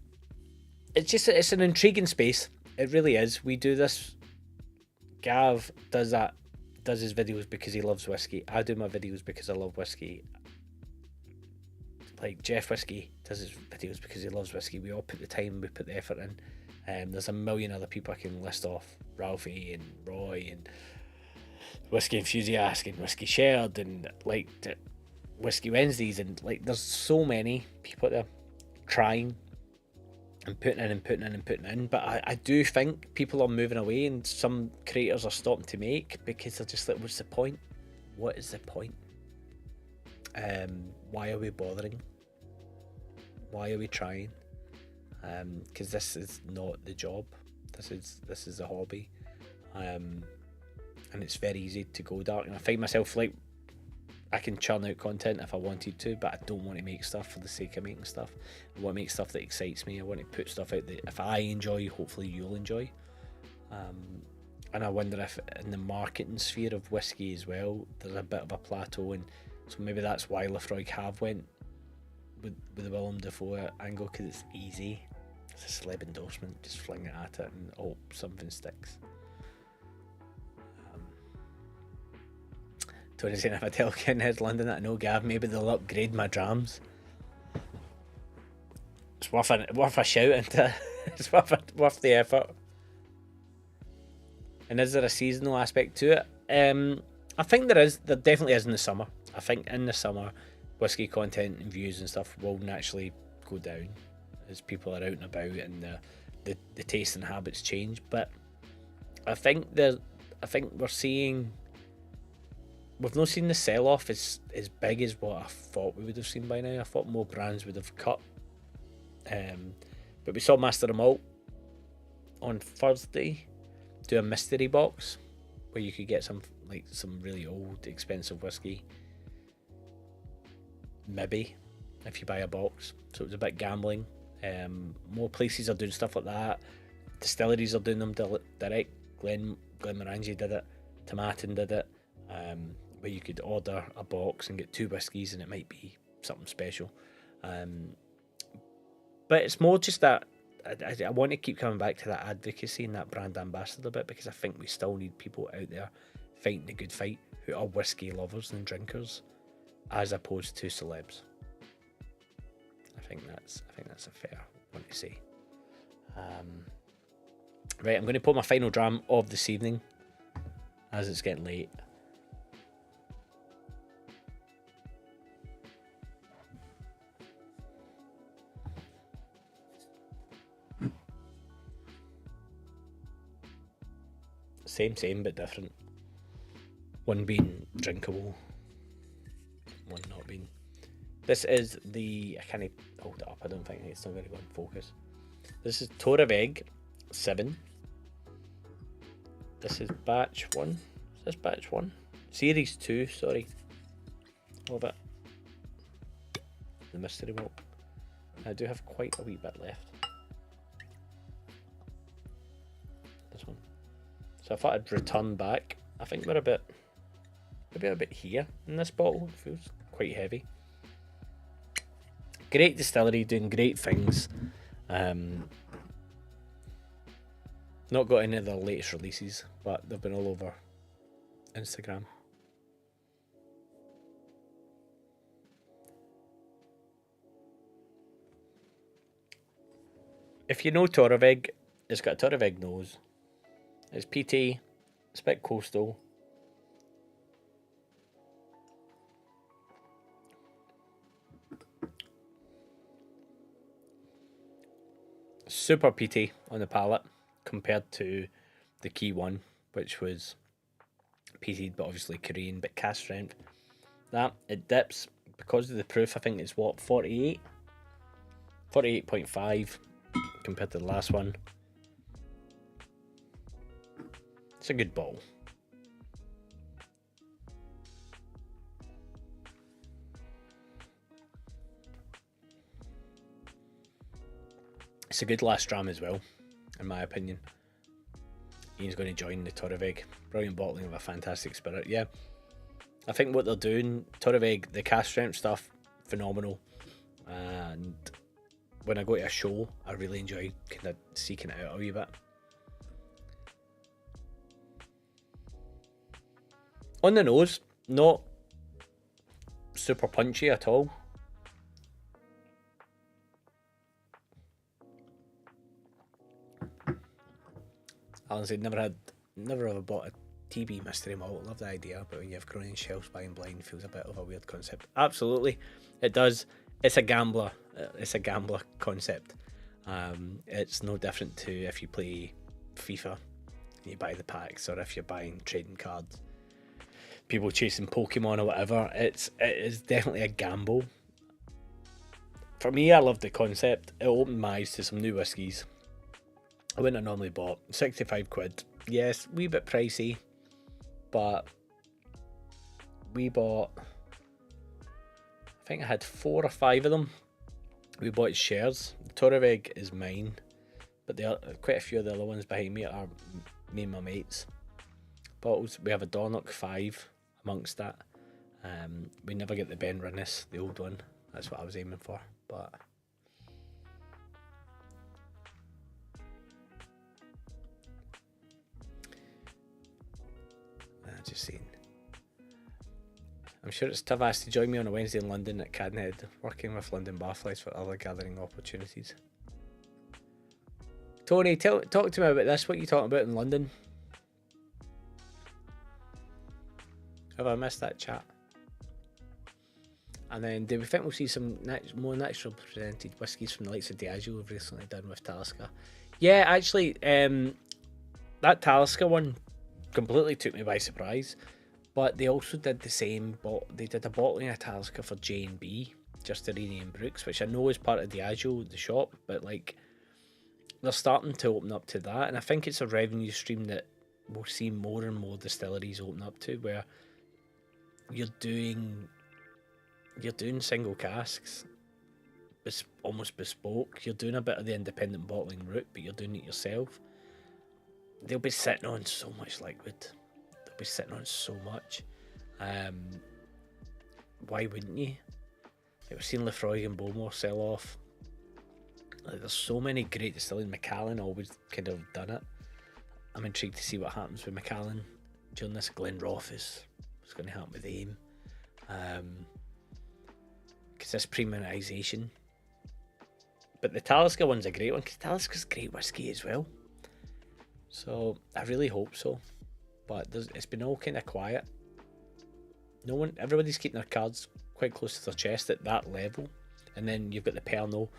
an intriguing space. It really is. We do this. Gav does his videos because he loves whiskey. I do my videos because I love whiskey. Like Jeff Whiskey does his videos because he loves whiskey. We all put the time, we put the effort in. There's a million other people I can list off: Ralphie and Roy and Whiskey Enthusiast and Whiskey Shared and like Whiskey Wednesdays, and like there's so many people out there trying and putting in. But I do think people are moving away, and some creators are stopping to make because they're just like, what's the point? What is the point? Why are we bothering? Why are we trying? Because this is not the job. This is a hobby, and it's very easy to go dark. And I find myself like, I can churn out content if I wanted to, but I don't want to make stuff for the sake of making stuff. I want to make stuff that excites me. I want to put stuff out that if I enjoy, hopefully you'll enjoy. And I wonder if in the marketing sphere of whiskey as well, there's a bit of a plateau, and so maybe that's why Laphroaig have went with the Willem Dafoe angle, because it's easy. It's a celeb endorsement, just fling it at it and hope something sticks. Tony's saying, if I tell Kinheads London that I know Gav, maybe they'll upgrade my drams. It's worth a shout into. It's worth the effort. And is there a seasonal aspect to it? I think there is. There definitely is in the summer. I think in the summer, whiskey content and views and stuff will naturally go down as people are out and about and the taste and habits change. But I think we're seeing. We've not seen the sell-off as big as what I thought we would have seen by now. I thought more brands would have cut. But we saw Master of Malt on Thursday do a mystery box where you could get some really old, expensive whiskey. Maybe, if you buy a box. So it was a bit gambling. More places are doing stuff like that. Distilleries are doing them direct. Glenmorangie did it. Tomatin did it. Where you could order a box and get 2 whiskies and it might be something special. But it's more just that I want to keep coming back to that advocacy and that brand ambassador bit, because I think we still need people out there fighting the good fight who are whiskey lovers and drinkers as opposed to celebs. I think that's a fair one to say. Right, I'm going to pour my final dram of this evening as it's getting late. Same but different. One being drinkable, one not being. This is the, I can't hold it up, I don't think it's not going to go in focus. This is Torabhaig 7. This is batch 1. Is this batch 1? Series 2, sorry. Love it. The mystery malt. I do have quite a wee bit left. This one. So I thought I'd return back. I think we're maybe a bit here in this bottle. It feels quite heavy. Great distillery, doing great things. Not got any of their latest releases, but they've been all over Instagram. If you know Torabhaig, it's got a Torabhaig nose. It's peaty, it's a bit coastal. It's a bit super peaty on the palate compared to the key one, which was peated but obviously Korean, but cask strength. That, it dips, because of the proof, I think it's what, 48? 48.5 compared to the last one. It's a good bottle. It's a good last dram as well, in my opinion. Ian's going to join the Torabhaig. Brilliant bottling of a fantastic spirit. Yeah, I think what they're doing, Torabhaig, the cask strength stuff, phenomenal. And when I go to a show, I really enjoy kind of seeking it out a wee bit. On the nose, not super punchy at all. Honestly, never ever bought a TB mystery malt. Love the idea, but when you have grown in shelves buying blind feels a bit of a weird concept. Absolutely, it does. It's a gambler. It's a gambler concept. It's no different to if you play FIFA and you buy the packs, or if you're buying trading cards. People chasing Pokemon or whatever. It is definitely a gamble. For me, I love the concept. It opened my eyes to some new whiskies I wouldn't have normally bought. 65 quid. Yes, wee bit pricey, but we bought, I think I had 4 or 5 of them. We bought shares. The Torabhaig is mine, but there are quite a few of the other ones behind me are me and my mates. Bottles, we have a Dornoch 5 amongst that. We never get the Ben Rinnes, the old one. That's what I was aiming for, but just saying. I'm sure it's Tavas to join me on a Wednesday in London at Cadnhead, working with London Barflies for other gathering opportunities. Tony, talk to me about this. What are you talking about in London? Have I missed that chat? And then, do we think we'll see some more natural presented whiskies from the likes of Diageo we've recently done with Talisker? Yeah, actually, that Talisker one completely took me by surprise. But they also did the same. They did a bottling of Talisker for J&B, Justerini and Brooks, which I know is part of Diageo, the shop, but like they're starting to open up to that, and I think it's a revenue stream that we'll see more and more distilleries open up to, where you're doing single casks. It's almost bespoke. You're doing a bit of the independent bottling route, but you're doing it yourself. They'll be sitting on so much liquid. They'll be sitting on so much. Why wouldn't you? Like, we've seen Lefroy and Bowmore sell off. Like, there's so many great distilling. Macallan always kind of done it. I'm intrigued to see what happens with Macallan during this. Glenroth is what's going to happen with AIM. Because this premiumisation. But the Talisker one's a great one, because Talisker's great whiskey as well. So I really hope so. But it's been all kind of quiet. Everybody's keeping their cards quite close to their chest at that level. And then you've got the Pernod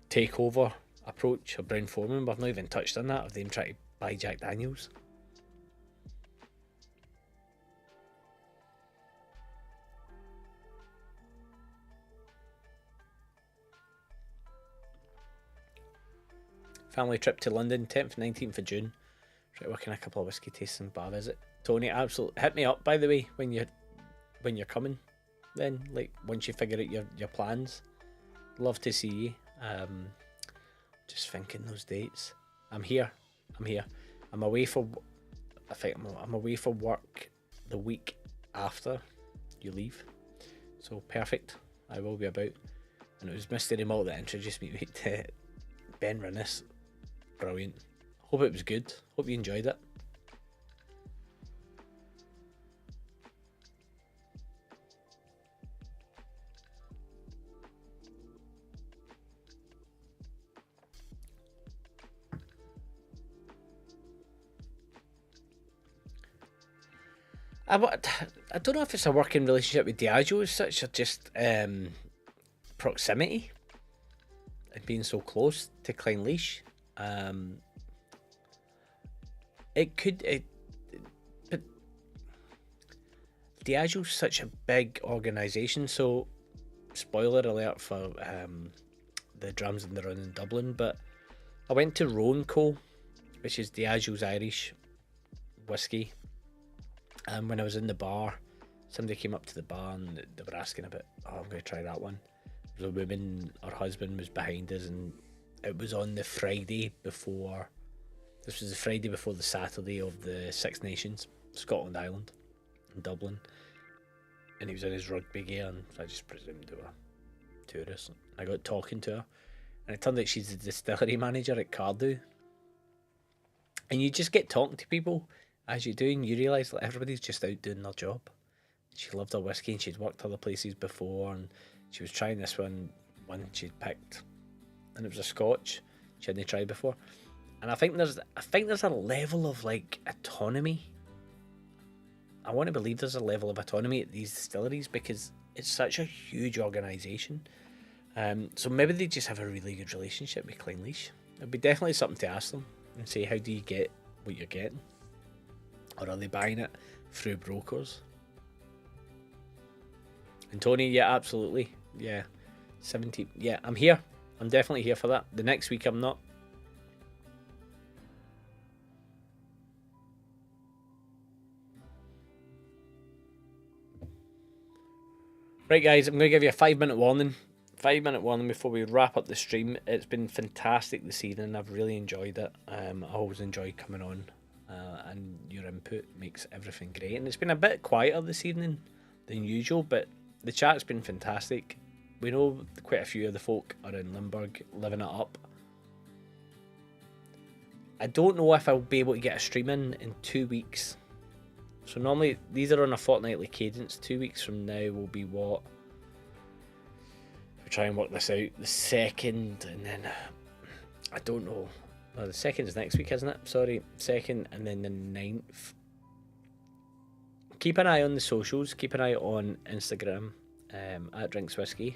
takeover approach of Brown-Forman. We've not even touched on that, of them trying to buy Jack Daniels. Family trip to London, 10th and 19th of June. Try working a couple of whiskey tasting bar visit. Tony, absolutely hit me up, by the way, when you're coming. Then, like, once you figure out your plans, love to see you. Just thinking those dates. I'm here. I'm away for. I think I'm away for work the week after you leave. So perfect. I will be about. And it was Mystery Malt that introduced me to Ben Rinnes. Brilliant. Hope it was good. Hope you enjoyed it. I don't know if it's a working relationship with Diageo as such, or just proximity. And being so close to Clynelish. But Diageo's such a big organisation, so spoiler alert for the drams in the run in Dublin, but I went to Roanco, which is Diageo's Irish whiskey, and when I was in the bar, somebody came up to the bar and they were asking about, oh, I'm going to try that one. The woman, her husband, was behind us, and it was on the Friday before. This was the Friday before the Saturday of the Six Nations, Scotland Island, in Dublin. And he was in his rugby gear, and I just presumed they were tourists. I got talking to her, and it turned out she's the distillery manager at Cardew. And you just get talking to people as you do, and you realise that everybody's just out doing their job. She loved her whiskey, and she'd worked other places before, and she was trying this one she'd picked, and it was a Scotch she hadn't tried before. And I think there's a level of like autonomy. I want to believe there's a level of autonomy at these distilleries because it's such a huge organisation. So maybe they just have a really good relationship with Clynelish. It'd be definitely something to ask them and say, how do you get what you're getting? Or are they buying it through brokers? And Tony, yeah, absolutely. Yeah. 70. Yeah, I'm here. I'm definitely here for that. The next week I'm not. Right, guys, I'm going to give you a 5-minute warning. 5-minute warning before we wrap up the stream. It's been fantastic this evening. I've really enjoyed it. I always enjoy coming on, and your input makes everything great. And it's been a bit quieter this evening than usual, but the chat's been fantastic. We know quite a few of the folk are in Limburg living it up. I don't know if I'll be able to get a stream in 2 weeks. So normally these are on a fortnightly cadence. 2 weeks from now will be what? We'll try and work this out. The 2nd, and then I don't know. No, the 2nd is next week, isn't it? Sorry, 2nd, and then the 9th. Keep an eye on the socials. Keep an eye on Instagram at drinkswhisky.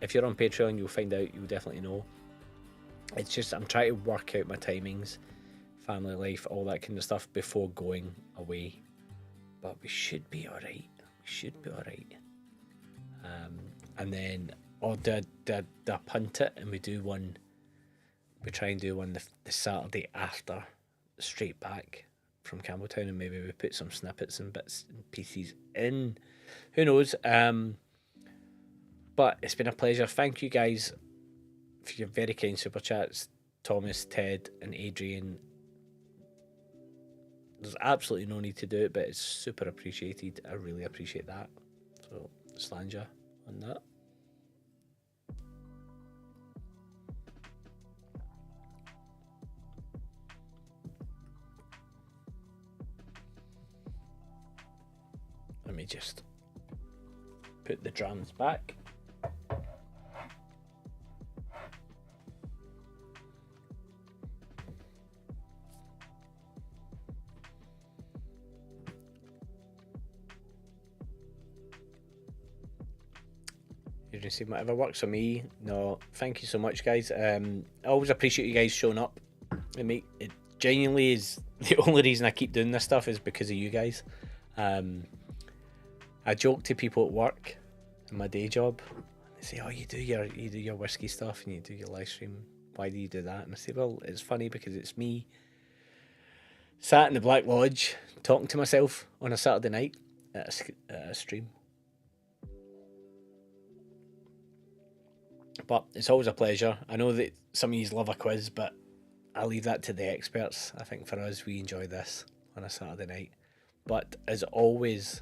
If you're on Patreon, you'll find out. You'll definitely know. It's just I'm trying to work out my timings, family life, all that kind of stuff before going away. But we should be alright. We should be alright. And then do punt it, and we do one. We try and do one the Saturday after, straight back from Campbelltown, and maybe we put some snippets and bits and pieces in. Who knows? But it's been a pleasure. Thank you guys for your very kind super chats, Thomas, Ted, and Adrian. There's absolutely no need to do it, but it's super appreciated. I really appreciate that. So, Slanja on that. Let me just put the drums back. You're just saying whatever works for me. No, thank you so much, guys. I always appreciate you guys showing up. It genuinely is the only reason I keep doing this stuff is because of you guys. I joke to people at work in my day job. They say, "Oh, you do your whiskey stuff and you do your live stream. Why do you do that?" And I say, "Well, it's funny because it's me sat in the Black Lodge talking to myself on a Saturday night at a stream." But it's always a pleasure. I know that some of you love a quiz, but I leave that to the experts. I think for us, we enjoy this on a Saturday night. But as always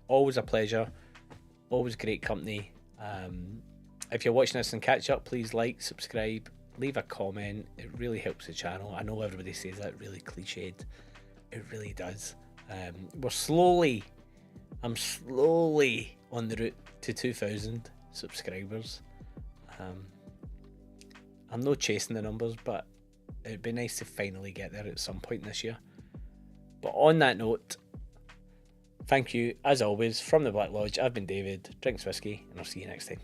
a pleasure. Always great company. If you're watching this and catch up, please like, subscribe, leave a comment. It really helps the channel. I know everybody says that, really cliched. It really does. I'm slowly on the route to 2,000 subscribers. I'm not chasing the numbers, but it'd be nice to finally get there at some point this year. But on that note, thank you, as always, from the Black Lodge. I've been David, Drinks Whiskey, and I'll see you next time.